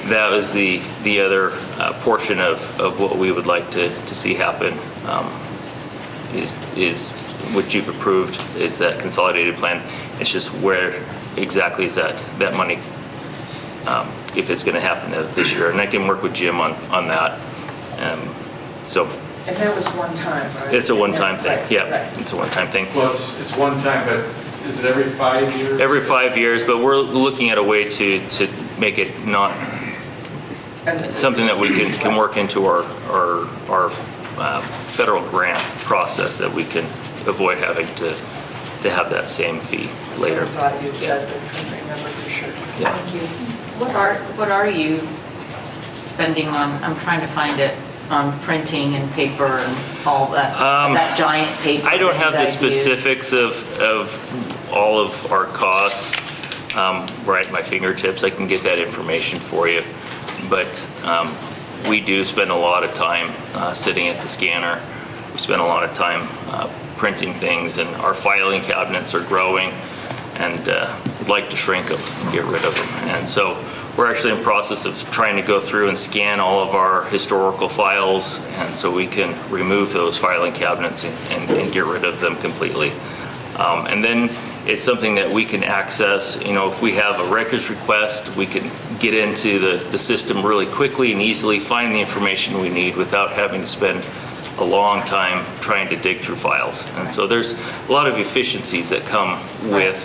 that was the other portion of what we would like to see happen, is what you've approved is that consolidated plan. It's just where exactly is that money, if it's going to happen this year. And I can work with Jim on that. And that was one time, right? It's a one-time thing, Right, yeah. right. It's a one-time thing. Well, it's one time, but is it every 5 years? Every 5 years, but we're looking at a way to make it not something that we can work into our federal grant process, that we can avoid having to have that same fee later. I thought you'd said, but couldn't remember for sure. Yeah. Thank you. What are you spending on, I'm trying to find it, on printing and paper and all that giant paper? I don't have the that you use? specifics of all of our costs right at my fingertips. I can get that information for you. But we do spend a lot of time sitting at the scanner. We spend a lot of time printing things, and our filing cabinets are growing, and we'd like to shrink them and get rid of them. And so we're actually in the process of trying to go through and scan all of our historical files, and so we can remove those filing cabinets and get rid of them completely. And then it's something that we can access. If we have a records request, we can get into the system really quickly and easily find the information we need without having to spend a long time trying to dig through files. And so there's a lot of efficiencies that come with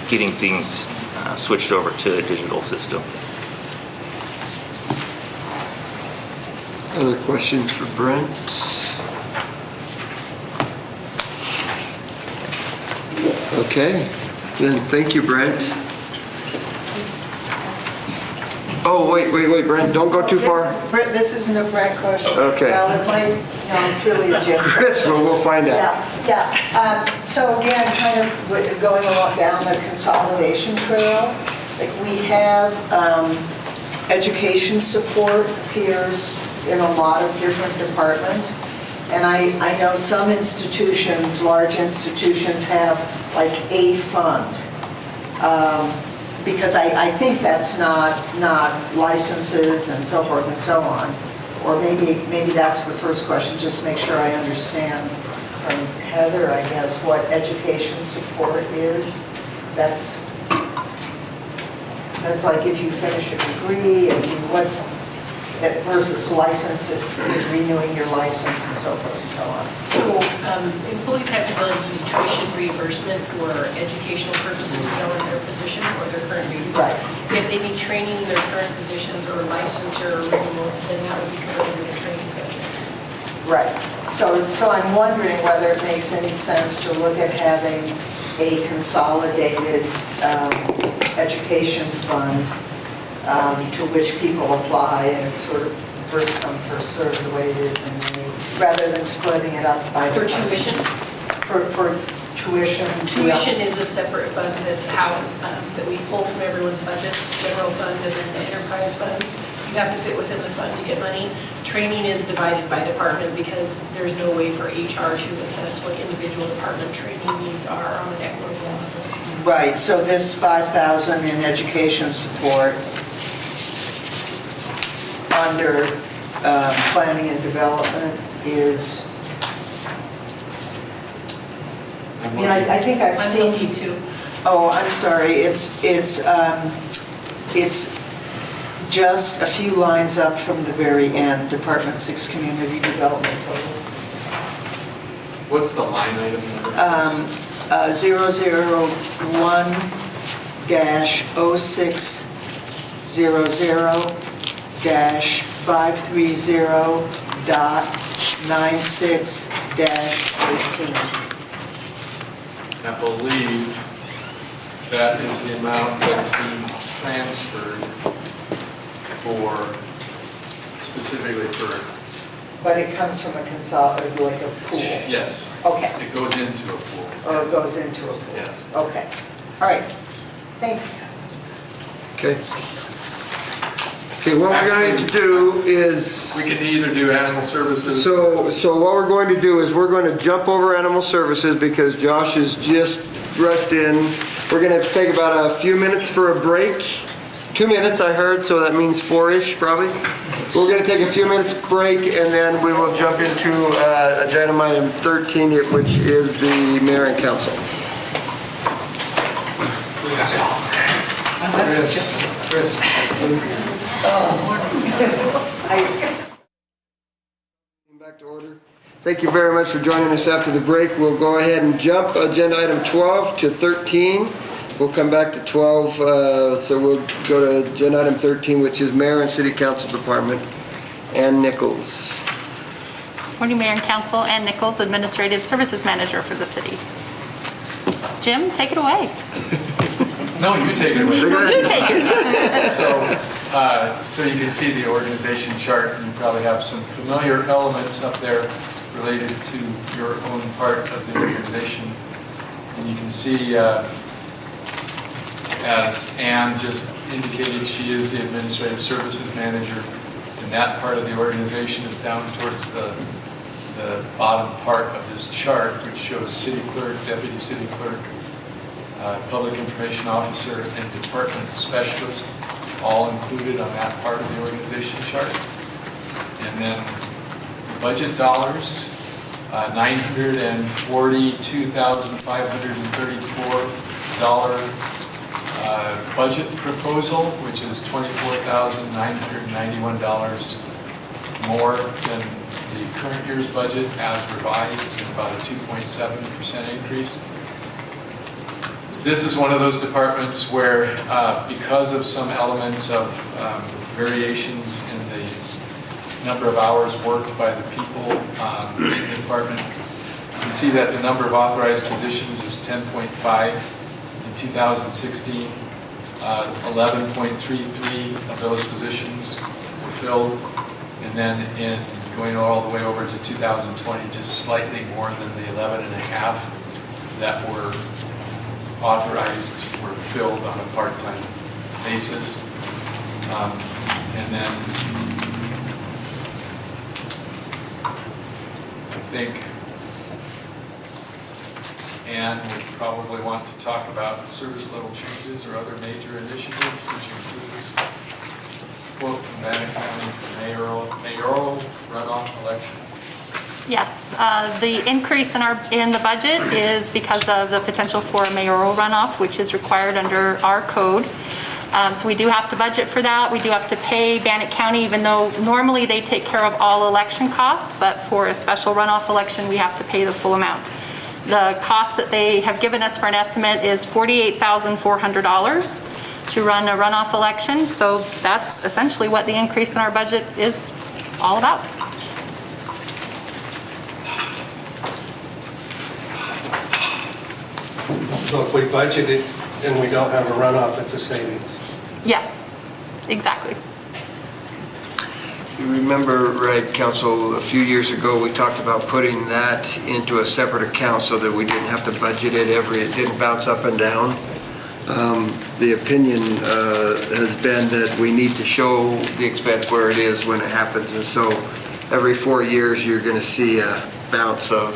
getting things switched over to a digital system. Other questions for Brent? Okay, then thank you, Brent. Oh, wait, Brent, don't go too far. This isn't a Brent question. Okay. Well, it might, no, it's really a Jim question. Chris, well, we'll find out. Yeah. So again, kind of going along down the consolidation trail, like we have education support appears in a lot of different departments. And I know some institutions, large institutions, have like a fund. Because I think that's not licenses and so forth and so on. Or maybe that's the first question, just make sure I understand from Heather, I guess, what education support is. That's like if you finish a degree, what versus license, renewing your license and so forth and so on. So employees have the ability to use tuition reimbursement for educational purposes beyond their position or their current duties. Right. If they need training in their current positions or licensure or renewals, then that would be covered under the training budget. Right. So I'm wondering whether it makes any sense to look at having a consolidated education fund to which people apply, and it's sort of first come, first served the way it is in many, rather than splitting it up by For tuition? For tuition. Tuition is a separate fund that's housed, that we pull from everyone's budgets, general fund and then the enterprise funds. You have to fit within the fund to get money. Training is divided by department because there's no way for HR to assess what individual department training needs are on an equitable level. Right, so this 5,000 in education support under planning and development is, I think I've seen. I'm looking too. Oh, I'm sorry, it's just a few lines up from the very end, Department 6 Community Development total. What's the line item number? 001-060-530-96-18. I believe that is the amount that's being transferred specifically for. But it comes from a consolidated, like a pool? Yes. Okay. It goes into a pool. Or it goes into a pool? Yes. Okay. All right. Thanks. Okay. Okay, what we're going to do is... We can either do animal services. So what we're going to do is we're going to jump over animal services because Josh has just rushed in. We're going to take about a few minutes for a break. 2 minutes, I heard, so that means 4-ish probably. We're going to take a few minutes break and then we will jump into agenda item 13, which is the mayor and council. Back to order. Thank you very much for joining us after the break. We'll go ahead and jump agenda item 12 to 13. We'll come back to 12, so we'll go to agenda item 13, which is Mayor and City Council Department. Ann Nichols. Morning, Mayor and Council. Ann Nichols, Administrative Services Manager for the city. Jim, take it away. No, you take it away. You take it. So you can see the organization chart. You probably have some familiar elements up there related to your own part of the organization. And you can see, as Ann just indicated, she is the Administrative Services Manager. And that part of the organization is down towards the bottom part of this chart, which shows city clerk, deputy city clerk, public information officer, and department specialist, all included on that part of the organization chart. And then budget dollars, $942,534 budget proposal, which is $24,991 more than the current year's budget as revised, about a 2.7% increase. This is one of those departments where, because of some elements of variations in the number of hours worked by the people in the department, you can see that the number of authorized positions is 10.5 in 2016. 11.33 of those positions were filled, and then in going all the way over to 2020, just slightly more than the 11.5 that were authorized were filled on a part-time basis. And then think Ann would probably want to talk about service level changes or other major initiatives, which include this quote from Bannock County for mayoral runoff election. Yes, the increase in the budget is because of the potential for a mayoral runoff, which is required under our code. So we do have to budget for that. We do have to pay Bannock County, even though normally they take care of all election costs, but for a special runoff election, we have to pay the full amount. The cost that they have given us for an estimate is $48,400 to run a runoff election. So that's essentially what the increase in our budget is all about. So if we budget it and we don't have a runoff, it's a savings. Yes, exactly. You remember, right, Council, a few years ago, we talked about putting that into a separate account so that we didn't have to budget it it didn't bounce up and down. The opinion has been that we need to show the expense where it is when it happens, and so every 4 years, you're going to see a bounce of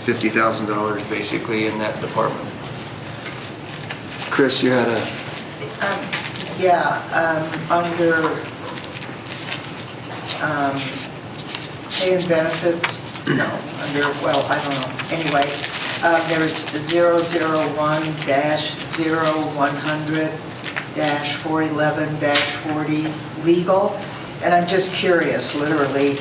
$50,000 basically in that department. Chris, you had a... Under pay and benefits, no, well, I don't know, anyway, there's 001-0100-411-40 legal, and I'm just curious, literally,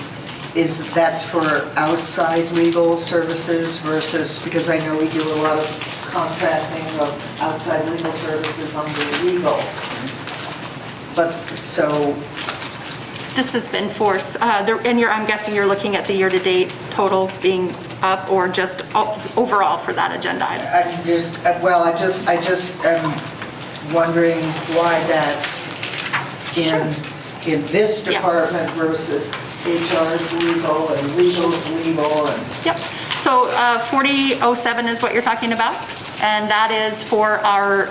that's for outside legal services versus, because I know we do a lot of contracting of outside legal services under legal. But so. This has been for, and I'm guessing you're looking at the year-to-date total being up or just overall for that agenda item? I'm just, I just am wondering why that's in this department versus HR's legal and legal's legal and. Yep. So 4007 is what you're talking about, and that is for our,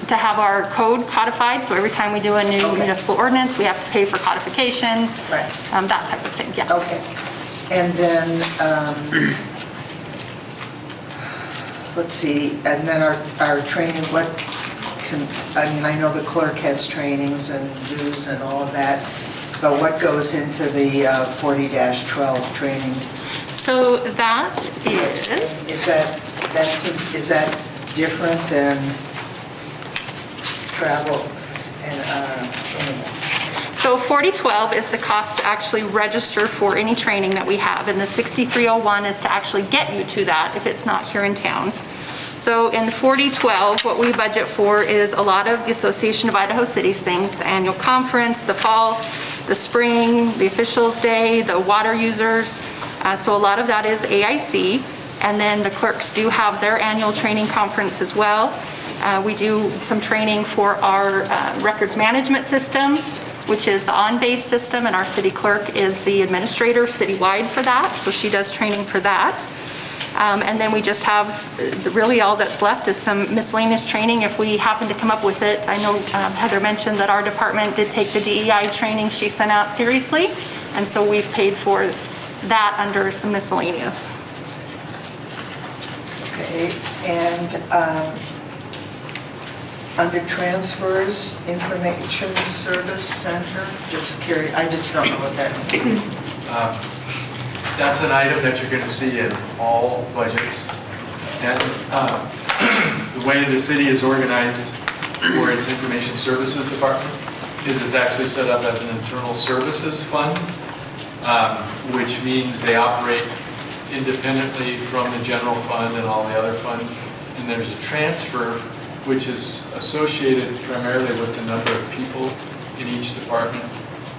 to have our code codified. So every time we do a new municipal ordinance, we have to pay for codification, right. That type of thing, yes. Okay. And then, let's see, and then our training, I know the clerk has trainings and dues and all of that, but what goes into the 40-12 training? So that is... Is that different than travel and, anyway? So 4012 is the cost to actually register for any training that we have, and the 6301 is to actually get you to that if it's not here in town. So in 4012, what we budget for is a lot of the Association of Idaho Cities things, the annual conference, the fall, the spring, the officials day, the water users. So a lot of that is AIC, and then the clerks do have their annual training conference as well. We do some training for our records management system, which is the on-base system, and our city clerk is the administrator citywide for that, so she does training for that. And then we just have, really all that's left is some miscellaneous training if we happen to come up with it. I know Heather mentioned that our department did take the DEI training she sent out seriously, and so we've paid for that under some miscellaneous. Okay, and under transfers, information service center, just curious, I just don't know what that means. That's an item that you're going to see in all budgets. And the way the city is organized for its information services department is it's actually set up as an internal services fund, which means they operate independently from the general fund and all the other funds. And there's a transfer which is associated primarily with the number of people in each department.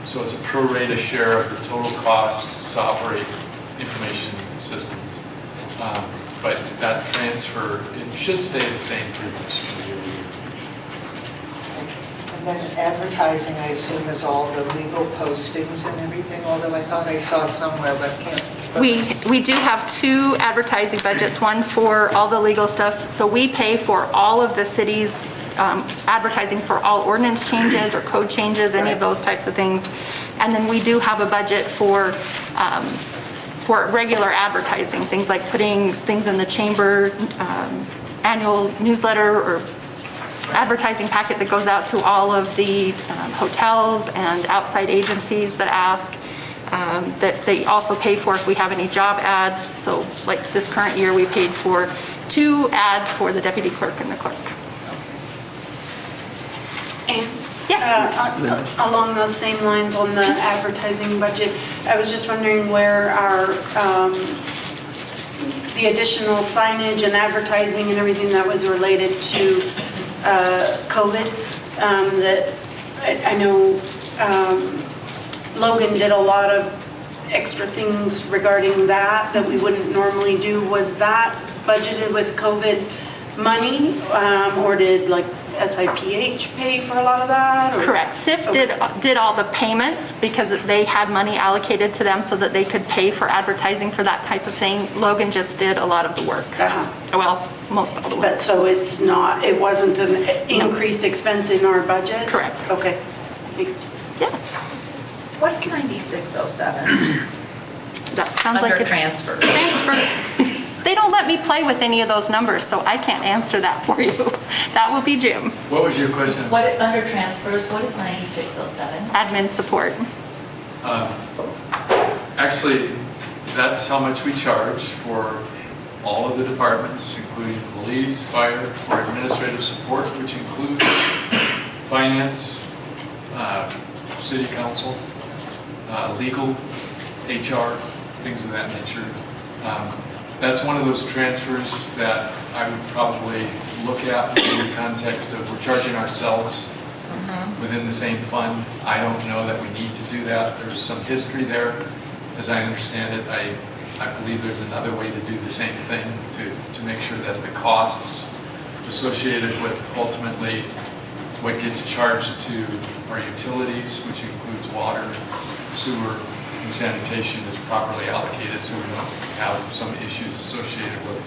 So it's a pro rata share of the total costs to operate information systems. But that transfer, it should stay the same pretty much from year to year. And then advertising, I assume, is all the legal postings and everything, although I thought I saw somewhere, but can't. We do have two advertising budgets, one for all the legal stuff. So we pay for all of the city's advertising for all ordinance changes or code changes, any of those types of things. And then we do have a budget for for regular advertising, things like putting things in the chamber annual newsletter or advertising packet that goes out to all of the hotels and outside agencies that ask, that they also pay for if we have any job ads. So like this current year, we paid for 2 ads for the deputy clerk and the clerk. And Yes. along those same lines on the advertising budget, I was just wondering where our, the additional signage and advertising and everything that was related to COVID, that I know Logan did a lot of extra things regarding that we wouldn't normally do. Was that budgeted with COVID money, or did like SIPH pay for a lot of that? Or? Correct. SIF did all the payments because they had money allocated to them so that they could pay for advertising for that type of thing. Logan just did a lot of the work. Well, most of the work. But so it's not, it wasn't an increased expense in our budget? Correct. Okay, thanks. Yeah. What's 9607? That sounds like Under a transfer. transfer. They don't let me play with any of those numbers, so I can't answer that for you. That will be Jim. What was your question? What, under transfers, what is 9607? Admin support. Actually, that's how much we charge for all of the departments, including police, fire, for administrative support, which includes finance, city council, legal, HR, things of that nature. That's one of those transfers that I would probably look at in the context of we're charging ourselves within the same fund. I don't know that we need to do that. There's some history there. As I understand it, I believe there's another way to do the same thing to make sure that the costs associated with ultimately what gets charged to our utilities, which includes water, sewer, and sanitation, is properly allocated so we don't have some issues associated with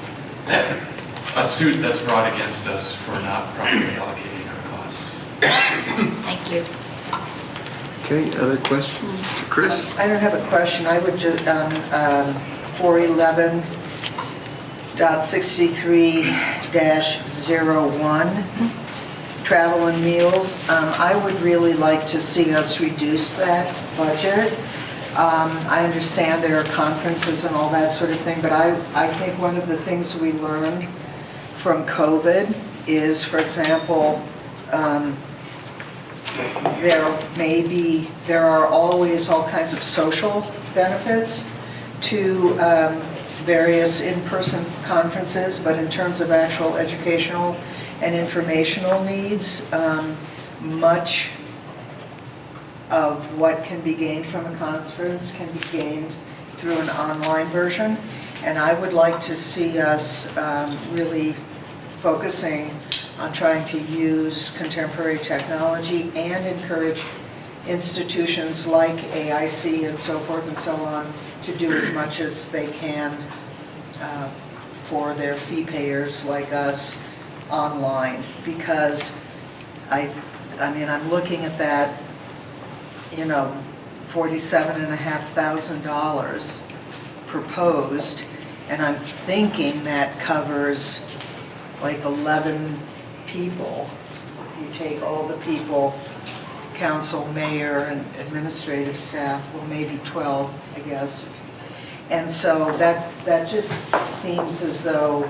a suit that's brought against us for not properly allocating our costs. Thank you. Okay, other questions? Chris? I don't have a question. I would just, on 411.63-01, travel and meals, I would really like to see us reduce that budget. I understand there are conferences and all that sort of thing, but I think one of the things we learned from COVID is, for example, there are always all kinds of social benefits to various in-person conferences, but in terms of actual educational and informational needs, much of what can be gained from a conference can be gained through an online version. And I would like to see us really focusing on trying to use contemporary technology and encourage institutions like AIC and so forth and so on to do as much as they can for their fee payers like us online. Because I mean, I'm looking at that, you know, $47,500 proposed, and I'm thinking that covers like 11 people. You take all the people, council, mayor, and administrative staff, well, maybe 12, I guess. And so that just seems as though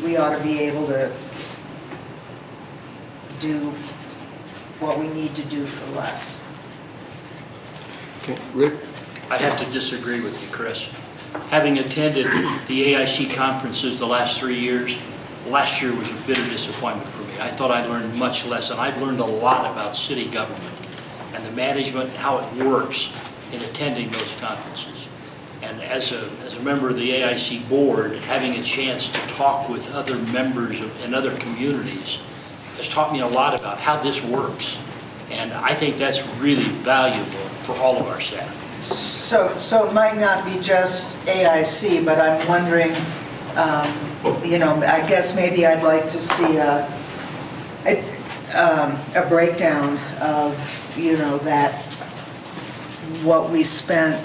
we ought to be able to do what we need to do for less. Okay, Rick? I have to disagree with you, Chris. Having attended the AIC conferences the last 3 years, last year was a bitter disappointment for me. I thought I learned much less, and I've learned a lot about city government and the management and how it works in attending those conferences. And as a member of the AIC board, having a chance to talk with other members in other communities has taught me a lot about how this works. And I think that's really valuable for all of our staff. So it might not be just AIC, but I'm wondering, you know, I guess maybe I'd like to see a breakdown of, you know, that what we spent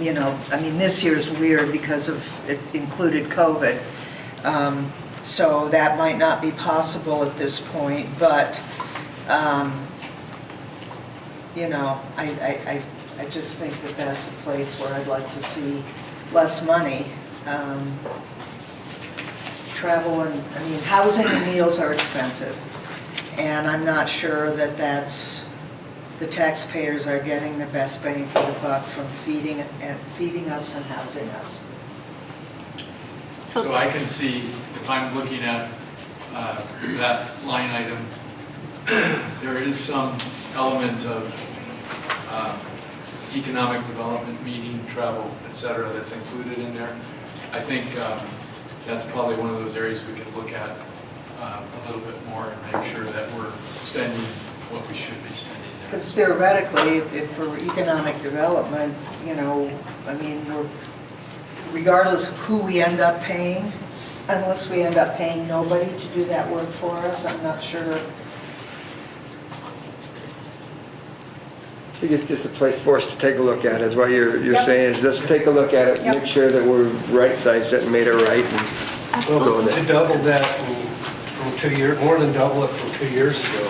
you know, I mean, this year's weird because of, it included COVID. So that might not be possible at this point, but, you know, I just think that that's a place where I'd like to see less money. Travel and, I mean, housing and meals are expensive. And I'm not sure that the taxpayers are getting the best bang for the buck from feeding us and housing us. So I can see, if I'm looking at that line item, there is some element of economic development, meeting, travel, et cetera, that's included in there. I think that's probably one of those areas we can look at a little bit more and make sure that we're spending what we should be spending there. Because theoretically, if for economic development, you know, I mean, regardless of who we end up paying, unless we end up paying nobody to do that work for us, I'm not sure. I think it's just a place for us to take a look at, is what you're Yep. saying, is just take a look at it, Yep. make sure that we're right-sized it and made it right. And we'll go with To it. double that from 2 years, more than double it from 2 years ago,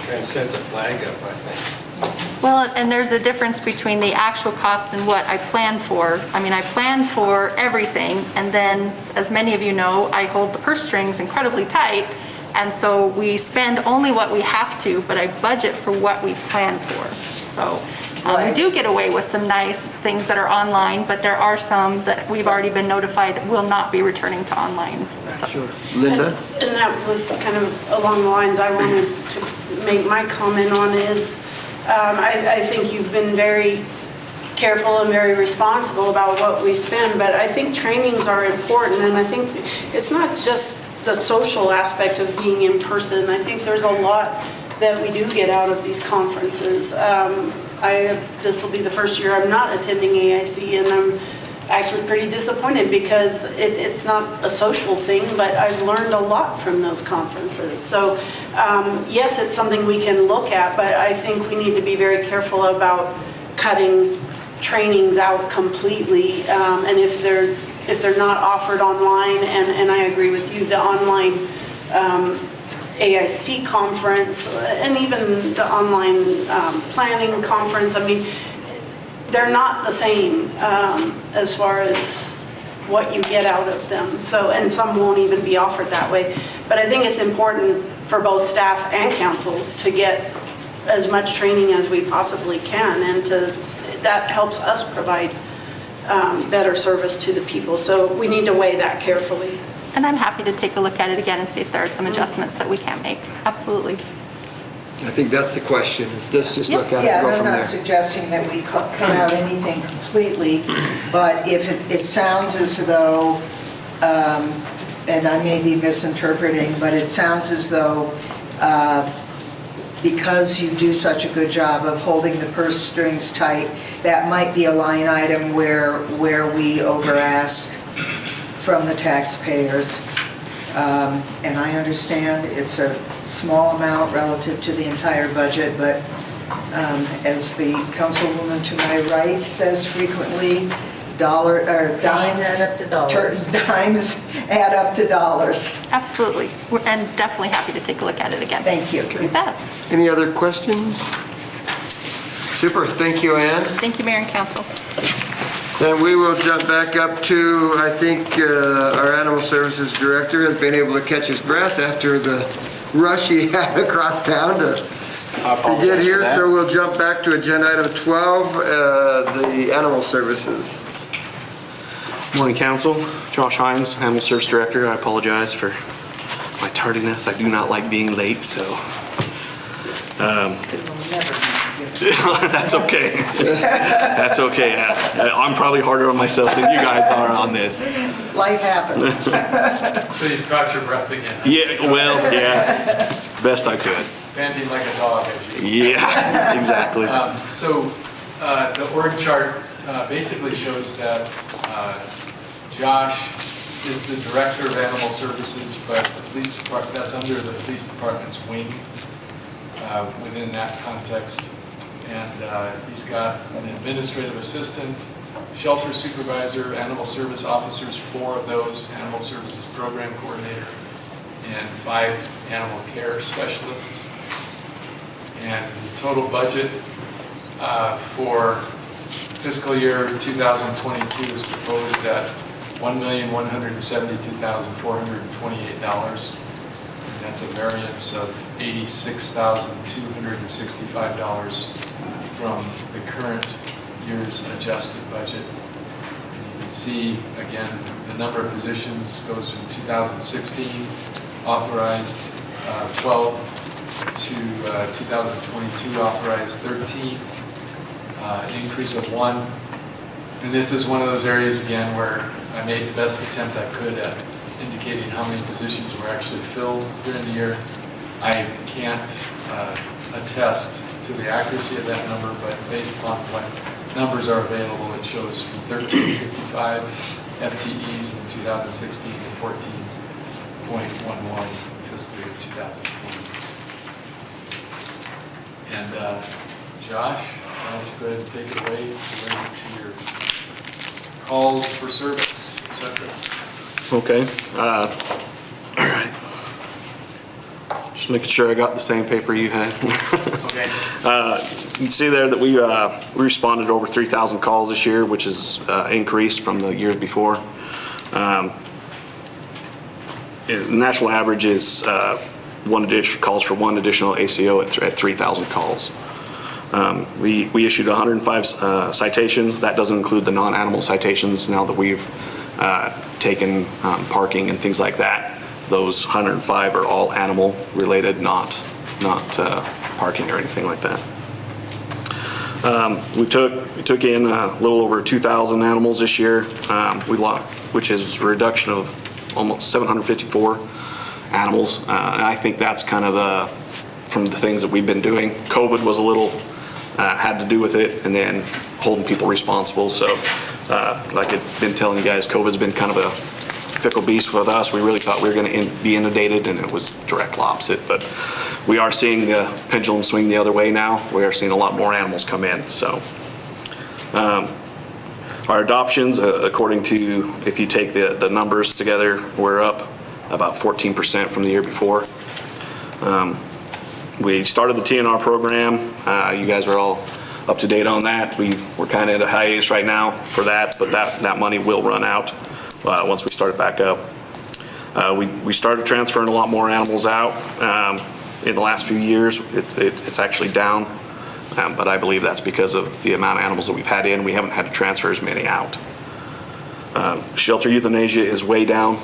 kind of sets a flag up, I think. Well, and there's a difference between the actual costs and what I plan for. I mean, I plan for everything, and then, as many of you know, I hold the purse strings incredibly tight, and so we spend only what we have to, but I budget for what we plan for. So we do get away with some nice things that are online, but there are some that we've already been notified will not be returning to online. So. Sure. Linda? And that was kind of along the lines I wanted to make my comment on is, I think you've been very careful and very responsible about what we spend, but I think trainings are important, and I think it's not just the social aspect of being in person. I think there's a lot that we do get out of these conferences. This will be the first year I'm not attending AIC, and I'm actually pretty disappointed because it's not a social thing, but I've learned a lot from those conferences. So yes, it's something we can look at, but I think we need to be very careful about cutting trainings out completely. And if they're not offered online, and I agree with you, the online AIC conference and even the online planning conference, I mean, they're not the same as far as what you get out of them. So, and some won't even be offered that way. But I think it's important for both staff and council to get as much training as we possibly can, and that helps us provide better service to the people. So we need to weigh that carefully. And I'm happy to take a look at it again and see if there are some adjustments that we can make. Absolutely. I think that's the question, is let's just look at it Yeah, and go and I'm from not there. suggesting that we cut out anything completely, but if it sounds as though, and I may be misinterpreting, but it sounds as though because you do such a good job of holding the purse strings tight, that might be a line item where we over-ask from the taxpayers. And I understand it's a small amount relative to the entire budget, but as the councilwoman to my right says frequently, dimes add up to dollars. Absolutely. And definitely happy to take a look at it again. Thank you. You bet. Any other questions? Super, thank you, Ann. Thank you, Mayor and Council. Then we will jump back up to, I think, our Animal Services Director has been able to catch his breath after the rush he had across town to get here. So we'll jump back to agenda item 12, the Animal Services. Morning, Council. Josh Hines, Animal Service Director. I apologize for my tardiness. I do not like being late, so that's okay. That's okay. I'm probably harder on myself than you guys are on this. Life happens. So you caught your breath again. Yeah, well, yeah, best I could. Panting like a dog. Yeah, exactly. So the org chart basically shows that Josh is the Director of Animal Services, but the police department, that's under the police department's wing within that context. And he's got an administrative assistant, shelter supervisor, animal service officers, 4 of those, animal services program coordinator, and 5 animal care specialists. And the total budget for fiscal year 2022 is proposed at $1,172,428. And that's a variance of $86,265 from the current year's adjusted budget. And you can see, again, the number of positions goes from 2016 authorized 12 to 2022 authorized 13, an increase of 1. And this is one of those areas, again, where I made the best attempt I could at indicating how many positions were actually filled during the year. I can't attest to the accuracy of that number, but based upon what numbers are available, it shows from 1355 FTEs in 2016 to 14.11 fiscal year 2020. And Josh, why don't you go ahead and take it away to your calls for service, etc. Okay. All right. Just making sure I got the same paper you had. Okay. You can see there that we responded to over 3,000 calls this year, which is increased from the years before. The national average is calls for 1 additional ACO at 3,000 calls. We issued 105 citations. That doesn't include the non-animal citations now that we've taken parking and things like that. Those 105 are all animal related, not parking or anything like that. We took in a little over 2,000 animals this year, which is a reduction of almost 754 animals. And I think that's kind of from the things that we've been doing. COVID was a little, had to do with it, and then holding people responsible. So like I've been telling you guys, COVID's been kind of a fickle beast with us. We really thought we were going to be inundated, and it was direct opposite. But we are seeing the pendulum swing the other way now. We are seeing a lot more animals come in. So our adoptions, according to, if you take the numbers together, we're up about 14% from the year before. We started the TNR program. You guys are all up to date on that. We're kind of at a hiatus right now for that, but that money will run out once we start it back up. We started transferring a lot more animals out. In the last few years, it's actually down, but I believe that's because of the amount of animals that we've had in. We haven't had to transfer as many out. Shelter euthanasia is way down.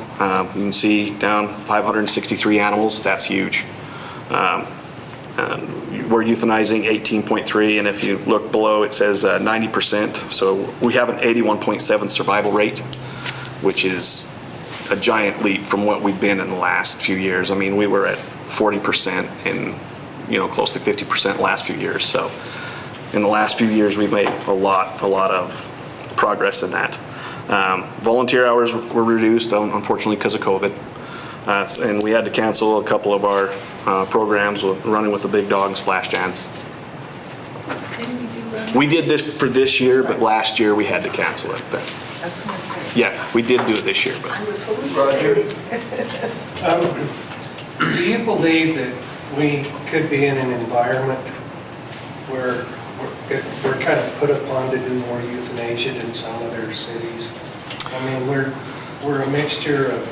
You can see down 563 animals. That's huge. We're euthanizing 18.3, and if you look below, it says 90%. So we have an 81.7 survival rate, which is a giant leap from what we've been in the last few years. I mean, we were at 40% and close to 50% last few years. So in the last few years, we've made a lot of progress in that. Volunteer hours were reduced, unfortunately, because of COVID. And we had to cancel a couple of our programs, running with the big dog and splash dance. Didn't we do running? We did this for this year, but last year we had to cancel it. But I was going to say. yeah, we did do it this year. But I was hallucinating. Do you believe that we could be in an environment where we're kind of put upon to do more euthanasia than some other cities? I mean, we're a mixture of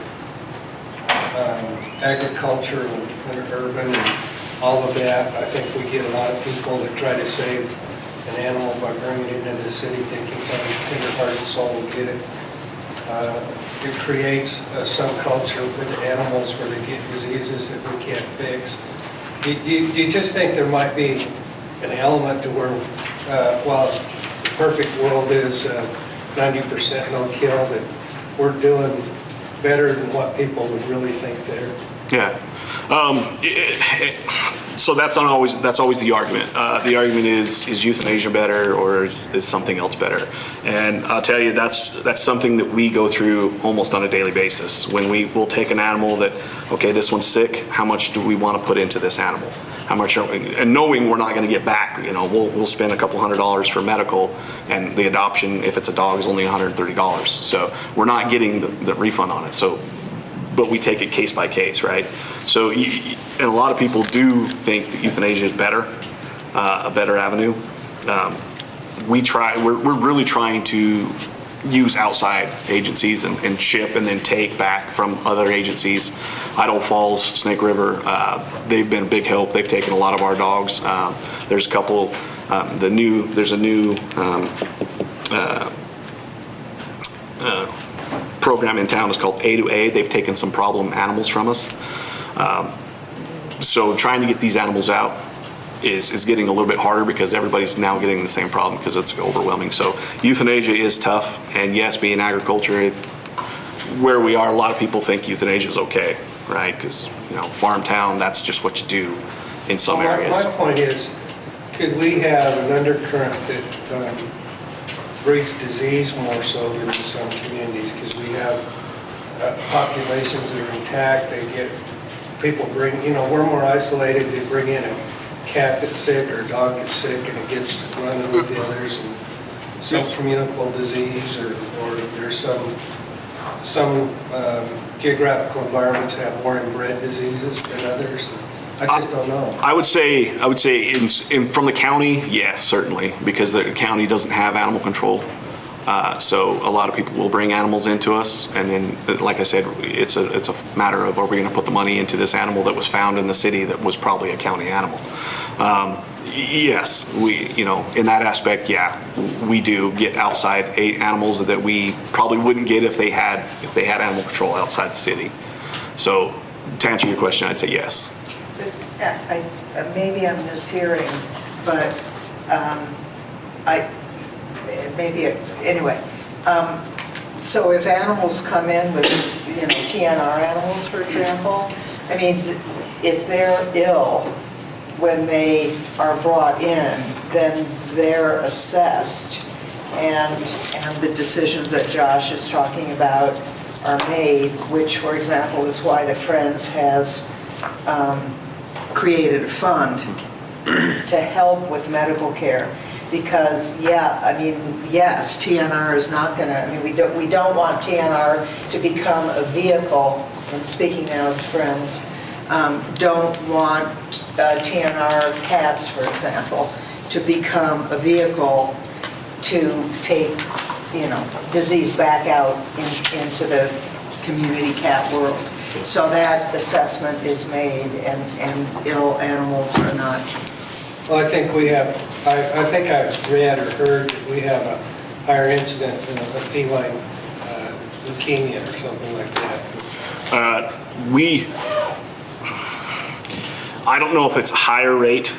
agriculture and urban and all of that. I think we get a lot of people that try to save an animal by bringing it into the city thinking some tender-hearted soul will get it. It creates a subculture for the animals where they get diseases that we can't fix. Do you just think there might be an element to where, while the perfect world is 90% no kill, that we're doing better than what people would really think there? yeah, So that's always the argument. The argument is euthanasia better or is something else better? And I'll tell you, that's something that we go through almost on a daily basis. When we'll take an animal that, okay, this one's sick, how much do we want to put into this animal? How much and knowing we're not going to get back, we'll spend a couple $100s for medical, and the adoption, if it's a dog, is only $130. So we're not getting the refund on it. So, but we take it case by case, right? So, and a lot of people do think that euthanasia is better, a better avenue. We're really trying to use outside agencies and ship and then take back from other agencies. Idaho Falls, Snake River, they've been a big help. They've taken a lot of our dogs. There's a couple, there's a new program in town. It's called A2A. They've taken some problem animals from us. So trying to get these animals out is getting a little bit harder because everybody's now getting the same problem because it's overwhelming. So euthanasia is tough, and yes, being agriculture, where we are, a lot of people think euthanasia is okay, right? Because, farm town, that's just what you do in some areas. My point is, could we have an undercurrent that breeds disease more so than in some communities? Because we have populations that are intact, they get, people bring, we're more isolated, they bring in a cat that's sick or a dog gets sick and it gets running with the others, and some communicable disease or there's some geographical environments have more inbred diseases than others. I just don't know. I would say from the county, yes, certainly, because the county doesn't have animal control. So a lot of people will bring animals into us, and then, like I said, it's a matter of, are we going to put the money into this animal that was found in the city that was probably a county animal? Yes, in that aspect, yeah, we do get outside animals that we probably wouldn't get if they had animal control outside the city. So to answer your question, I'd say yes. Maybe I'm mishearing, but anyway. So if animals come in with, TNR animals, for example, I mean, if they're ill when they are brought in, then they're assessed, and the decisions that Josh is talking about are made, which, for example, is why the Friends has created a fund to help with medical care. Because, yes, TNR is not going to, we don't want TNR to become a vehicle, and speaking now as Friends, don't want TNR cats, for example, to become a vehicle to take, disease back out into the community cat world. So that assessment is made, and ill animals are not. Well, I think we have, I think I've read or heard that we have a higher incident of a feline leukemia or something like that. I don't know if it's a higher rate.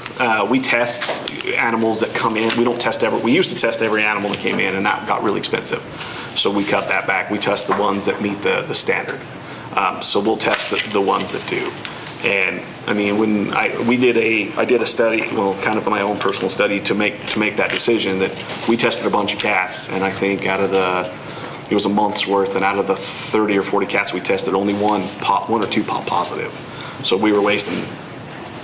We test animals that come in. We don't test we used to test every animal that came in, and that got really expensive. So we cut that back. We test the ones that meet the standard. So we'll test the ones that do. And I mean, when I did a study, well, kind of my own personal study to make that decision, that we tested a bunch of cats, and I think it was a month's worth, and out of the 30 or 40 cats we tested, only one or two popped positive. So we were wasting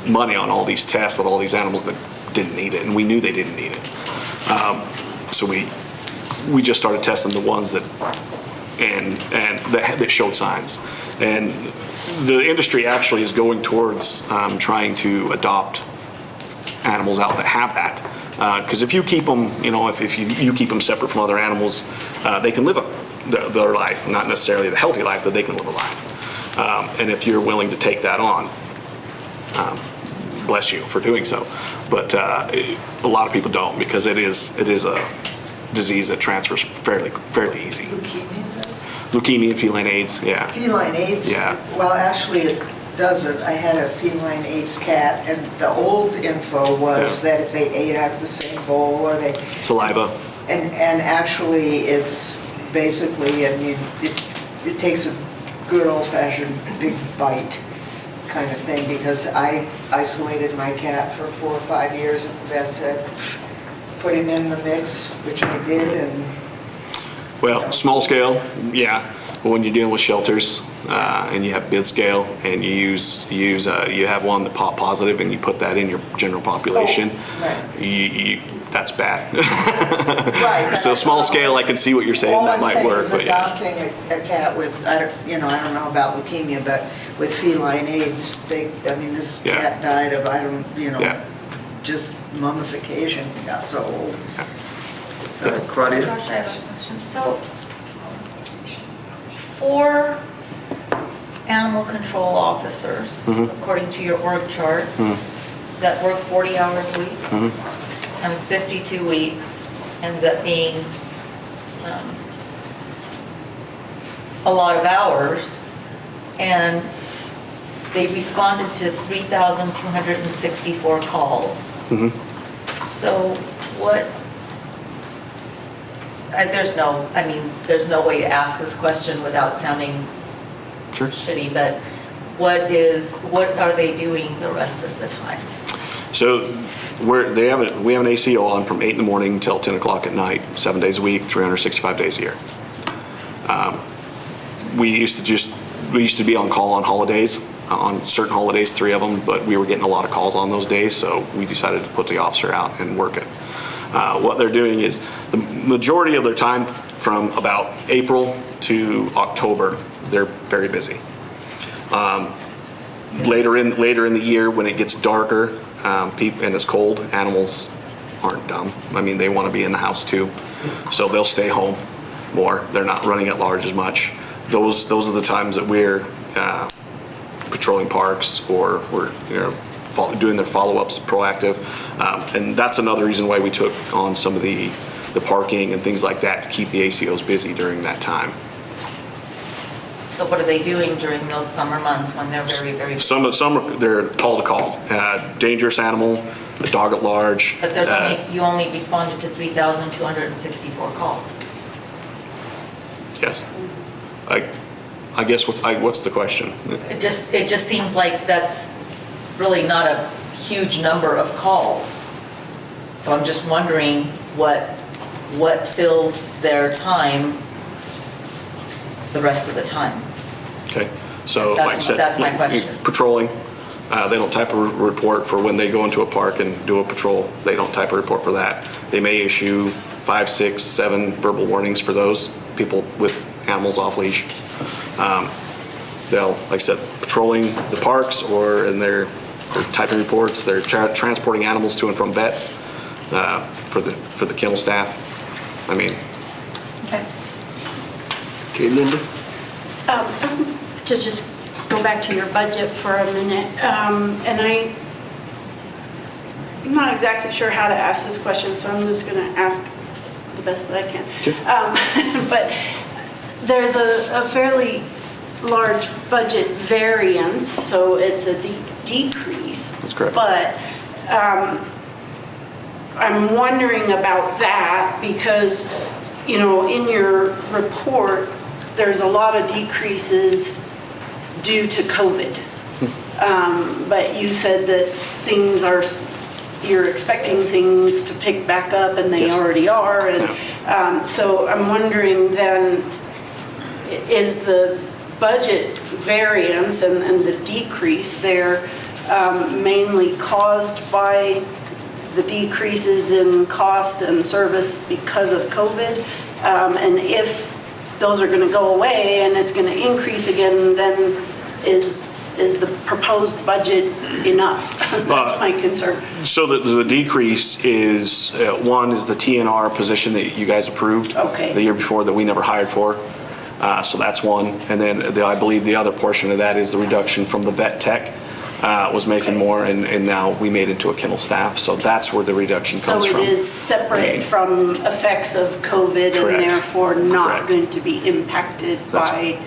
money on all these tests on all these animals that didn't need it, and we knew they didn't need it. So we just started testing the ones that showed signs. And the industry actually is going towards trying to adopt animals out that have that. Because if you keep them, if you keep them separate from other animals, they can live their life, not necessarily the healthy life, but they can live a life. And if you're willing to take that on, bless you for doing so. But a lot of people don't, because it is a disease that transfers fairly easy. Leukemia and feline AIDS, yeah. Feline AIDS? Yeah. Well, actually, it doesn't. I had a feline AIDS cat, and the old info was that if they ate out of the same bowl or they... Saliva. And actually, it's basically, it takes a good old-fashioned big bite kind of thing, because I isolated my cat for 4 or 5 years, and the vet said, put him in the mix, which I did, and Well, small scale, yeah, but when you're dealing with shelters, and you have bid scale, and you have one that pop positive, and you put that in your general population, that's bad. Right. So small scale, I can see what you're saying, that might work, All but I'm yeah. saying is adopting a cat with, I don't know about leukemia, but with feline AIDS, this Yeah. cat died of, Yeah. just mummification, he got so old. So, Claudia? Josh, I have a question. So, for animal control officers, according to your org chart, that work 40 hours a week, times 52 weeks, ends up being a lot of hours, and they responded to 3,264 calls. So what, there's no way to ask this question without sounding shitty, but what are they doing the rest of the time? So we have an ACO on from 8 in the morning until 10 o'clock at night, 7 days a week, 365 days a year. We used to be on call on holidays, on certain holidays, 3 of them, but we were getting a lot of calls on those days, so we decided to put the officer out and work it. What they're doing is, the majority of their time from about April to October, they're very busy. Later in the year, when it gets darker and it's cold, animals aren't dumb. They want to be in the house too, so they'll stay home more. They're not running at large as much. Those are the times that we're patrolling parks, or we're doing their follow-ups proactive, and that's another reason why we took on some of the parking and things like that, to keep the ACOs busy during that time. So what are they doing during those summer months when they're very, very busy? Some they're call to call, dangerous animal, a dog at large. But you only responded to 3,264 calls. Yes. I guess what's the question? It just seems like that's really not a huge number of calls. So I'm just wondering what fills their time the rest of the time. Okay, so like I said, That's my question. patrolling, they don't type a report for when they go into a park and do a patrol. They don't type a report for that. They may issue 5, 6, 7 verbal warnings for those people with animals off leash. They'll, like I said, patrolling the parks, or in they're typing reports. They're transporting animals to and from vets for the kennel staff. Okay, Linda? To just go back to your budget for a minute, and I'm not exactly sure how to ask this question, so I'm just going to ask the best that I can. But there's a fairly large budget variance, so it's a decrease. That's correct. But I'm wondering about that, because, in your report, there's a lot of decreases due to COVID. But you said that you're expecting things to pick back up, and they already are. And so I'm wondering then, is the budget variance and the decrease there mainly caused by the decreases in cost and service because of COVID? And if those are going to go away and it's going to increase again, then is the proposed budget enough? That's my concern. So the decrease is, one is the TNR position that you guys approved the year before that we never hired for. So that's one. And then I believe the other portion of that is the reduction from the vet tech was making more, and now we made into a kennel staff. So that's where the reduction comes from. So it is separate from effects of COVID. Correct. And therefore not Correct. going to be impacted by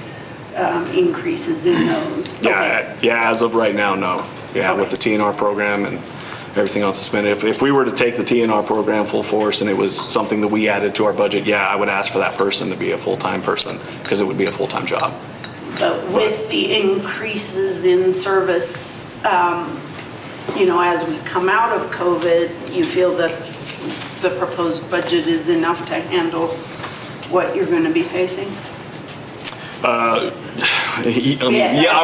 increases in those. Yeah, as of right now, no. Yeah, with the TNR program and everything else suspended. If we were to take the TNR program full force and it was something that we added to our budget, I would ask for that person to be a full-time person, because it would be a full-time job. But with the increases in service, as we come out of COVID, you feel that the proposed budget is enough to handle what you're going to be facing? I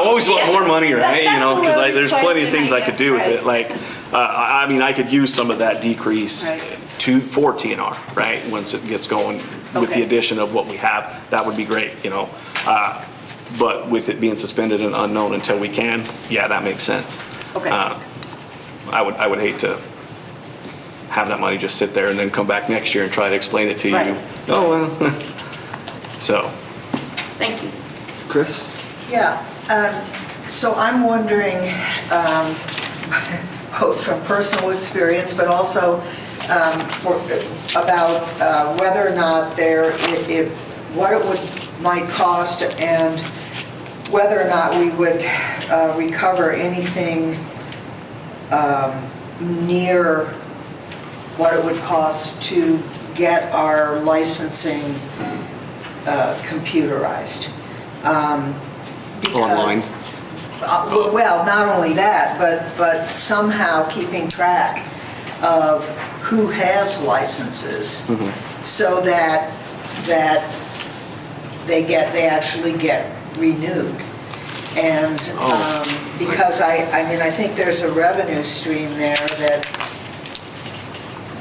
always want more money, right? Because there's plenty of things I could do with it. Like, I could use some of that decrease for TNR, right? Once it gets going with the addition of what we have, that would be great, But with it being suspended and unknown until we can, yeah, that makes sense. Okay. I would hate to have that money just sit there and then come back next year and try to explain it to you. Oh, well. So. Thank you. Chris? Yeah, so I'm wondering, both from personal experience, but also about whether or not what it might cost and whether or not we would recover anything near what it would cost to get our licensing computerized. Online? Well, not only that, but somehow keeping track of who has licenses so that they actually get renewed. And because I think there's a revenue stream there that,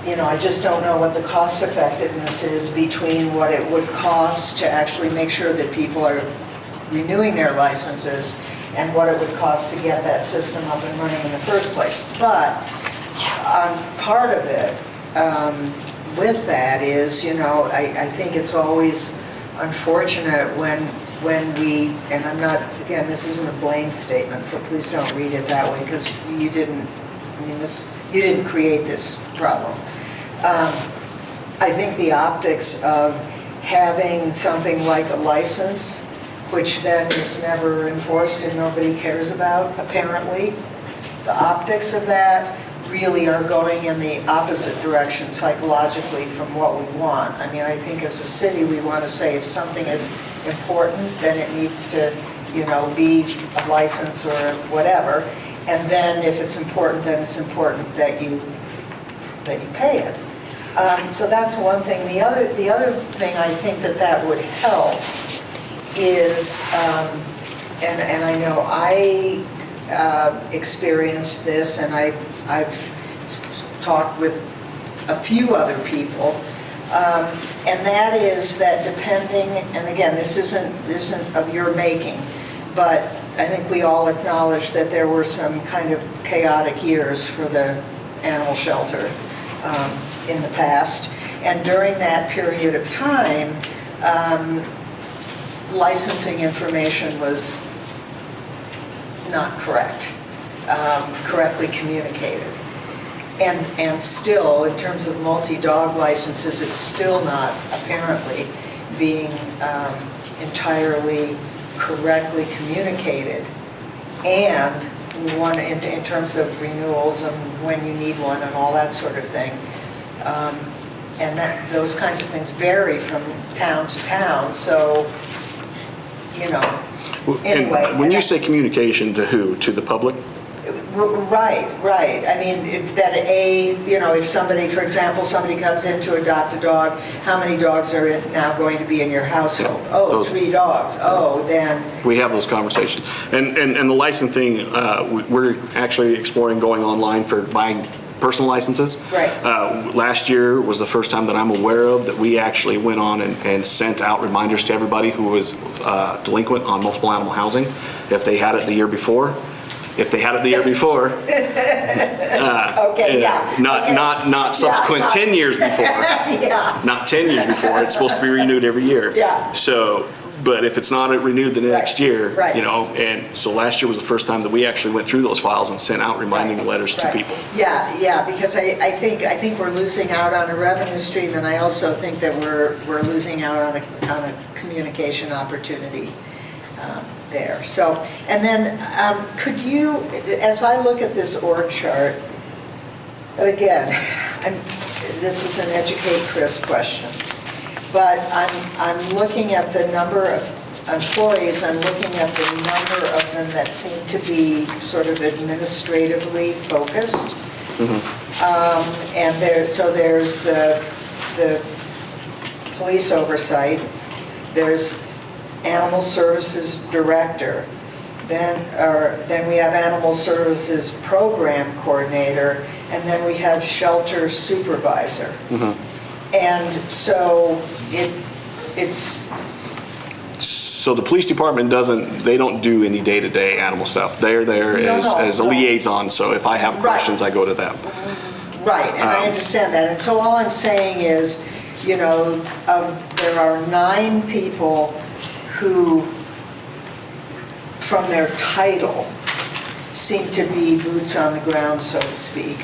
I just don't know what the cost effectiveness is between what it would cost to actually make sure that people are renewing their licenses and what it would cost to get that system up and running in the first place. But part of it with that is, I think it's always unfortunate when we, and I'm not, again, this isn't a blame statement, so please don't read it that way, because you didn't create this problem. I think the optics of having something like a license, which then is never enforced and nobody cares about, apparently, the optics of that really are going in the opposite direction psychologically from what we want. I think as a city, we want to say if something is important, then it needs to, be a license or whatever. And then if it's important, then it's important that you pay it. So that's one thing. The other thing I think that would help is, and I know I experienced this, and I've talked with a few other people, and that is that depending, and again, this isn't of your making, but I think we all acknowledge that there were some kind of chaotic years for the animal shelter in the past, and during that period of time, licensing information was not correctly communicated. And still, in terms of multi-dog licenses, it's still not apparently being entirely correctly communicated. And in terms of renewals and when you need one and all that sort of thing. And those kinds of things vary from town to town, so, anyway. And when you say communication, to who? To the public? Right. If somebody, for example, somebody comes in to adopt a dog, how many dogs are now going to be in your household? Yeah, Oh, 3 dogs. Oh, then. We have those conversations. And the licensing, we're actually exploring going online for buying personal licenses. Right. Last year was the first time that I'm aware of that we actually went on and sent out reminders to everybody who was delinquent on multiple animal housing, if they had it the year before. Okay, yeah. Not subsequent Yeah, 10 years before. Yeah. Not 10 years before. It's supposed to be renewed every year. Yeah. So, but if it's not renewed the next year, Right. and so last year was the first time that we actually went through those files and sent out reminding letters to people. Yeah, because I think we're losing out on a revenue stream, and I also think that we're losing out on a communication opportunity there. So, and then could you, as I look at this org chart, and again, this is an educate Chris question, but I'm looking at the number of employees, I'm looking at the number of them that seem to be sort of administratively focused. And there's the police oversight, there's animal services director, then we have animal services program coordinator, and then we have shelter supervisor. And so it's... So the police department they don't do any day-to-day animal stuff. They're there as a liaison, so if I have questions, I go to them. Right, and I understand that. And so all I'm saying is, you know, there are 9 people who, from their title, seem to be boots on the ground, so to speak.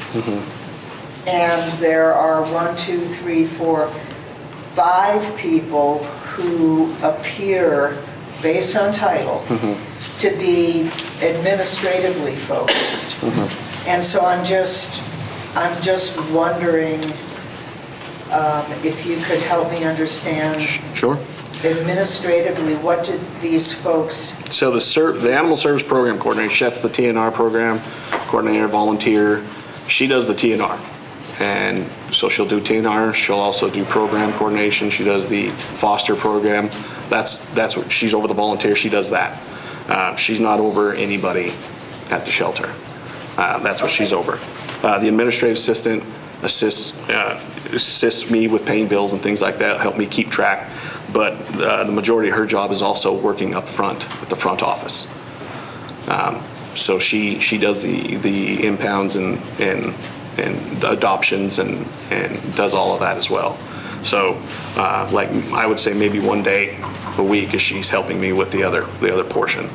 And there are 1, 2, 3, 4, 5 people who appear, based on title, to be administratively focused. And so I'm just wondering if you could help me understand. Sure. Administratively, what did these folks? So the Animal Service Program Coordinator, that's the TNR program coordinator, volunteer. She does the TNR. And so she'll do TNR, she'll also do program coordination, she does the foster program. That's what, she's over the volunteer, she does that. She's not over anybody at the shelter. That's what she's over. The administrative assistant assists me with paying bills and things like that, help me keep track. But the majority of her job is also working up front at the front office. So she does the impounds and adoptions and does all of that as well. So like I would say maybe one day a week is she's helping me with the other portion.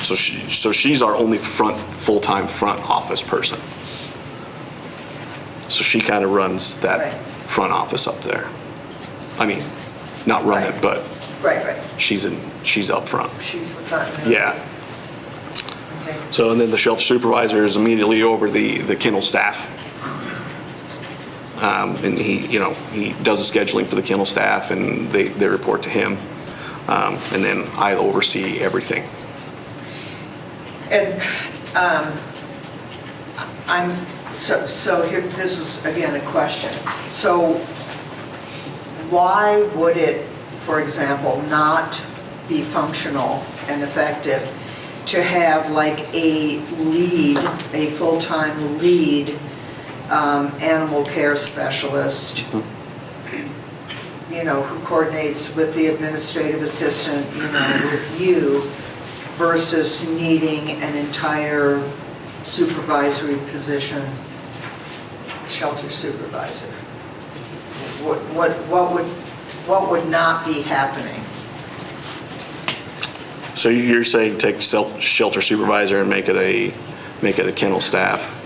So she's our only full-time front office person. So she kind of runs that front office up there. I mean, not run it, but she's up front. She's the time. Yeah. So, and then the shelter supervisor is immediately over the kennel staff. And he does the scheduling for the kennel staff, and they report to him. And then I oversee everything. And so here, this is again a question. So why would it, for example, not be functional and effective to have like a full-time lead animal care specialist, you know, who coordinates with the administrative assistant, you know, with you, versus needing an entire supervisory position, shelter supervisor? What would not be happening? So you're saying take shelter supervisor and make it a kennel staff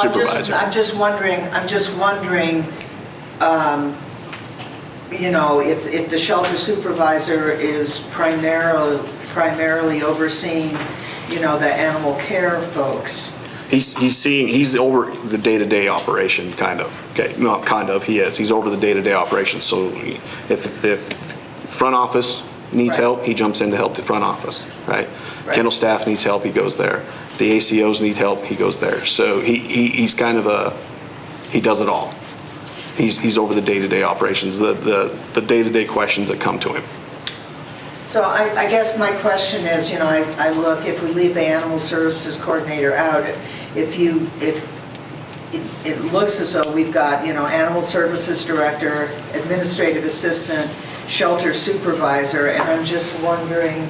supervisor? I'm just wondering, you know, if the shelter supervisor is primarily overseeing, you know, the animal care folks. He's over the day-to-day operation, kind of. Okay, not kind of, he is. He's over the day-to-day operation. So if front office needs help, he jumps in to help the front office, right? Kennel staff needs help, he goes there. If the ACOs need help, he goes there. So he's kind of he does it all. He's over the day-to-day operations, the day-to-day questions that come to him. So I guess my question is, you know, I look, if we leave the animal services coordinator out, it looks as though we've got, you know, animal services director, administrative assistant, shelter supervisor, and I'm just wondering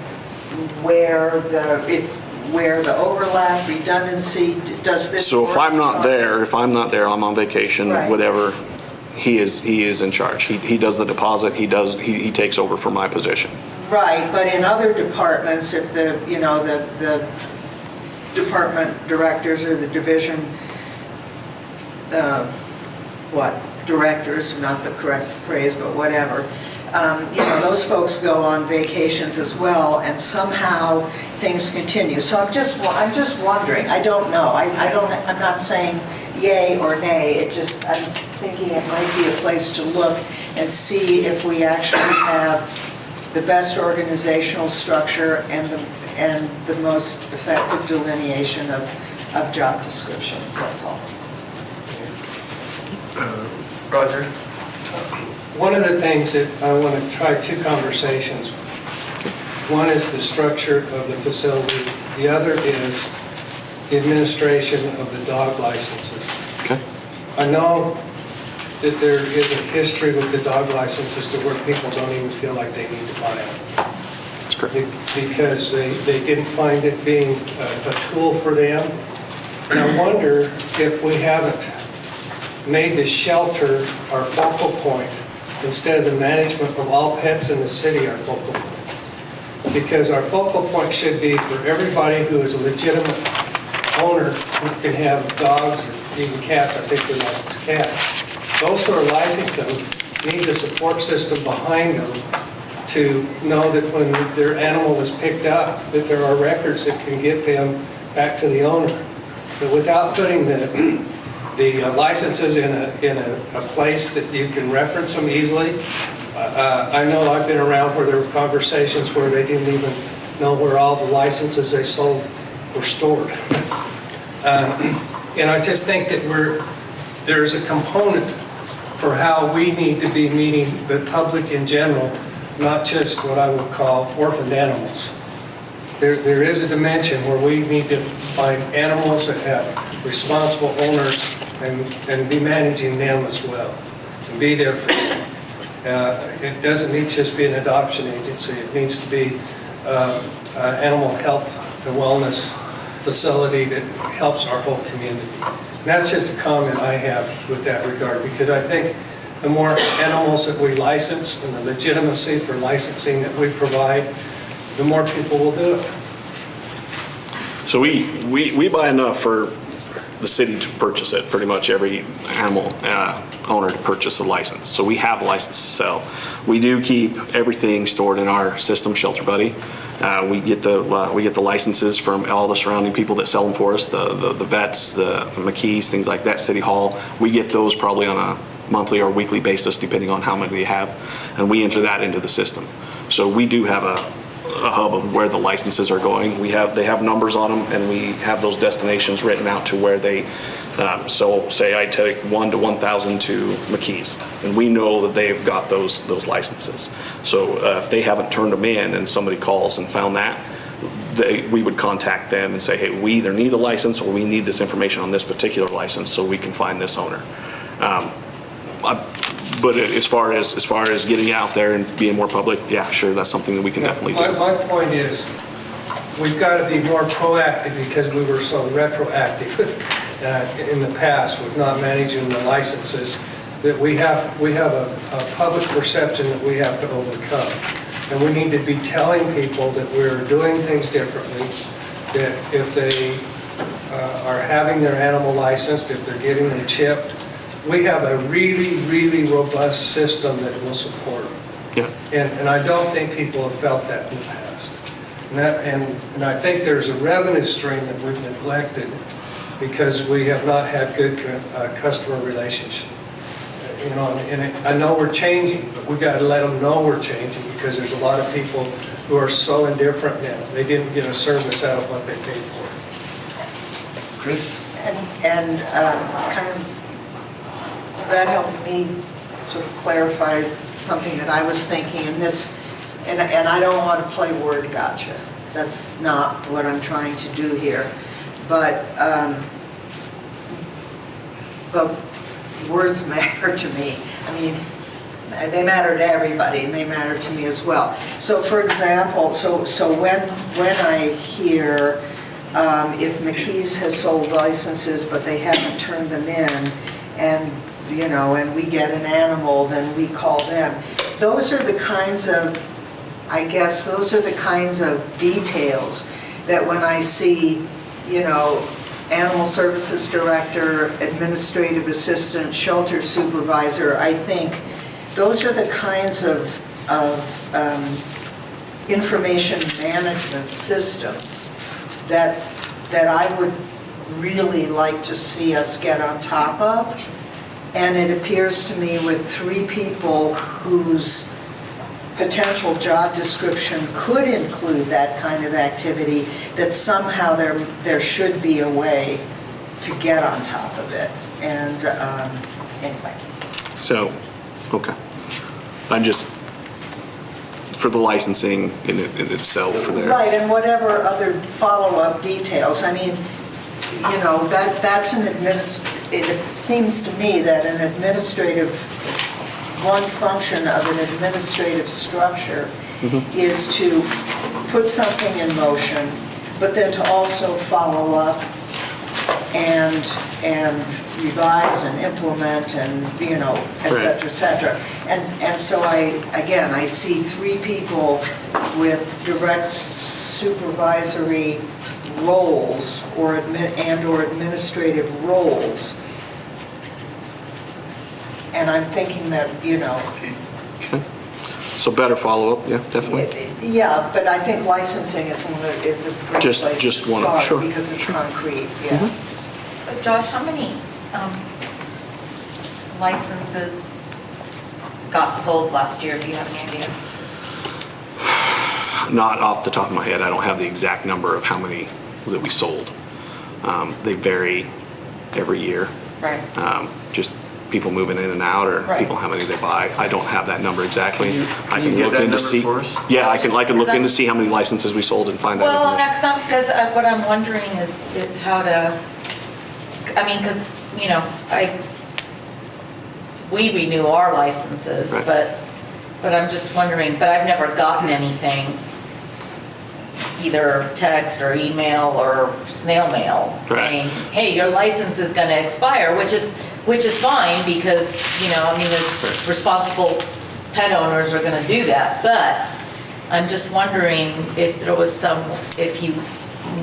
where the overlap, redundancy, does this So if work? I'm not there, I'm on vacation, whatever, he is in charge. He does the deposit, he takes over from my position. Right, but in other departments, if the department directors or the division, directors, not the correct phrase, but whatever, you know, those folks go on vacations as well, and somehow things continue. So I'm just wondering, I don't know, I'm not saying yay or nay, I'm thinking it might be a place to look and see if we actually have the best organizational structure and the most effective delineation of job descriptions, that's all. Roger? One of the things that I want to try two conversations. One is the structure of the facility. The other is the administration of the dog licenses. Okay. I know that there is a history with the dog licenses to where people don't even feel like they need to buy them. That's correct. Because they didn't find it being a tool for them. And I wonder if we haven't made the shelter our focal point instead of the management of all pets in the city our focal point. Because our focal point should be for everybody who is a legitimate owner who can have dogs or even cats. I think they're licensed cats. Those who are licensed them need the support system behind them to know that when their animal is picked up, that there are records that can get them back to the owner. But without putting the licenses in a place that you can reference them easily. I know I've been around where there were conversations where they didn't even know where all the licenses they sold were stored. And I just think that there's a component for how we need to be meeting the public in general, not just what I would call orphaned animals. There is a dimension where we need to find animals that have responsible owners and be managing them as well, and be there for them. It doesn't need to just be an adoption agency. It needs to be an animal health and wellness facility that helps our whole community. And that's just a comment I have with that regard, because I think the more animals that we license and the legitimacy for licensing that we provide, the more people will do it. So we buy enough for the city to purchase it, pretty much every animal owner to purchase a license. So we have a license to sell. We do keep everything stored in our system, Shelter Buddy. We get the licenses from all the surrounding people that sell them for us, the vets, the McKees, things like that, City Hall. We get those probably on a monthly or weekly basis, depending on how many we have, and we enter that into the system. So we do have a hub of where the licenses are going. They have numbers on them, and we have those destinations written out to where they, so say I take 1 to 1,000 to McKees, and we know that they've got those licenses. So if they haven't turned them in and somebody calls and found that, we would contact them and say, hey, we either need the license or we need this information on this particular license so we can find this owner. But as far as getting out there and being more public, yeah, sure, that's something that we can definitely do. My point is, we've got to be more proactive because we were so retroactive in the past with not managing the licenses, that we have a public perception that we have to overcome. And we need to be telling people that we're doing things differently, that if they are having their animal licensed, if they're getting them chipped, we have a really, really robust system that will support them. Yeah. And I don't think people have felt that in the past. And I think there's a revenue stream that we've neglected because we have not had good customer relationship. You know, and I know we're changing, but we got to let them know we're changing because there's a lot of people who are so indifferent now. They didn't get a service out of what they paid for. Chris? And kind of that helped me sort of clarify something that I was thinking in this, and I don't want to play word gotcha. That's not what I'm trying to do here. But words matter to me. I mean, they matter to everybody, and they matter to me as well. So, for example, so when I hear if McKees has sold licenses but they haven't turned them in, and you know, and we get an animal, then we call them. Those are the kinds of, I guess, those are the kinds of details that when I see, you know, Animal Services Director, Administrative Assistant, Shelter Supervisor, I think those are the kinds of information management systems that I would really like to see us get on top of. And it appears to me with 3 people whose potential job description could include that kind of activity, that somehow there should be a way to get on top of it. And anyway. So, okay. I'm just, for the licensing in itself for there. Right, and whatever other follow-up details. I mean, you know, that's it seems to me that one function of an administrative structure is to put something in motion, but then to also follow up and revise and implement and, you know, et cetera, et cetera. And so I see three people with direct supervisory roles or administrative roles. And I'm thinking that, you know. Okay. So better follow-up, yeah, definitely. Yeah, but I think licensing is a great place to start sure. because it's concrete, yeah. So Josh, how many licenses got sold last year? Do you have any idea? Not off the top of my head. I don't have the exact number of how many that we sold. They vary every year. Right. Just people moving in and out, or people how many they buy. I don't have that number exactly. I Can you can get look that in to number see. for us? Yeah, I can look in to see how many licenses we sold and find that Well, information. because what I'm wondering is how to, I mean, because, you know, we renew our licenses, Right. but I'm just wondering, but I've never gotten anything, either text or email or snail mail saying, hey, your license is going to expire, which is fine because, you know, I mean, there's responsible pet owners are going to do that. But I'm just wondering if there was if you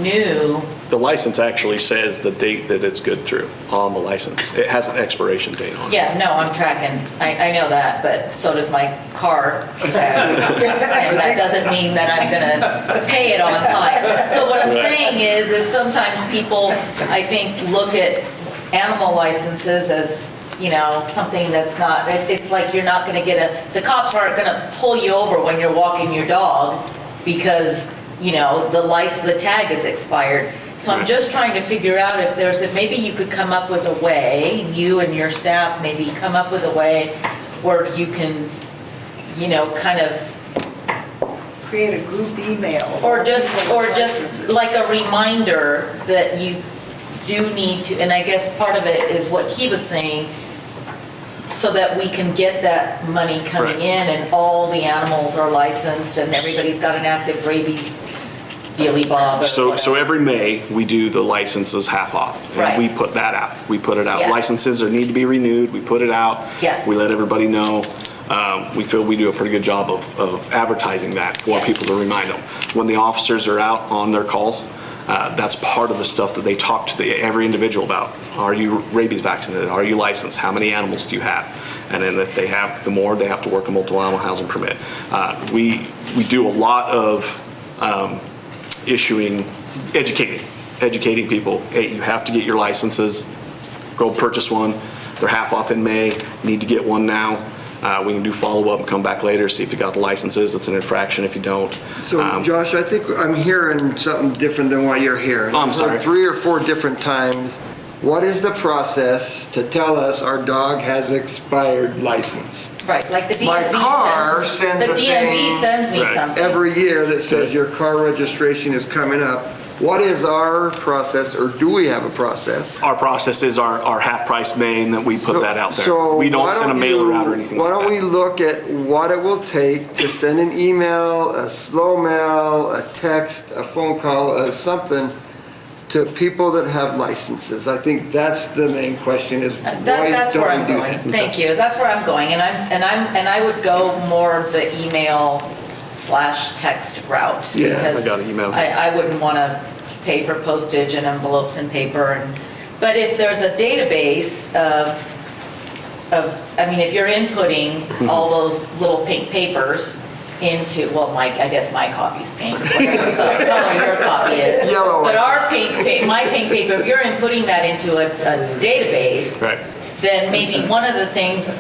knew. The license actually says the date that it's good through on the license. It has an expiration date on it. Yeah, no, I'm tracking, I know that, but so does my car tag. And that doesn't mean that I'm gonna pay it on time. So what I'm saying is sometimes people, I think, look at animal licenses as, you know, something that's not, it's like you're not gonna get the cops aren't gonna pull you over when you're walking your dog because, you know, the tag is expired. So I'm just trying to figure out if maybe you could come up with a way, you and your staff maybe come up with a way where you can, you know, kind of Create a group email. Or just like a reminder that you do need to, and I guess part of it is what he was saying, so that we can get that money coming in and all the animals are licensed and everybody's got an active rabies dealy bob. So every May, we do the licenses half off. And we put that out. We put it out. Yes. Licenses need to be renewed. We put it out. Yes. We let everybody know. We feel we do a pretty good job of advertising that for people to remind them. When the officers are out on their calls, that's part of the stuff that they talk to every individual about. Are you rabies vaccinated? Are you licensed? How many animals do you have? And then if they have the more, they have to work a multiple animal housing permit. We do a lot of educating people. Hey, you have to get your licenses. Go purchase one. They're half off in May. Need to get one now. We can do follow-up and come back later, see if you got the licenses. It's an infraction if you don't. So Josh, I think I'm hearing something different than what you're hearing. Oh, I'm sorry. I've heard 3 or 4 different times. What is the process to tell us our dog has expired license? Right, like the DMV My car sends the a DMV thing sends me something. every year that says your car registration is coming up. What is our process, or do we have a process? Our process is our half-price May, and then we put that out there. So we don't why send a mailer out or anything like Why that. don't we look at what it will take to send an email, a slow mail, a text, a phone call, something to people that have licenses? I think that's the main question is why That's where don't I'm we do going. that? Thank you. That's where I'm going, and I would go more the email/text route. Yeah, because I got an email. I wouldn't want to pay for postage and envelopes and paper. But if there's a database I mean, if you're inputting all those little pink papers into, well, I guess my copy's pink, whatever color your copy is. Yellow. But my pink paper, if you're inputting that into a database, then maybe one of the things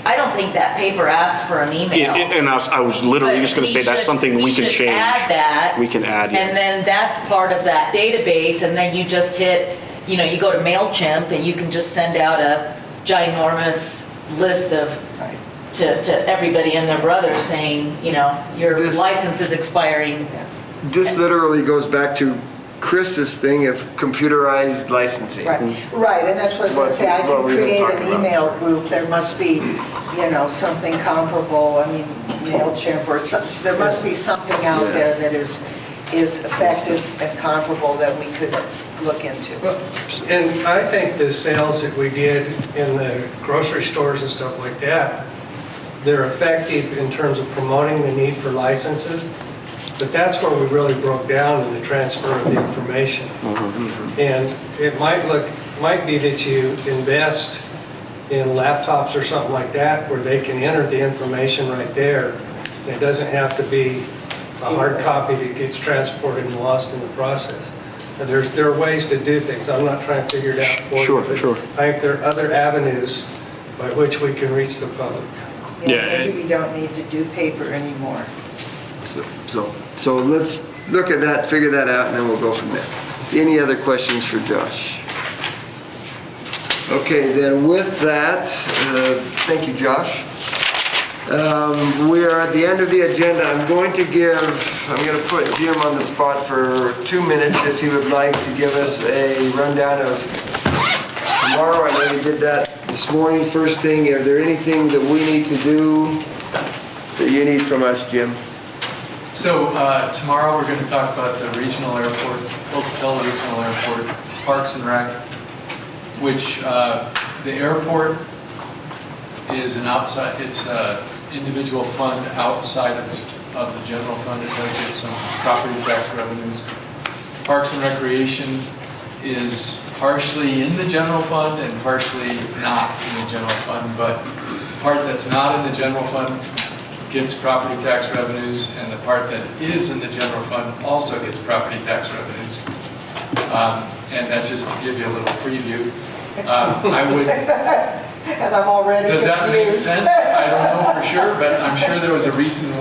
I don't think that paper asks for an email. And I was literally just going to say, that's something we can change. We should add that. We can add, yeah. And then that's part of that database, and then you just hit, you go to MailChimp, and you can just send out a ginormous list of, to everybody and their brother saying, your license is expiring. This literally goes back to Chris's thing of computerized licensing. Right, and that's what I was going to say, I can create an email group, there must be, something comparable, MailChimp or something, there must be something out there that is effective and comparable that we could look into. And I think the sales that we did in the grocery stores and stuff like that, they're effective in terms of promoting the need for licenses, but that's where we really broke down in the transfer of the information. And it might be that you invest in laptops or something like that where they can enter the information right there. It doesn't have to be a hard copy that gets transported and lost in the process. And there are ways to do things. I'm not trying to figure it out for you. But I think there are other avenues by which we can reach the public. Maybe we don't need to do paper anymore. So let's look at that, figure that out, and then we'll go from there. Any other questions for Josh? Okay, then with that, thank you, Josh. We are at the end of the agenda. I'm going to put Jim on the spot for 2 minutes if he would like to give us a rundown of tomorrow. I know you did that this morning, first thing. Are there anything that we need to do that you need from us, Jim? So tomorrow we're going to talk about the regional airport, Pocatello Regional Airport, Parks and Rec, which the airport is it's an individual fund outside of the general fund. It does get some property tax revenues. Parks and Recreation is partially in the general fund and partially not in the general fund, but the part that's not in the general fund gets property tax revenues, and the part that is in the general fund also gets property tax revenues. And that's just to give you a little preview. I would. And I'm already Does that make confused. sense? I don't know for sure, but I'm sure there was a reason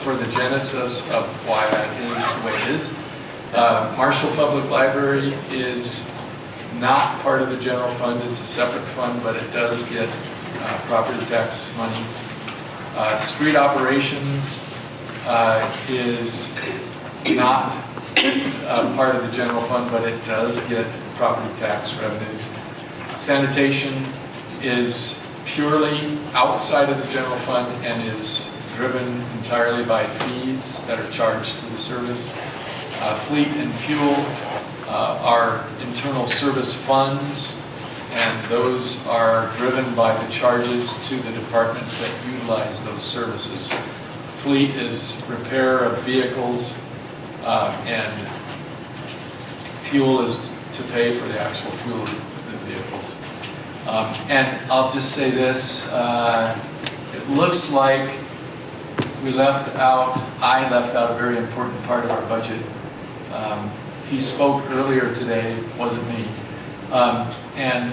for the genesis of why that is the way it is. Marshall Public Library is not part of the general fund. It's a separate fund, but it does get property tax money. Street operations is not part of the general fund, but it does get property tax revenues. Sanitation is purely outside of the general fund and is driven entirely by fees that are charged for the service. Fleet and fuel are internal service funds, and those are driven by the charges to the departments that utilize those services. Fleet is repair of vehicles, and fuel is to pay for the actual fuel of the vehicles. And I'll just say this, it looks like I left out a very important part of our budget. He spoke earlier today, wasn't me. And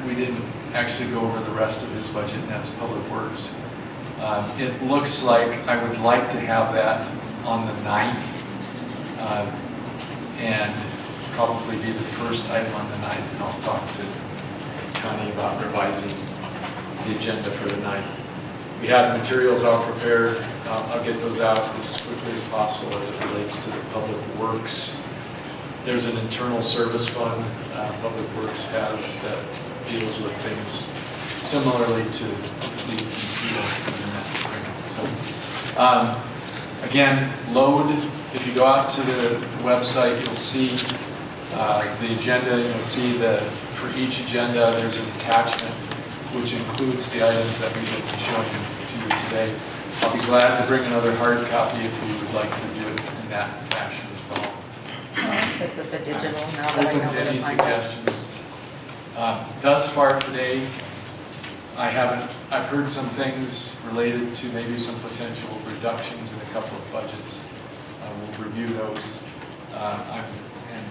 we didn't actually go over the rest of his budget, and that's Public Works. It looks like I would like to have that on the 9th, and probably be the first item on the 9th, and I'll talk to Connie about revising the agenda for the 9th. We have materials all prepared. I'll get those out as quickly as possible as it relates to the Public Works. There's an internal service fund Public Works has that deals with things similarly to fleet and fuel. So, again, load. If you go out to the website, you'll see the agenda. You'll see for each agenda there's an attachment which includes the items that we've been showing to you today. I'll be glad to bring another hard copy if you would like to do it in that fashion as well. Good with the digital now that I know Open to where any to find it. suggestions. Thus far today, I've heard some things related to maybe some potential reductions in a couple of budgets. We'll review those. And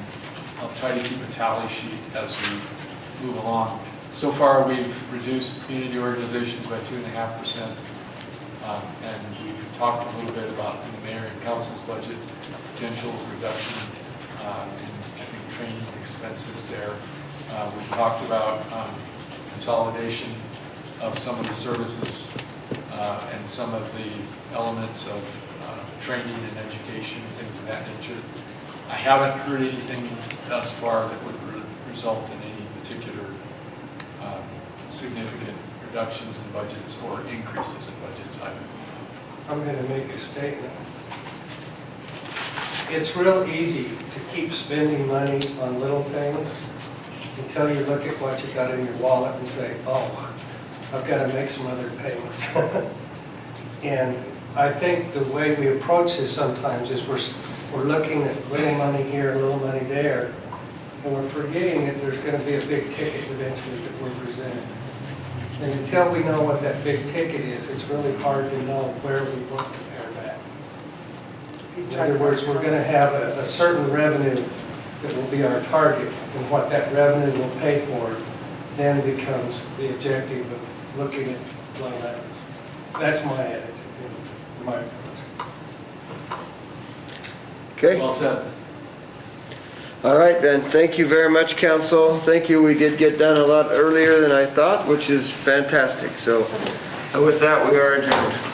I'll try to keep a tally sheet as we move along. So far, we've reduced community organizations by 2.5%. And we've talked a little bit about in the mayor and council's budget, potential reduction in, I think, training expenses there. We've talked about consolidation of some of the services and some of the elements of training and education, things of that nature. I haven't heard anything thus far that would result in any particular significant reductions in budgets or increases in budgets either. I'm going to make a statement. It's real easy to keep spending money on little things until you look at what you got in your wallet and say, oh, I've got to make some other payments. And I think the way we approach this sometimes is we're looking at little money here, little money there, and we're forgetting that there's going to be a big ticket eventually that we're presenting. And until we know what that big ticket is, it's really hard to know where we want to pare back. In other words, we're going to have a certain revenue that will be our target, and what that revenue will pay for then becomes the objective of looking at line items. That's my attitude, my approach. Okay. Well said. All right then, thank you very much, council. Thank you, we did get done a lot earlier than I thought, which is fantastic. So with that, we are adjourned.